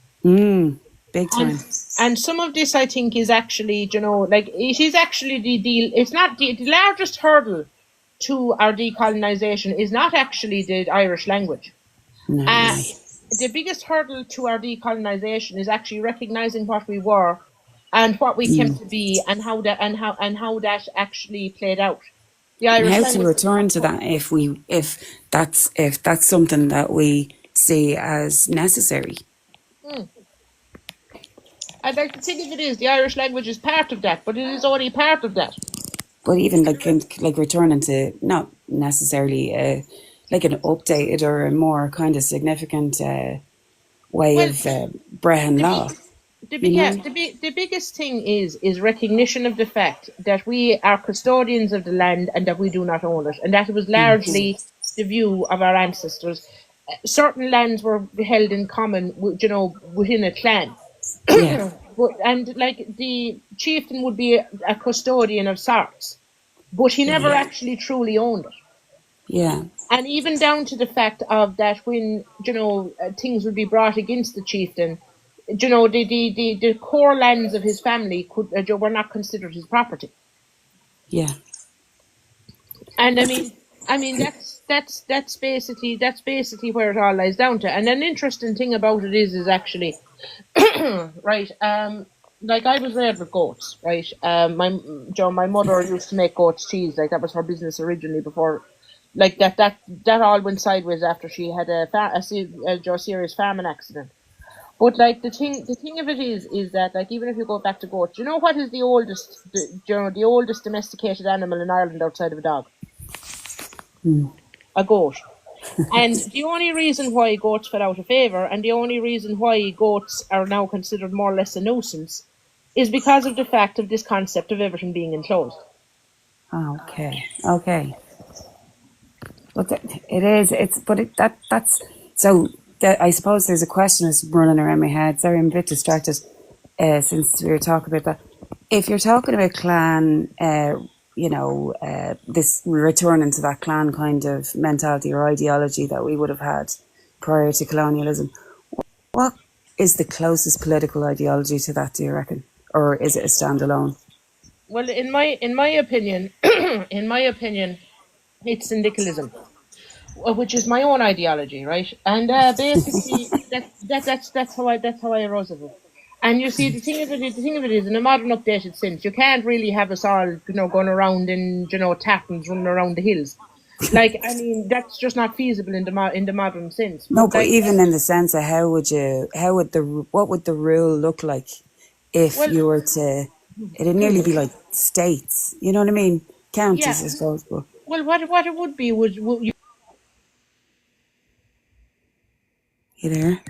Big time. And some of this, I think, is actually, it is actually it's not the largest hurdle to our decolonisation is not actually the Irish language. No. The biggest hurdle to our decolonisation is actually recognising what we were and what we came to be and how that actually played out. The Irish and how to return to that if that's something that we see as necessary. And like the thing of it is, the Irish language is part of that, but it is only part of that. But even like returning to not necessarily like an updated or a more kind of significant way Well, of Brehon the law, big, you yeah, know? the biggest thing is recognition of the fact that we are custodians of the land and that we do not own it, and that was largely the view of our ancestors. Certain lands were held in common, within a clan. Yeah, And like the chieftain would be a custodian of sorts, but he never yeah, actually truly owned it. yeah, And even down to the fact of that when things would be brought against the chieftain, the core lands of his family were not considered his property. yeah, And I mean that's basically where it all lies down to. And an interesting thing about it is actually right. Like I was reared with goats, right? My mother used to make goat's cheese. Like that was her business originally. Before, like that all went sideways after she had a serious farming accident. But like the thing of it is that like even if you go back to goats, you know what is the oldest domesticated animal in Ireland outside of a dog? A goat. And the only reason why goats fell out of favour, and the only reason why goats are now considered more or less a nuisance, is because of the fact of this concept of everything being enclosed. okay, okay. But it is, but that's, so I suppose there's a question that's running around my head. Sorry, I'm a bit distracted since we were talking about that. If you're talking about clan, this returning to that clan kind of mentality or ideology that we would have had prior to colonialism, what is the closest political ideology to that, do you reckon? Or is it a standalone? Well, in my opinion, in my opinion, it's syndicalism, which is my own ideology, right? And basically, that's how I arose of it. And you see, the thing of it is, in a modern updated sense, you can't really have us all, going around in, tartans running around the hills. Like, I mean, that's just not feasible in the modern sense. No, But but like, even in the sense of what would the rule look like if well, you were to, it'd nearly be like states, you know what I mean? yeah. Counties, I suppose, but Well, what it would be would you, you there?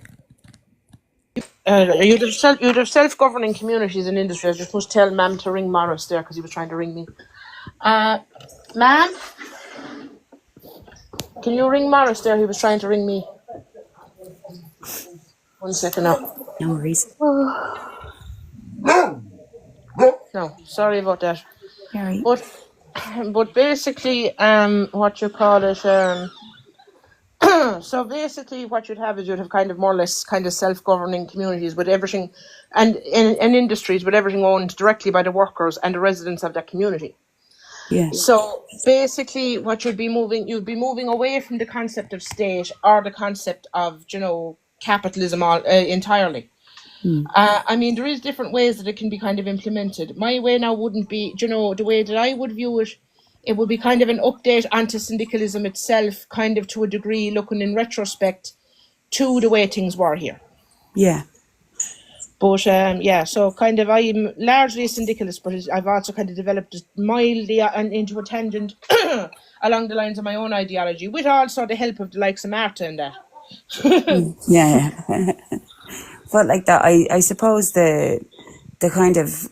you'd have self-governing communities and industries. I just must tell Ma'am to ring Morris there because he was trying to ring me. Ma'am, can you ring Morris there? He was trying to ring me. 1 second now. No worries. No, sorry about that. Right. But but basically, what you call it, so basically what you'd have is you'd have kind of more or less kind of self-governing communities with everything, and industries with everything owned directly by the workers and the residents of that community. Yeah. So basically, what you'd be moving away from the concept of state or the concept of capitalism entirely. I mean, there is different ways that it can be kind of implemented. My way now wouldn't be, the way that I would view it. It would be kind of an update onto syndicalism itself, kind of to a degree, looking in retrospect to the way things were here. Yeah. But yeah, so kind of I'm largely a syndicalist, but I've also kind of developed it mildly into a tangent along the lines of my own ideology, with also the help of the likes of Marta and that. Yeah. But like that, I suppose the kind of,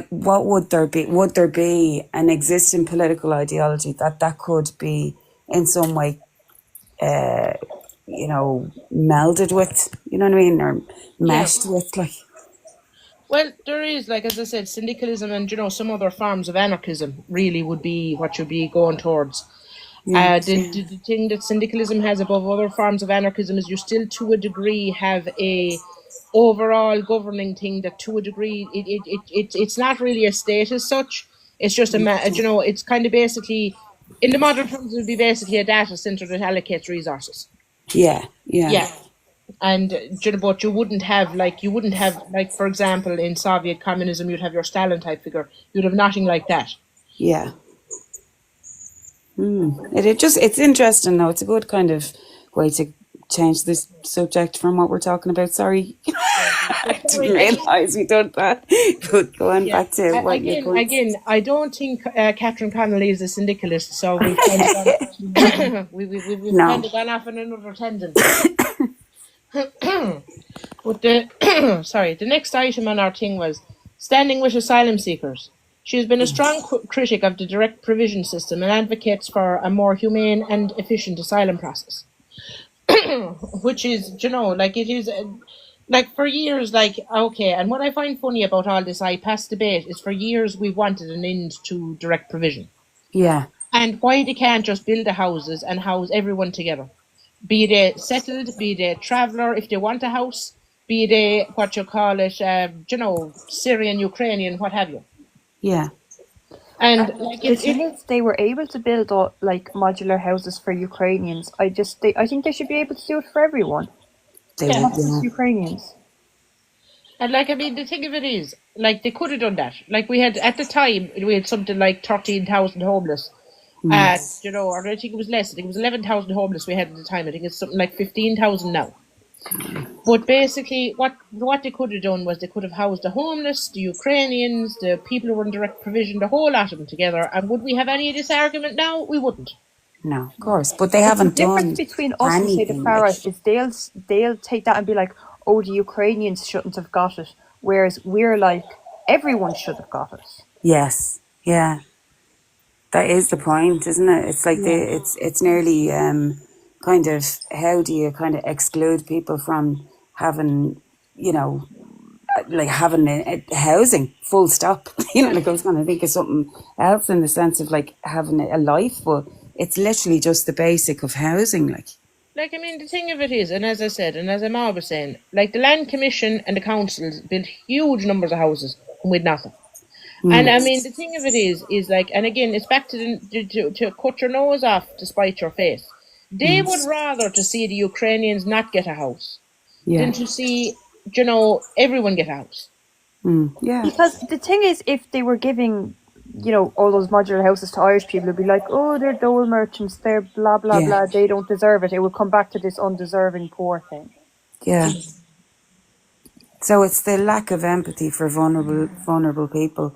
what would there be? Would there be an existing political ideology that could be in some way, melded with, you know what I mean, or Yeah. meshed with, like? Well, there is, like as I said, syndicalism and some other forms of anarchism really would be what you'd be going towards. Yeah. The thing that syndicalism has above other forms of anarchism is you still, to a degree, have a overall governing thing that, to a degree, it's not really a state as such. It's just it's kind of basically, in the modern terms, it would be basically a data center that allocates resources. Yeah. Yeah. Yeah. And but you wouldn't have like for example in Soviet communism you'd have your Stalin type figure. You'd have nothing like that. Yeah. It's interesting though. It's a good kind of way to change this subject from what we're talking about. Sorry. I didn't Sorry, again, realise we done that. But going yeah. back to what your points. Again, I don't think Catherine Connolly is a syndicalist, so we've kind of gone, we've kind No. of gone off on another tangent. But the sorry, the next item on our thing was standing with asylum seekers. She has been a strong critic of the direct provision system and advocates for a more humane and efficient asylum process. Which is, you know, like it is, like for years, like, okay, and what I find funny about all this IPAS debate is for years we wanted an end to direct provision. Yeah. And why they can't just build the houses and house everyone together. Be they settled, be they traveller, if they want a house, be they what you call it, you know, Syrian, Ukrainian, what have you. Yeah. And like The thing is, they were able to build like modular houses for Ukrainians. I think they should be able to do it for everyone, They Yeah. would, not just Ukrainians. And like, I mean, the thing of it is, like, they could have done that. Like, we had, at the time, we had something like 13,000 homeless. You know, or I think it was less. I think it was 11,000 homeless we had at the time. I think it's something like 15,000 now. But basically, what they could have done was they could have housed the homeless, the Ukrainians, the people who were in direct provision, the whole lot of them together. And would we have any of this argument now? We wouldn't. No, of course. But they The haven't difference done between us and say the anything. far Like, right is they'll take that and be like, oh, the Ukrainians shouldn't have got it, whereas we're like, everyone should have got it. yes. Yeah. That is the point, isn't it? It's like it's nearly kind of, how do you kind of exclude people from having, you know, like having a housing, full stop. You know, like I was going to think of something else in the sense of like having a life, but it's literally just the basic of housing. Like, I mean, the thing of it is, and as I said, and as I'm always saying, like, the Land Commission and the councils built huge numbers of houses with nothing. And I mean, the thing of it is like, and again, it's back to cut your nose off to spite your face. They would rather to see the Ukrainians not get a house than to see, you know, everyone get a house. Yeah. Because the thing is, if they were giving, you know, all those modular houses to Irish people, it'd be like, oh, they're dole merchants, they're blah, blah, blah, they don't deserve it. It would come back to this undeserving poor thing. Yeah. So it's the lack of empathy for vulnerable people,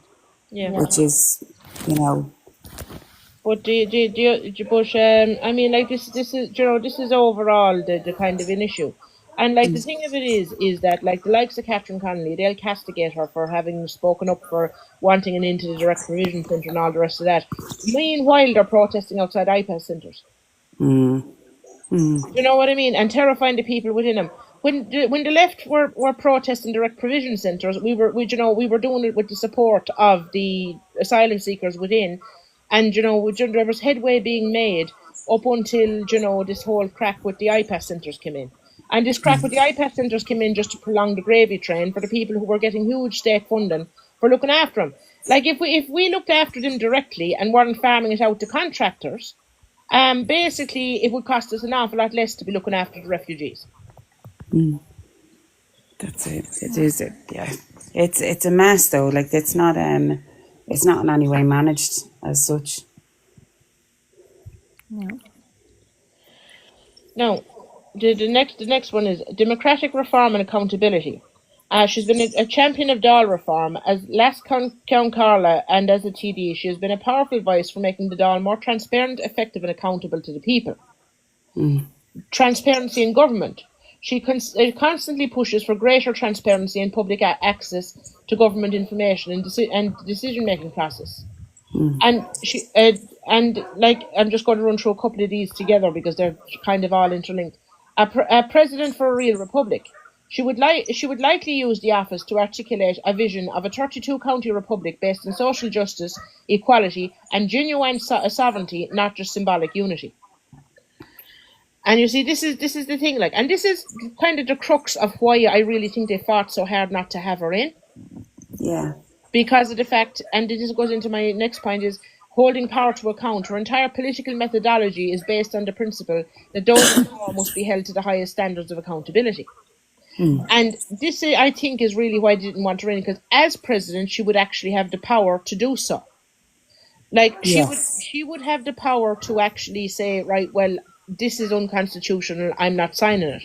which is, you know. But I mean, like, this is, you know, this is overall the kind of an issue. And like, the thing of it is that, like, the likes of Catherine Connolly, they'll castigate her for having spoken up for wanting an into the direct provision centre and all the rest of that. Meanwhile, they're protesting outside IPAS centres. You know what I mean? And terrifying the people within them. When the left were protesting direct provision centres, we were doing it with the support of the asylum seekers within, and, you know, there was headway being made up until, you know, this whole crack with the IPAS centres came in. And this crack with the IPAS centres came in just to prolong the gravy train for the people who were getting huge state funding for looking after them. Like, if we looked after them directly and weren't farming it out to contractors, basically it would cost us an awful lot less to be looking after the refugees. That's it. It is it. Yeah. It's a mess though. Like, it's not in any way managed as such. Now, the next one is democratic reform and accountability. She's been a champion of Dáil reform as last Count Carla, and as a TD, she has been a powerful voice for making the Dáil more transparent, effective and accountable to the people. Transparency in government. She constantly pushes for greater transparency and public access to government information and decision-making process. And she and like, I'm just going to run through a couple of these together because they're kind of all interlinked. A president for a real republic. She would likely use the office to articulate a vision of a 32-county republic based on social justice, equality, and genuine sovereignty, not just symbolic unity. And you see, this is the thing, like, and this is kind of the crux of why I really think they fought so hard not to have her in. Yeah. Because of the fact, and this goes into my next point, is holding power to account. Her entire political methodology is based on the principle that those in power must be held to the highest standards of accountability. And this, I think, is really why they didn't want her in, because as president, she would actually have the power to do so. Like, she would have the power to actually say, right, well, this is unconstitutional, I'm not signing it.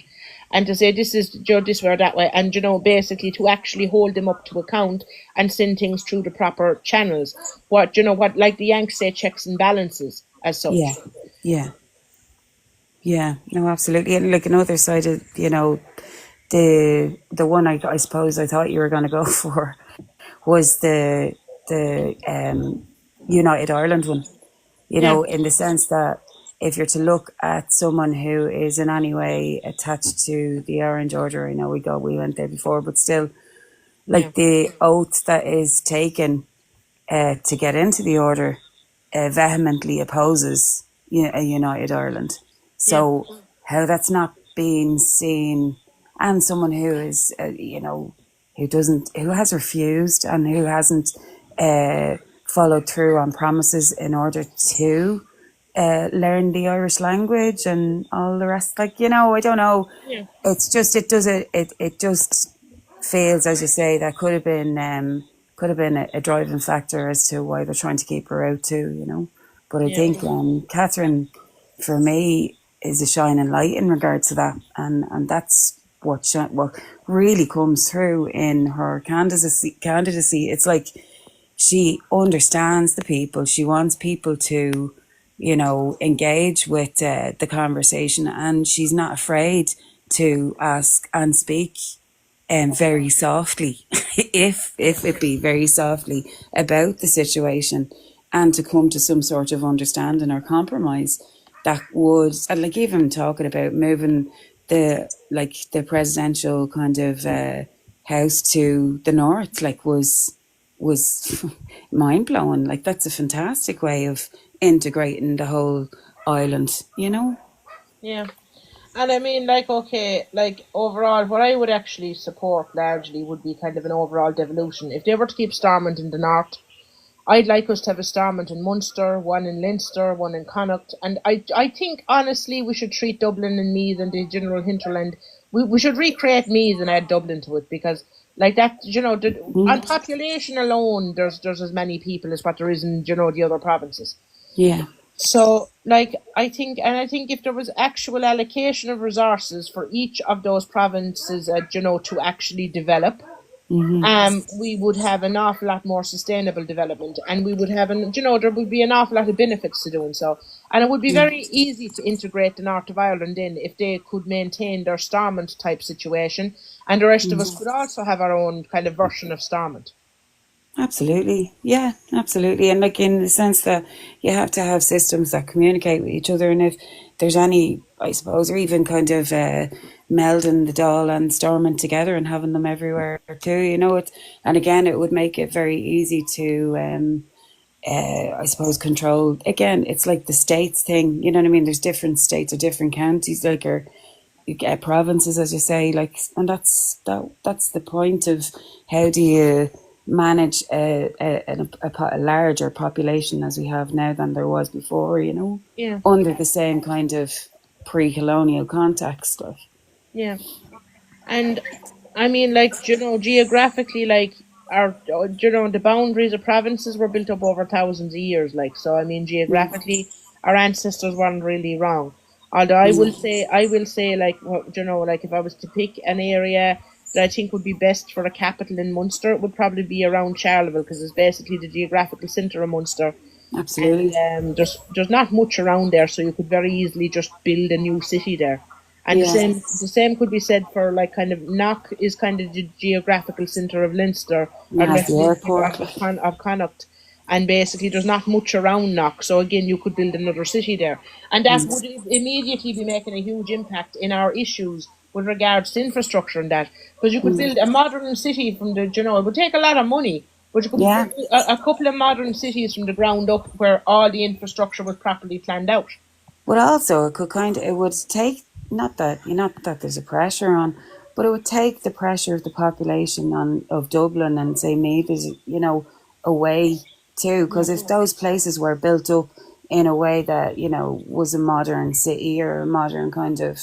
and to say this is this way or that way, and basically to actually hold them up to account and send things through the proper channels. What like the Yanks say, checks and balances as Yeah, such. yeah, yeah. No, absolutely. And like another side of, the one I suppose I thought you were going to go for was the United Ireland one. Yeah, In the sense that if you're to look at someone who is in any way attached to the Orange Order, I know we went there before, but still, yeah, like the oath that is taken to get into the order vehemently opposes a united Ireland. yeah, So how that's not being seen, and someone who is, who has refused and who hasn't followed through on promises in order to learn the Irish language and all the rest. Like, I don't know. yeah, It's just, it just feels, as you say, that could have been a driving factor as to why they're trying to keep her out too. But I yeah, think Catherine, for me, is a shining light in regard to that, and that's what really comes through in her candidacy. It's like she understands the people. She wants people to, engage with the conversation, and she's not afraid to ask and speak very softly, if it be very softly, about the situation, and to come to some sort of understanding or compromise that would, and like even talking about moving the presidential kind of house to the north, like was mind blowing. Like that's a fantastic way of integrating the whole island. yeah. And I mean, like, okay, like overall, what I would actually support largely would be kind of an overall devolution. If they were to keep Stormont in the north, I'd like us to have a Stormont in Munster, one in Leinster, one in Connacht, and I think honestly we should treat Dublin and Meath and the general hinterland. We should recreate Meath and add Dublin to it, because like that, on population alone, there's as many people as what there is in the other provinces. Yeah. So, like, I think if there was actual allocation of resources for each of those provinces, to actually develop, we would have an awful lot more sustainable development, and we would have there would be an awful lot of benefits to doing so, and it would be very easy to integrate the north of Ireland in if they could maintain their Stormont type situation, and the rest of us could also have our own kind of version of Stormont. Absolutely. Yeah, absolutely. And like in the sense that you have to have systems that communicate with each other. And if there's any, I suppose, or even kind of melding the Dáil and Stormont together and having them everywhere too, and again, it would make it very easy to, I suppose, control. Again, it's like the states thing, you know what I mean? There's different states or different counties, like, or you get provinces, as you say, like, and that's the point of how do you manage a larger population as we have now than there was before, Yeah, under the same kind of pre-colonial context. Like, yeah. And I mean, like, geographically, like, the boundaries of provinces were built up over thousands of years. Like, so, I mean, geographically, our ancestors weren't really wrong. Although I will say, like, like, if I was to pick an area that I think would be best for a capital in Munster, it would probably be around Charleville, because it's basically the geographical centre of Munster. And absolutely. there's not much around there, so you could very easily just build a new city there. And the Yeah, same could be said for, like, kind of Knock is kind of the geographical centre of Leinster, and or it has the Leinster airport. Like, of Connacht, and basically there's not much around Knock. So again, you could build another city there, and that would immediately be making a huge impact in our issues with regards to infrastructure and that, because you could build a modern city from it would take a lot of money, but you could yeah. build a couple of modern cities from the ground up where all the infrastructure was properly planned out. But also, it would take, not that there's a pressure on, but it would take the pressure of the population of Dublin and say maybe, away too, because if those places were built up in a way that was a modern city or a modern kind of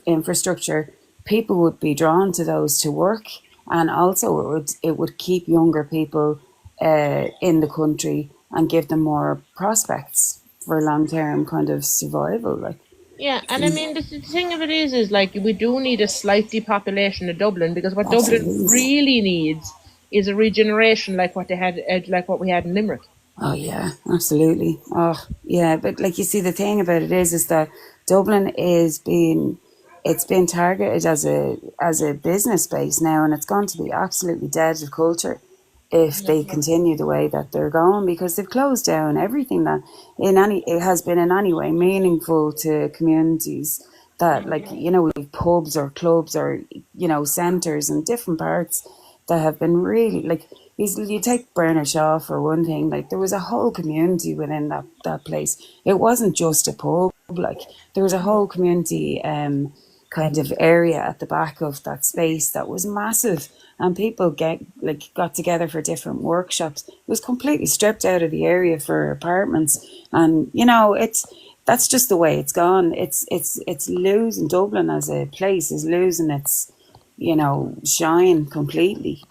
infrastructure, people would be drawn to those to work, and also it would keep younger people in the country and give them more prospects for long term kind of survival. Like, Yeah, and I mean, the thing of it is like we do need a slight depopulation of Dublin, because what Dublin Absolutely. really needs is a regeneration like what they had, like what we had in Limerick. Oh yeah, absolutely. Oh yeah, but like you see, the thing about it is that Dublin is being, it's been targeted as a business base now, and it's going to be absolutely dead of culture if Yeah, they continue the way that they're going, because they've closed down everything that in any it has been in any way meaningful to communities, that like we've pubs or clubs or centres and different parts that have been really like, you take Bernard Shaw for one thing, like there was a whole community within that place. It wasn't just a pub, like there was a whole community kind of area at the back of that space that was massive, and people got together for different workshops. It was completely stripped out of the area for apartments, and it's that's just the way it's gone. It's losing, Dublin as a place is losing its shine completely.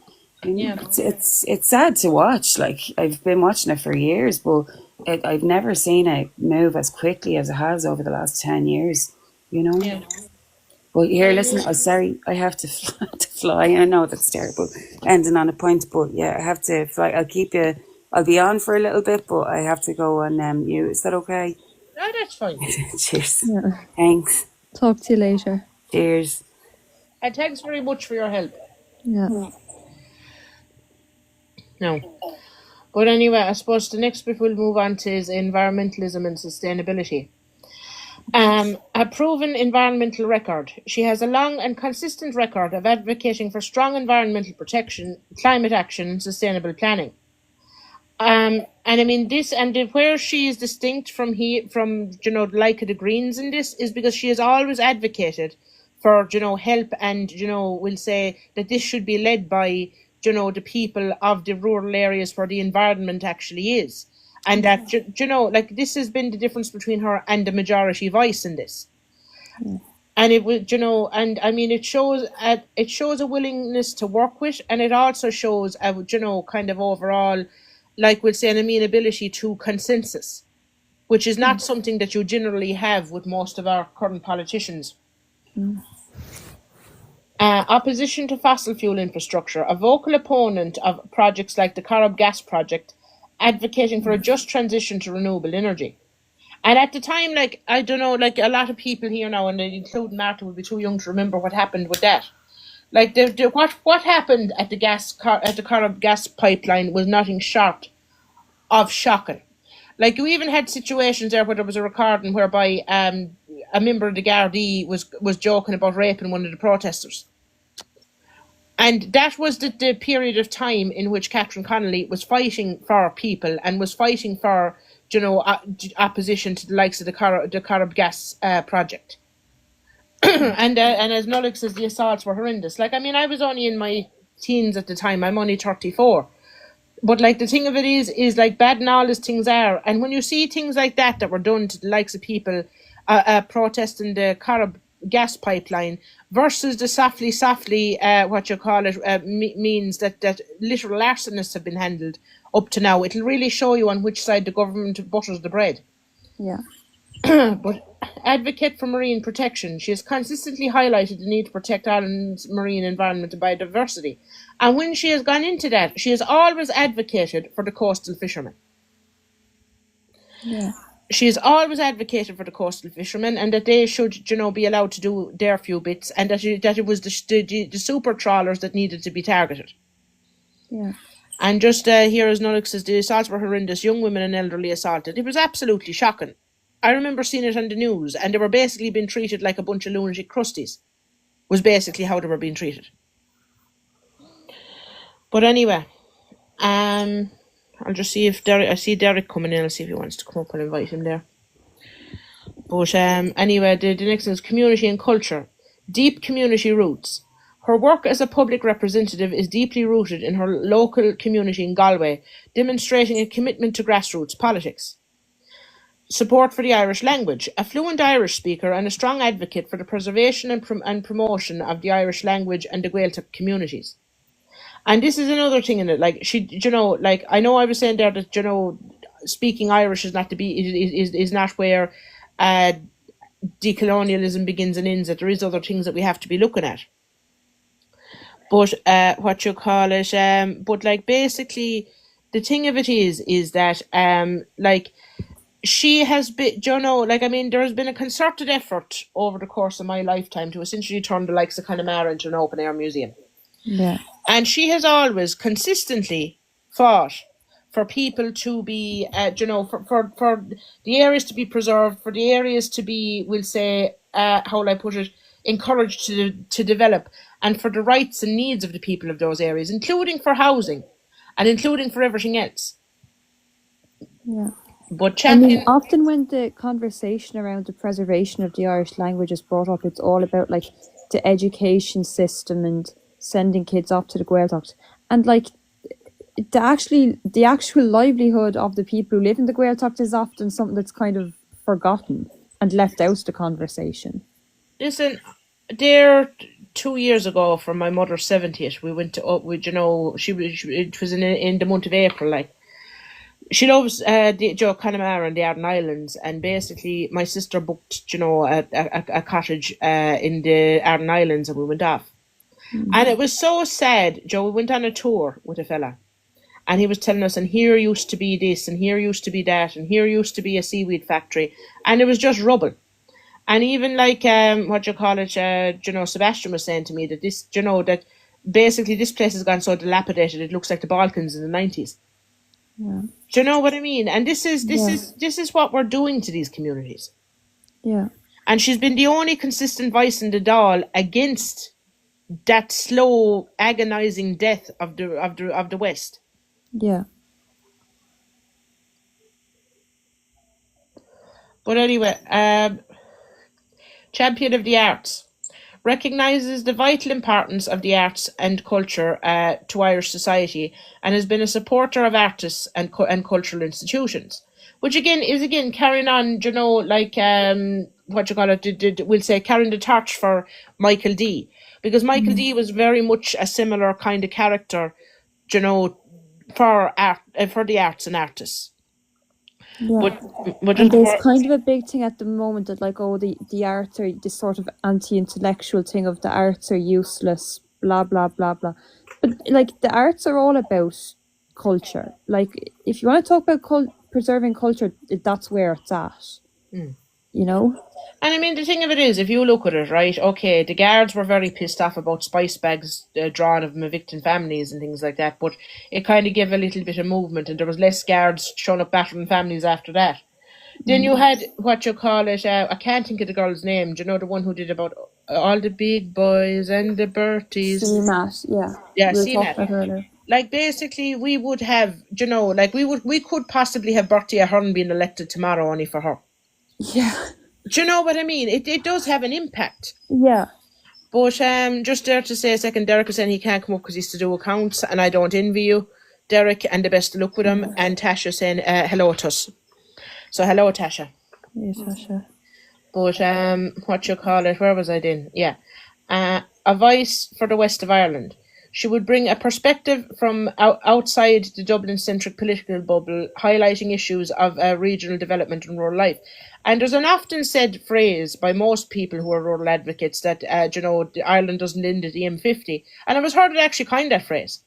yeah, It's sad to watch. Like I've been watching it for years, but I've never seen it move as quickly as it has over the last 10 years. You know. yeah. Well, here, And I listen. mean, I'm sorry, I have to to fly. I know that's terrible, ending on a point, but yeah, I have to fly. I'll keep you. I'll be on for a little bit, but I have to go on you. Is that okay? no, that's fine. Cheers. Yeah. Thanks. Talk to you later. Cheers. And thanks very much for your help. Yeah. No. But anyway, I suppose the next bit we'll move on to is environmentalism and sustainability. A proven environmental record. She has a long and consistent record of advocating for strong environmental protection, climate action, and sustainable planning. And I mean this, and where she is distinct from the like of the Greens in this is because she has always advocated for help, and we'll say that this should be led by the people of the rural areas where the environment actually is, and that like this has been the difference between her and the majority voice in this. And it would, and I mean, it shows a willingness to work with, and it also shows a, kind of overall, like we'll say, an amenability to consensus, which is not something that you generally have with most of our current politicians. Opposition to fossil fuel infrastructure, a vocal opponent of projects like the Corrib gas project, advocating for a just transition to renewable energy. And at the time, like, I don't know, like a lot of people here now, and including Martha, would be too young to remember what happened with that. Like, what happened at the Corrib gas pipeline was nothing short of shocking. Like, you even had situations there where there was a recording whereby a member of the Gardaí was joking about raping one of the protesters. And that was the period of time in which Catherine Connolly was fighting for people and was fighting for, opposition to the likes of the Corrib gas project. And as Nullick says, the assaults were horrendous. Like, I mean, I was only in my teens at the time. I'm only 34. But like the thing of it is like bad and all as things are, and when you see things like that were done to the likes of people protesting the Corrib gas pipeline versus the softly means that literal arsonists have been handled up to now, it'll really show you on which side the government butters the bread. Yeah. But advocate for marine protection. She has consistently highlighted the need to protect Ireland's marine environment and biodiversity. And when she has gone into that, she has always advocated for the coastal fishermen. Yeah. She has always advocated for the coastal fishermen, and that they should, be allowed to do their few bits, and that it was the super trawlers that needed to be targeted. Yeah. And just here, as Nullick says, the assaults were horrendous. Young women and elderly assaulted. It was absolutely shocking. I remember seeing it on the news, and they were basically being treated like a bunch of lunatic crusties. Was basically how they were being treated. But anyway, I'll just see if I see Derek coming in. I'll see if he wants to come up and invite him there. But anyway, the next thing is community and culture. Deep community roots. Her work as a public representative is deeply rooted in her local community in Galway, demonstrating a commitment to grassroots politics. Support for the Irish language. A fluent Irish speaker and a strong advocate for the preservation and promotion of the Irish language and the Gaeltacht communities. And this is another thing in it. Like, she, like, I know I was saying there that, speaking Irish is not to be, is not where decolonialism begins and ends, that there is other things that we have to be looking at. But what you call it, but like basically the thing of it is that like she has been, you know, like I mean, there has been a concerted effort over the course of my lifetime to essentially turn the likes of Connemara into an open air museum. Yeah. And she has always consistently fought for people to be, you know, for the areas to be preserved, for the areas to be, we'll say, how will I put it, encouraged to develop, and for the rights and needs of the people of those areas, including for housing and including for everything else. Yeah. But I mean, champion, often when the conversation around the preservation of the Irish language is brought up, it's all about like the education system and sending kids off to the Gaeltacht. And like the actual livelihood of the people who live in the Gaeltacht is often something that's kind of forgotten and left out of the conversation. listen, there 2 years ago for my mother's 70th, we went to, you know, it was in the month of April, like, she loves Joe Connemara and the Arden Islands, and basically my sister booked, you know, a cottage in the Arden Islands, and we went off. And it was so sad, Joe. We went on a tour with a fella, and he was telling us, and here used to be this, and here used to be that, and here used to be a seaweed factory, and it was just rubble. And even like what you call it, you know, Sebastian was saying to me that this, you know, that basically this place has gone so dilapidated it looks like the Balkans in the 90s. Yeah. Do you know what I mean? And this is Yeah. what we're doing to these communities. Yeah. And she's been the only consistent voice in the Dáil against that slow, agonizing death of the West. Yeah. But anyway, champion of the arts, recognises the vital importance of the arts and culture to Irish society, and has been a supporter of artists and cultural institutions, which again is carrying on, you know, like what you call it, we'll say carrying the torch for Michael D, because Michael D was very much a similar kind of character, you know, for the arts and artists. Yeah. But And just there's before, kind of a big thing at the moment that like, oh, the arts are this sort of anti-intellectual thing of the arts are useless, blah, blah, blah, blah. But like the arts are all about culture. Like if you want to talk about preserving culture, that's where it's at. You know? and I mean, the thing of it is, if you look at it, right, okay, the guards were very pissed off about spice bags drawn of evicting families and things like that, but it kind of gave a little bit of movement, and there was less guards showing up battering families after that. Then you had, what you call it, I can't think of the girl's name, do you know, the one who did about all the big boys and the Berties? CMAT, yeah. Yeah, We were see talking that. about earlier. Like, basically, we would have, you know, like, we could possibly have Bertie Ahern being elected tomorrow only for her. Yeah. Do you know what I mean? It does have an impact. Yeah. But just there to say a second, Derek is saying he can't come up because he's to do accounts, and I don't envy you, Derek, and the best of luck with him. And Tasha saying hello to us. So hello, Tasha. Yeah, Tasha. But what you call it? Where was I then? Yeah, a voice for the west of Ireland. She would bring a perspective from outside the Dublin-centric political bubble, highlighting issues of regional development and rural life. And there's an often said phrase by most people who are rural advocates that, you know, Ireland doesn't end at the M50. And I was heard it actually coined that phrase.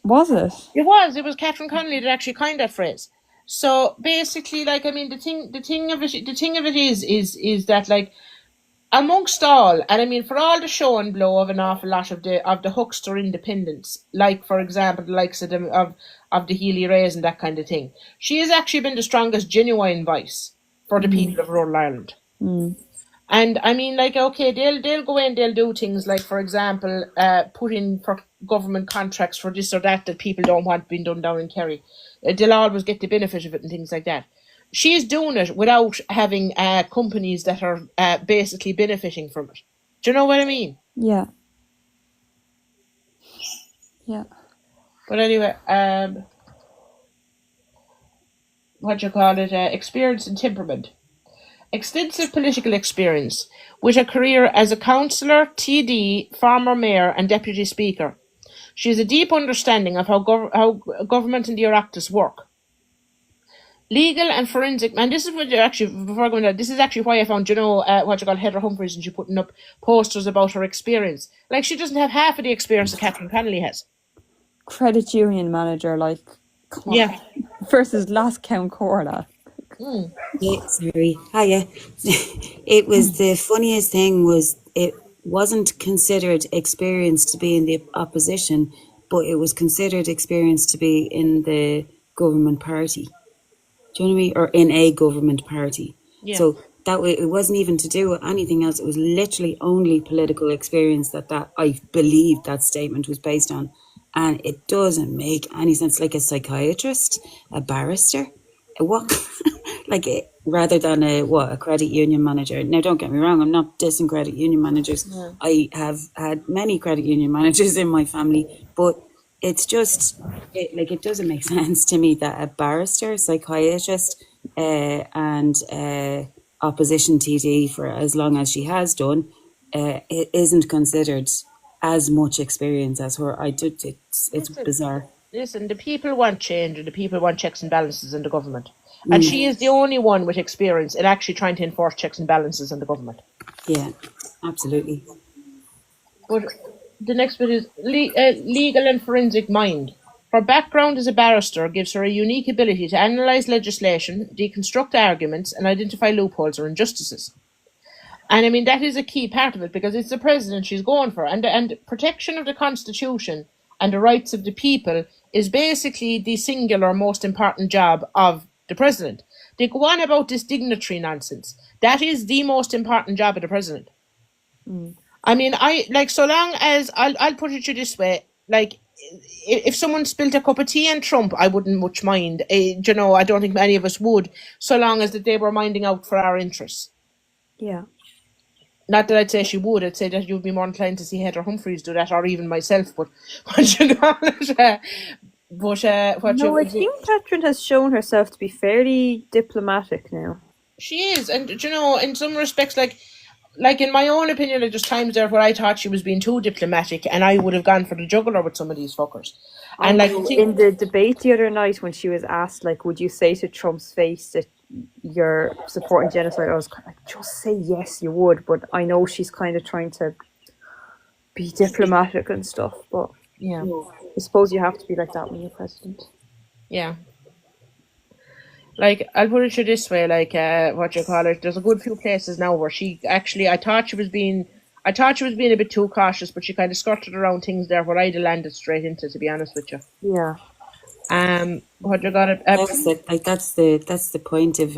Was it? It was Catherine Connolly that actually coined that phrase. So basically, like, I mean, the thing of it is that, like, amongst all, and I mean, for all the show and blow of an awful lot of the huckster independents, like, for example, the likes of the Healy Rays and that kind of thing, she has actually been the strongest genuine voice for the people of rural Ireland. And I mean, like, okay, they'll go in, they'll do things like, for example, put in for government contracts for this or that people don't want being done down in Kerry. They'll always get the benefit of it and things like that. She's doing it without having companies that are basically benefiting from it. Do you know what I mean? Yeah. Yeah. But anyway, what you call it? Experience and temperament. Extensive political experience, with a career as a councillor, TD, former mayor and deputy speaker. She has a deep understanding of how government and the Oireachtas work. Legal and forensic, and this is what you're actually, before going on, this is actually why I found, what you call Heather Humphreys, and she putting up posters about her experience. Like, she doesn't have half of the experience that Catherine Connolly has. Credit union manager, like, come on. Yeah. Versus last count Corla. Yeah, sorry. Hiya. It was the funniest thing was it wasn't considered experience to be in the opposition, but it was considered experience to be in the government party. Do you know what I mean? Or in a government party. Yeah. So that way, it wasn't even to do with anything else. It was literally only political experience that I believe that statement was based on. And it doesn't make any sense. Like a psychiatrist, a barrister, a what? Like it, rather than a credit union manager. Now, don't get me wrong. I'm not dissing credit union managers. Yeah. I have had many credit union managers in my family, but it's just it doesn't make sense to me that a barrister, psychiatrist, and opposition TD for as long as she has done, it isn't considered as much experience as her. It's bizarre. Listen, the people want change, and the people want checks and balances in the government. And she is the only one with experience in actually trying to enforce checks and balances in the government. Yeah, absolutely. But the next bit is legal and forensic mind. Her background as a barrister gives her a unique ability to analyse legislation, deconstruct arguments, and identify loopholes or injustices. And I mean, that is a key part of it, because it's the president she's going for. And protection of the Constitution and the rights of the people is basically the singular most important job of the president. They go on about this dignitary nonsense. That is the most important job of the president. I mean, so long as, I'll put it to you this way, like, if someone spilled a cup of tea on Trump, I wouldn't much mind. I don't think many of us would, so long as that they were minding out for our interests. Yeah. Not that I'd say she would. I'd say that you'd be more inclined to see Heather Humphreys do that, or even myself. But what you call it? No, I think Catherine has shown herself to be fairly diplomatic now. She is, and in some respects, like in my own opinion, there's times there where I thought she was being too diplomatic, and I would have gone for the jugular with some of these fuckers. And in the debate the other night, when she was asked, like, would you say to Trump's face that you're supporting genocide, I was kind of like, just say yes, you would. But I know she's kind of trying to be diplomatic and stuff. But yeah, I suppose you have to be like that when you're president. Yeah. Like, I'll put it to you this way, like, there's a good few places now where she actually, I thought she was being a bit too cautious, but she kind of skirted around things there where I'd have landed straight into, to be honest with you. Yeah. What you got? That's it. Like that's the point of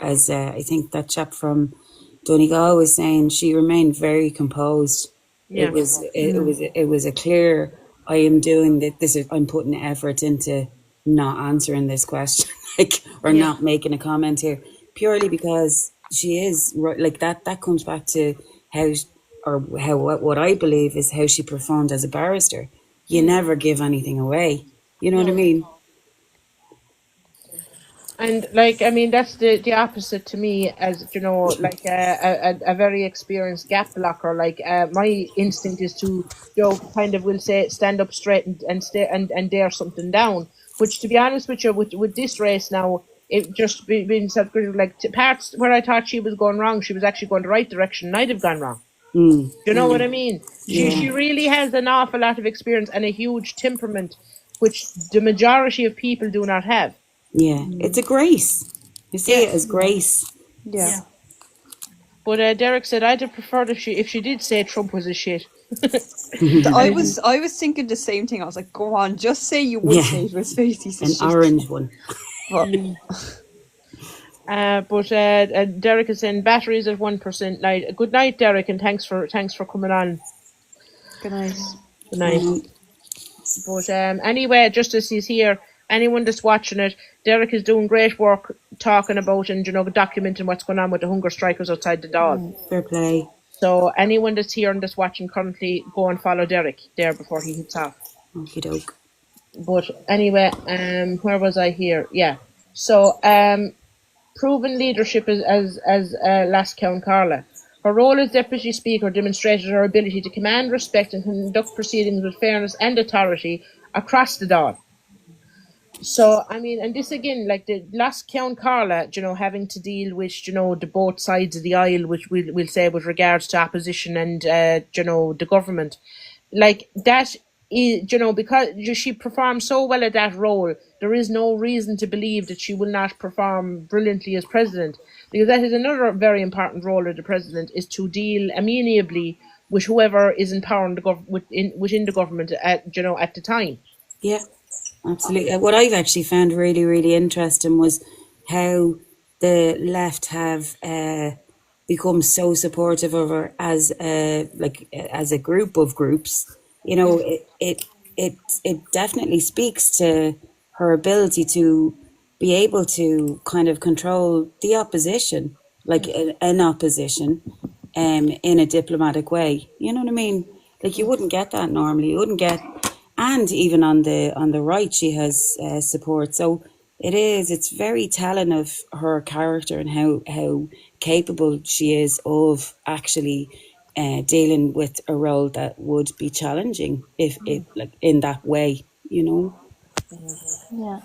as I think that chap from Donegal was saying, she remained very composed. Yeah. It was a clear, I am doing this. I'm putting effort into not answering this question, not making a comment here, purely because she is like that. That comes back to what I believe is how she performed as a barrister. You never give anything away. You know what I mean? And that's the opposite to me, as like a very experienced gap blocker. Like my instinct is to kind of will say stand up straight and stay and dare something down. Which, to be honest with you, with this race now, it just being self-critical. Like parts where I thought she was going wrong, she was actually going the right direction, and I'd have gone wrong. Do you know what I mean? She really has an awful lot of experience and a huge temperament, which the majority of people do not have. Yeah, it's a grace. You see it as grace. Yeah. But Derek said I'd have preferred if she did say Trump was a shit. I was thinking the same thing. I was like, go on, just say you would say it was face. An orange one. But Derek is saying batteries at 1%. Night. Good night, Derek, and thanks for coming on. Good night. Good night. But anyway, just as he's here, anyone that's watching it, Derek is doing great work talking about and documenting what's going on with the hunger strikers outside the Dáil. Fair play. So anyone that's here and that's watching currently, go and follow Derek there before he hits off. Okie doke. But anyway, where was I here? Yeah. So proven leadership as last count Carla. Her role as Deputy Speaker demonstrated her ability to command respect and conduct proceedings with fairness and authority across the Dáil. So I mean, and this again, like the last Count Carla, having to deal with the both sides of the aisle, which we'll say with regards to opposition and the government, like that is because she performs so well at that role. There is no reason to believe that she will not perform brilliantly as president, because that is another very important role of the president, is to deal amenably with whoever is in power in within the government at the time. Yeah, absolutely. What I've actually found really, really interesting was how the left have become so supportive of her as as a group of groups. You know, it definitely speaks to her ability to be able to kind of control the opposition, like an opposition, in a diplomatic way. You know what I mean? Like you wouldn't get that normally. You wouldn't get, and even on the right, she has support. So it's very telling of her character and how capable she is of actually dealing with a role that would be challenging if it like in that way, you know, Yeah.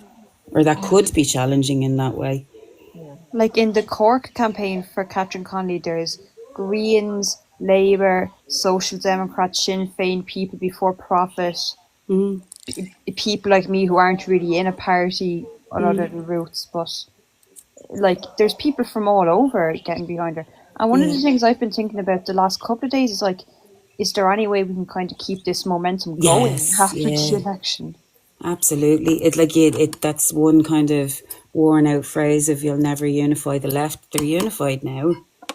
or that could be challenging in that way. Yeah. Like in the Cork campaign for Catherine Connolly, there's Greens, Labour, Social Democrats, Sinn Féin, People Before Profit, Mm, people like me who aren't really in a party, a lot of mm, the roots, but like there's people from all over getting behind her. And one of yeah. the things I've been thinking about the last couple of days is like, is there any way we can kind of keep this momentum going Yes. after the Yeah. election? Absolutely. It like it that's one kind of worn out phrase of you'll never unify the left. They're unified now,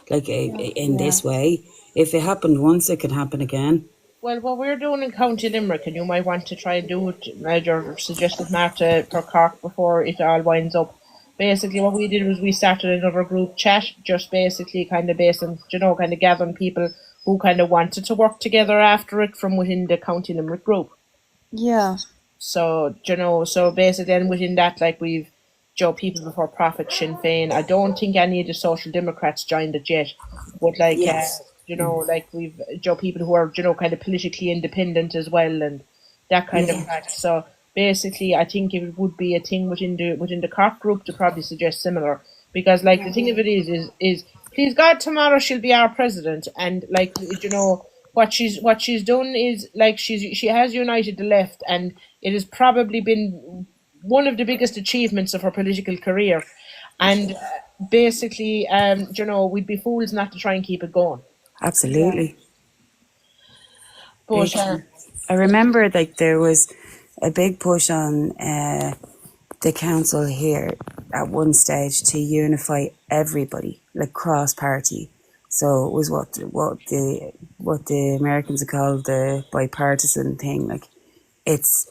like in Yeah. this way. If it happened once, it can happen again. Well, what we're doing in County Limerick, and you might want to try and do it, Major suggested Marta for Cork before it all winds up. Basically, what we did was we started another group chat, just basically kind of based on, kind of gathering people who kind of wanted to work together after it from within the County Limerick group. Yeah. So, so basically, then within that, like we've People Before Profit, Sinn Féin. I don't think any of the Social Democrats joined it yet, but like, Yes. like we've people who are kind of politically independent as well, and that kind of Yeah. fact. So basically, I think it would be a thing within the Cork group to probably suggest similar, because like the thing of it is please God, tomorrow she'll be our president, and like what she's done is like she has united the left, and it has probably been one of the biggest achievements of her political career, and basically, we'd be fools not to try and keep it going. Yeah. Absolutely. Big But time. I remember like there was a big push on the council here at one stage to unify everybody, like cross party. So it was what the Americans would call the bipartisan thing. Like it's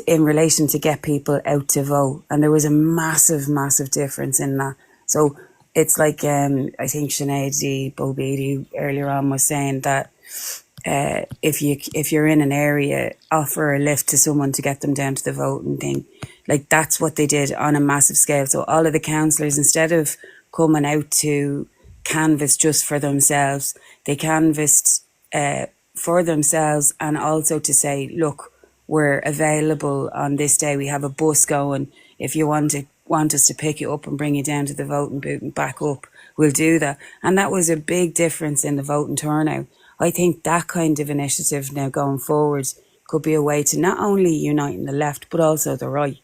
in relation to get people out to vote, and there was a massive difference in that. So it's like I think Sinead Bobidi earlier on was saying that if you're in an area, offer a lift to someone to get them down to the voting thing. Like that's what they did on a massive scale. So all of the councillors, instead of coming out to canvass just for themselves, they canvassed for themselves, and also to say, look, we're available on this day. We have a bus going. If you want us to pick you up and bring you down to the voting booth and back up, we'll do that. And that was a big difference in the voting turnout. I think that kind of initiative now going forward could be a way to not only uniting the left but also the right,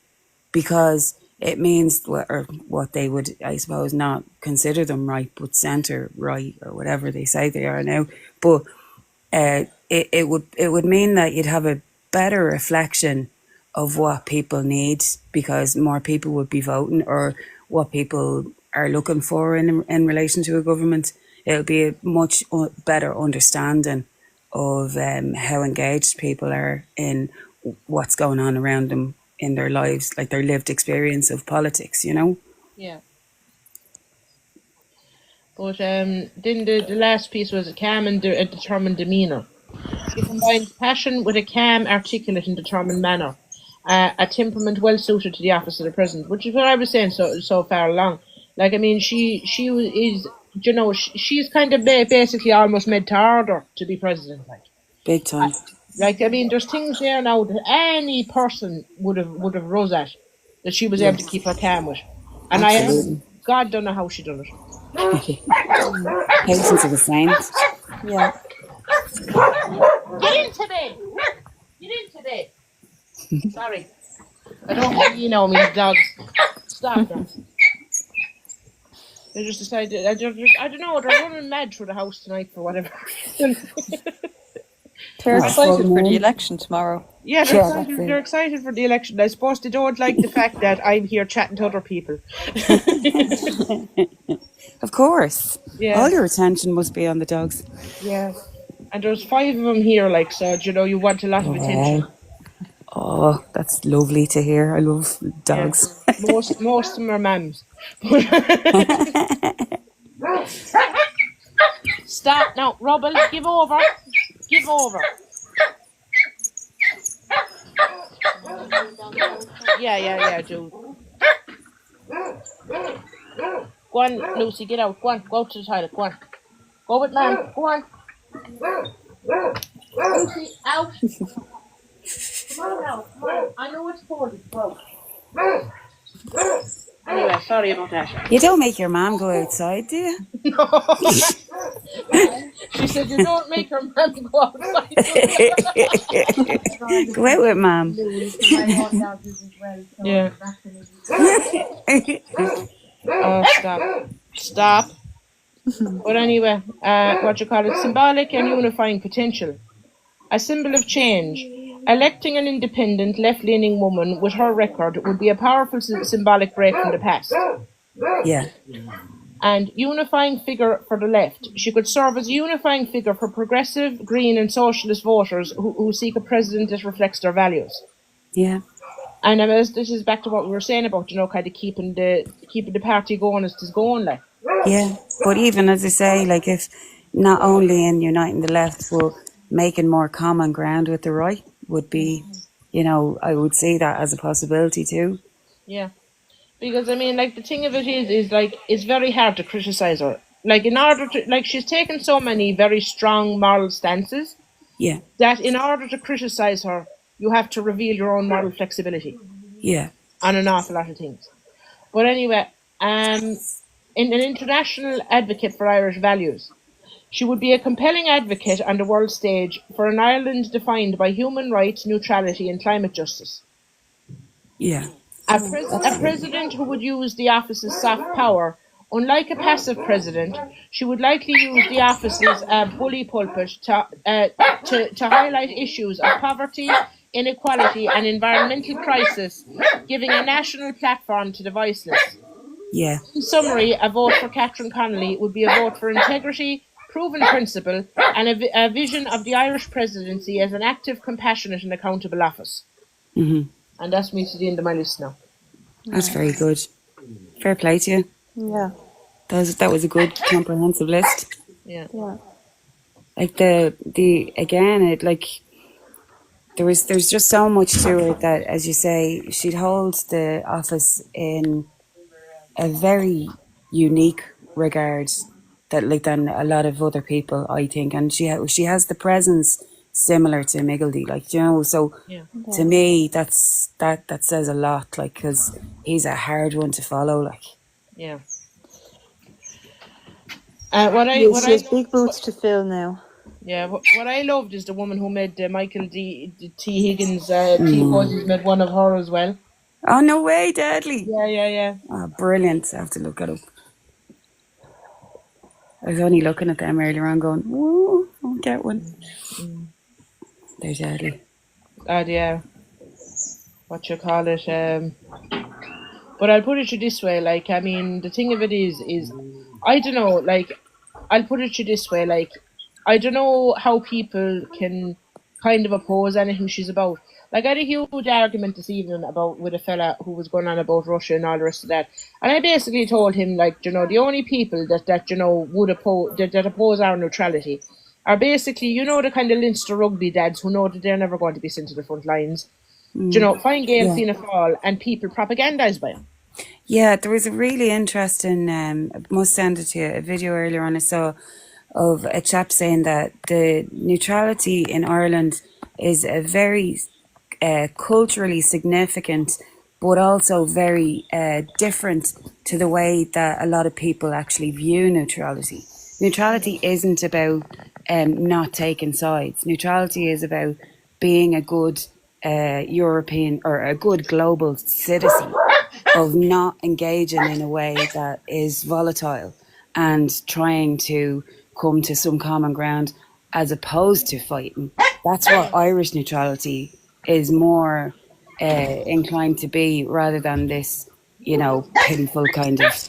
because it means what they would, I suppose, not consider them right, but centre right or whatever they say they are now. But it would mean that you'd have a better reflection of what people need, because more people would be voting, or what people are looking for in relation to a government. It'll be a much better understanding of how engaged people are in what's going on around them in their lives, like their lived experience of politics, you know? yeah. But then the last piece was a calm and a determined demeanour. She combines passion with a calm, articulate, and determined manner. A temperament well suited to the office of the president, which is what I was saying so far along. Like I mean, she is she's kind of basically almost made to order to be president. Big time. Like I mean, there's things there now that any person would have rose at. that she was able to Yes, keep her calm with. And absolutely. God don't know how she done it. Patience of a saint. Yeah. Get into bed! Get into bed! Sorry. I don't want you know me, dogs. Stop now. They just decided, I don't know, they're running mad through the house tonight for whatever reason. They're Oh, excited for the fun, election tomorrow. Yeah, yeah, that's they're it. excited for the election. I suppose they don't like the fact that I'm here chatting to other people. Of course. Yeah, All your attention must be on the dogs. yeah. And there's 5 of them here, like, so, you know, you want a lot of attention. Wow. Oh, that's lovely to hear. I love Yeah. dogs. Most of them are mums. Stop now, Rubble, give over. Give over. Yeah, dude. Go on, Lucy, get out. Go on, go out to the toilet. Go on. Go with mum. Go on. Lucy, out. Come on now. Come on. I know it's cold. It's cold. Anyway, sorry about that. You don't make your mom go outside, do you? No. She said you don't make her mum go outside. Go out with mom. Yeah. Oh, stop. But anyway, what you call it, symbolic and unifying potential. A symbol of change. Electing an independent, left-leaning woman with her record would be a powerful symbolic break from the past. Yeah. And unifying figure for the left. She could serve as a unifying figure for progressive, green and socialist voters who seek a president that reflects their values. Yeah. And this is back to what we were saying about, you know, kind of keeping the party going as it's going, like. Yeah. But even as I say, like, if not only in uniting the left, but making more common ground with the right would be, you know, I would see that as a possibility too. Yeah. Because, I mean, like, the thing of it is like, it's very hard to criticise her. Like, in order to, like, she's taken so many very strong moral stances Yeah. that in order to criticise her, you have to reveal your own moral flexibility Yeah. on an awful lot of things. But anyway, in an international advocate for Irish values, she would be a compelling advocate on the world stage for an Ireland defined by human rights, neutrality and climate justice. Yeah. A president who would use the office's soft power. Unlike a passive president, she would likely use the office's bully pulpit to highlight issues of poverty, inequality and environmental crisis, giving a national platform to the voiceless. Yeah. In summary, a vote for Catherine Connolly would be a vote for integrity, proven principle and a vision of the Irish presidency as an active, compassionate and accountable office. Mm-hmm. And that's me to the end of my list now. That's very good. Fair play to you. Yeah. That was a good comprehensive list. Yeah. Yeah. Like the again, it like there's just so much to it that, as you say, she'd hold the office in a very unique regard that like than a lot of other people, I think, and she has the presence similar to Miggledy, like, you know, so Yeah. to me that says a lot, like, because he's a hard one to follow, like. Yeah. She has big boots to fill now. Yeah, what I loved is the woman who made Michael T. Higgins, T. Cousins made one of her as well. Oh, no way, deadly. Yeah. Oh, brilliant. I have to look it up. I was only looking at them earlier on going, whoa, I'll get one. They're deadly. Yeah. What you call it? But I'll put it to you this way, like, I mean, the thing of it is I don't know, like, I'll put it to you this way, like, I don't know how people can kind of oppose anything she's about. Like, I had a huge argument this evening with a fella who was going on about Russia and all the rest of that. And I basically told him, like, you know, the only people that you know, would oppose our neutrality are basically, you know, the kind of Leinster rugby dads who know that they're never going to be sent to the front lines. You know, Fine Gael, Yeah. Fianna Fáil, and people propagandised by them. Yeah, there was a really interesting, I must send it to you, a video earlier on I saw of a chap saying that the neutrality in Ireland is a very culturally significant but also very different to the way that a lot of people actually view neutrality. Neutrality isn't about not taking sides. Neutrality is about being a good European or a good global citizen, of not engaging in a way that is volatile and trying to come to some common ground as opposed to fighting. That's what Irish neutrality is more inclined to be, rather than this, pitiful kind of,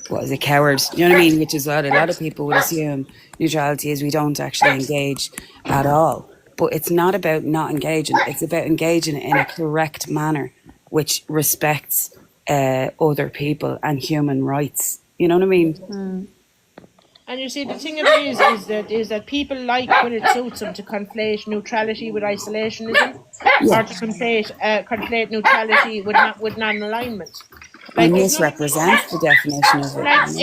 what is it, coward? You know what I mean? Which is what a lot of people would assume neutrality is. We don't actually engage at all. But it's not about not engaging. It's about engaging in a correct manner, which respects other people and human rights. You know what I mean? And you see, the thing of it is that people like when it suits them to conflate neutrality with isolationism, or to conflate neutrality with non-alignment. And Like, it's not misrepresents the definition of it. like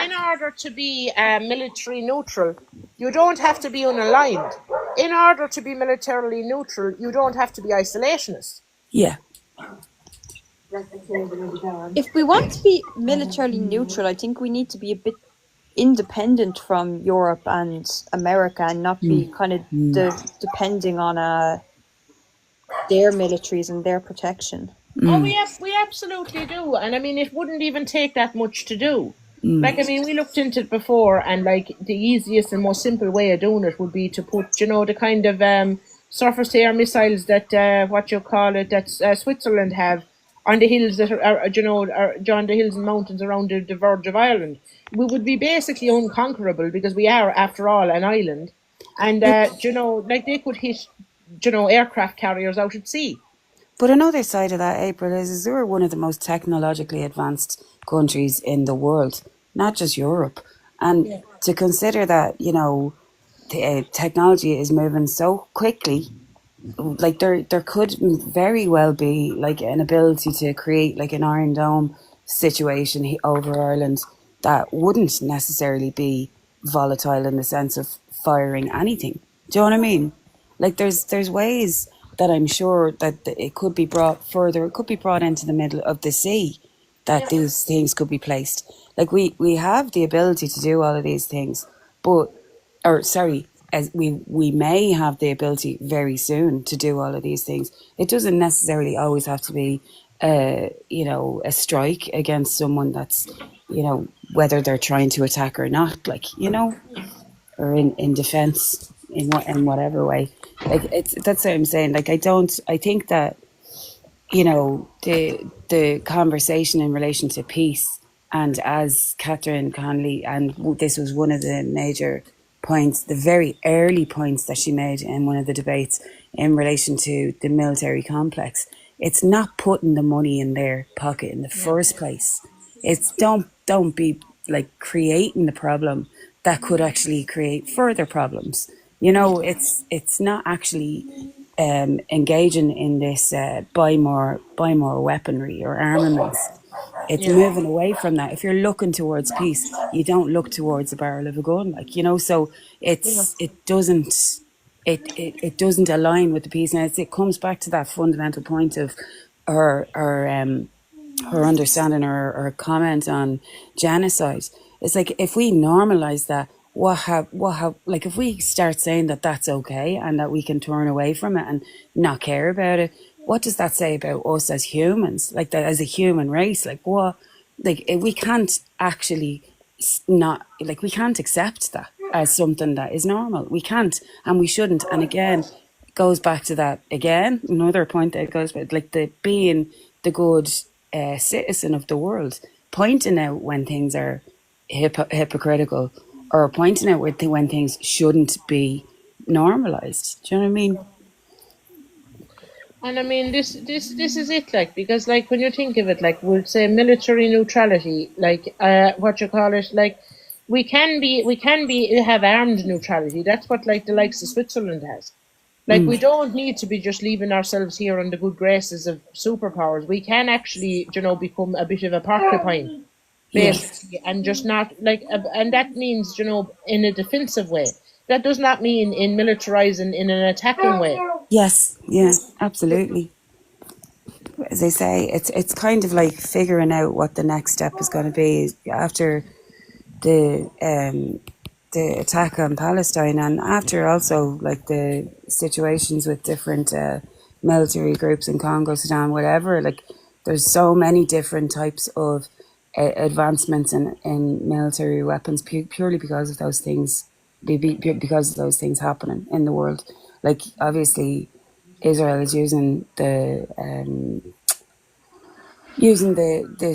in order to be military neutral, you don't have to be unaligned. In order to be militarily neutral, you don't have to be isolationist. Yeah. If we want to be militarily neutral, I think we need to be a bit independent from Europe and America, and not be kind of depending on their militaries and their protection. Oh, we absolutely do. And I mean, it wouldn't even take that much to do. Like, I mean, we looked into it before, and like the easiest and most simple way of doing it would be to put, the kind of surface to air missiles that that Switzerland have on the hills that are on the hills and mountains around the verge of Ireland. We would be basically unconquerable, because we are, after all, an island. And like, they could hit aircraft carriers out at sea. But another side of that, April, is we're one of the most technologically advanced countries in the world, not just Europe. And to consider that, the technology is moving so quickly, like there could very well be like an ability to create like an Iron Dome situation over Ireland that wouldn't necessarily be volatile in the sense of firing anything. Do you know what I mean? Like there's ways that I'm sure that it could be brought further. It could be brought into the middle of the sea, that these things could be placed. Like we have the ability to do all of these things, as we may have the ability very soon to do all of these things. It doesn't necessarily always have to be, a strike against someone that's, whether they're trying to attack or not, like, or in defense in whatever way. Like that's what I'm saying. Like I think that, the conversation in relation to peace, and as Catherine Connolly, and this was one of the major points, the very early points that she made in one of the debates in relation to the military complex. It's not putting the money in their pocket in the first place. It's don't be like creating the problem that could actually create further problems. It's not actually engaging in this buy more weaponry or armaments. It's moving away from that. If you're looking towards peace, you don't look towards a barrel of a gun, so it doesn't align with the peace. And it comes back to that fundamental point of her understanding or her comment on genocide. It's like, if we normalize that, like if we start saying that that's okay and that we can turn away from it and not care about it, what does that say about us as humans, like that as a human race? Like what, like we can't actually we can't accept that as something that is normal. We can't, and we shouldn't. And again, it goes back to that again, another point that goes back, like the being the good citizen of the world, pointing out when things are hypocritical, or pointing out when things shouldn't be normalized. Do you know what I mean? And I mean, this is it, like, because like when you think of it, like we'll say military neutrality, like like we can have armed neutrality. That's what like the likes of Switzerland has. Like we don't need to be just leaving ourselves here on the good graces of superpowers. We can actually, become a bit of a porcupine, basically, and just not like, and that means, in a defensive way. That does not mean in militarizing in an attacking way. Yes, yeah, absolutely. as I say, it's kind of like figuring out what the next step is going to be after the attack on Palestine, and after also like the situations with different military groups in Congo, Sudan, whatever. Like there's so many different types of advancements in military weapons purely because of those things. Because of those things happening in the world. Like obviously, Israel is using the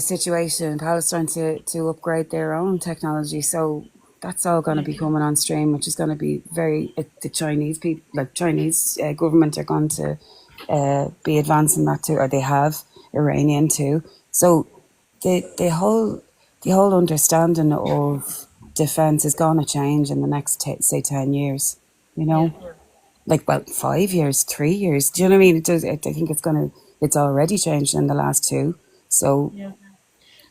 situation in Palestine to upgrade their own technology. So that's all going to be coming on stream, which is going to be the Chinese people, like Chinese government, are going to be advancing that too, or they have. Iranian too. So the whole understanding of defense is going to change in the next say 10 years. You know, like 5 years, 3 years. Do you know what I mean? It does. I think it's already changed in the last two. So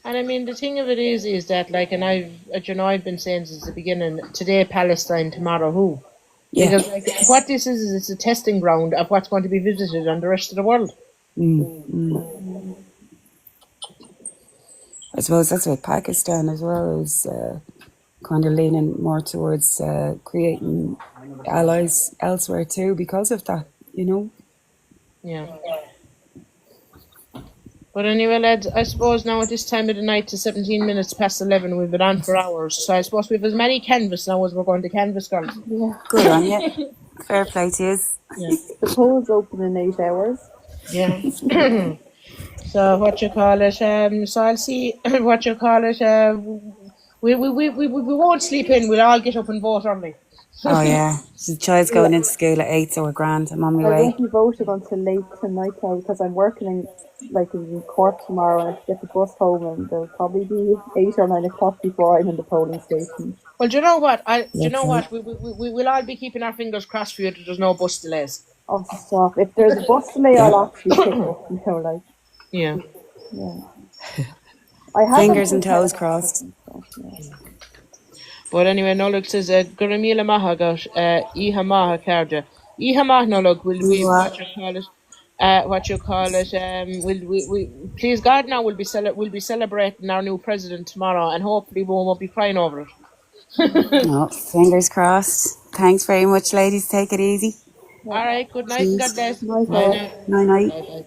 And I mean, the thing of it is that, like, and I've been saying since the beginning, today Palestine, tomorrow who? yeah. Because like, what this is it's a testing ground of what's going to be visited on the rest of the world. I suppose that's what Pakistan as well is kind of leaning more towards creating allies elsewhere too because of that, you know. Yeah. But anyway, lads, I suppose now at this time of the night, to 17 minutes past 11, we've been on for hours. So I suppose we have as many canvas now as we're going to canvas, girls. Yeah. Good on you. Fair play to you. Yeah. The poll's open in 8 hours. Yeah. So what you call it? So I'll see what you call it. We won't sleep in. We'll all get up and vote early. Oh yeah, the child's going into school at 8, so we're grand. I'm on my I way. won't be voting until late tonight now because I'm working in Cork tomorrow and I have to get the bus home and there'll probably be 8 or 9 o'clock before I'm in the polling station. Well, do you know what? We'll all be keeping our fingers crossed for you that there's no bus delays. Oh, stop. If there's a bus delay, I'll actually pick up, like. Yeah. Yeah. I have Fingers and toes crossed. But anyway, no look says Guramila Mahagot, Iha Maha Karja. Iha Mah no look will be what you call it, we please God now we'll be celebrating our new president tomorrow and hopefully we won't be crying over it. No, fingers crossed. Thanks very much, ladies. Take it easy. All right, good night and God bless. Night, Bye now. Night night. Bye bye.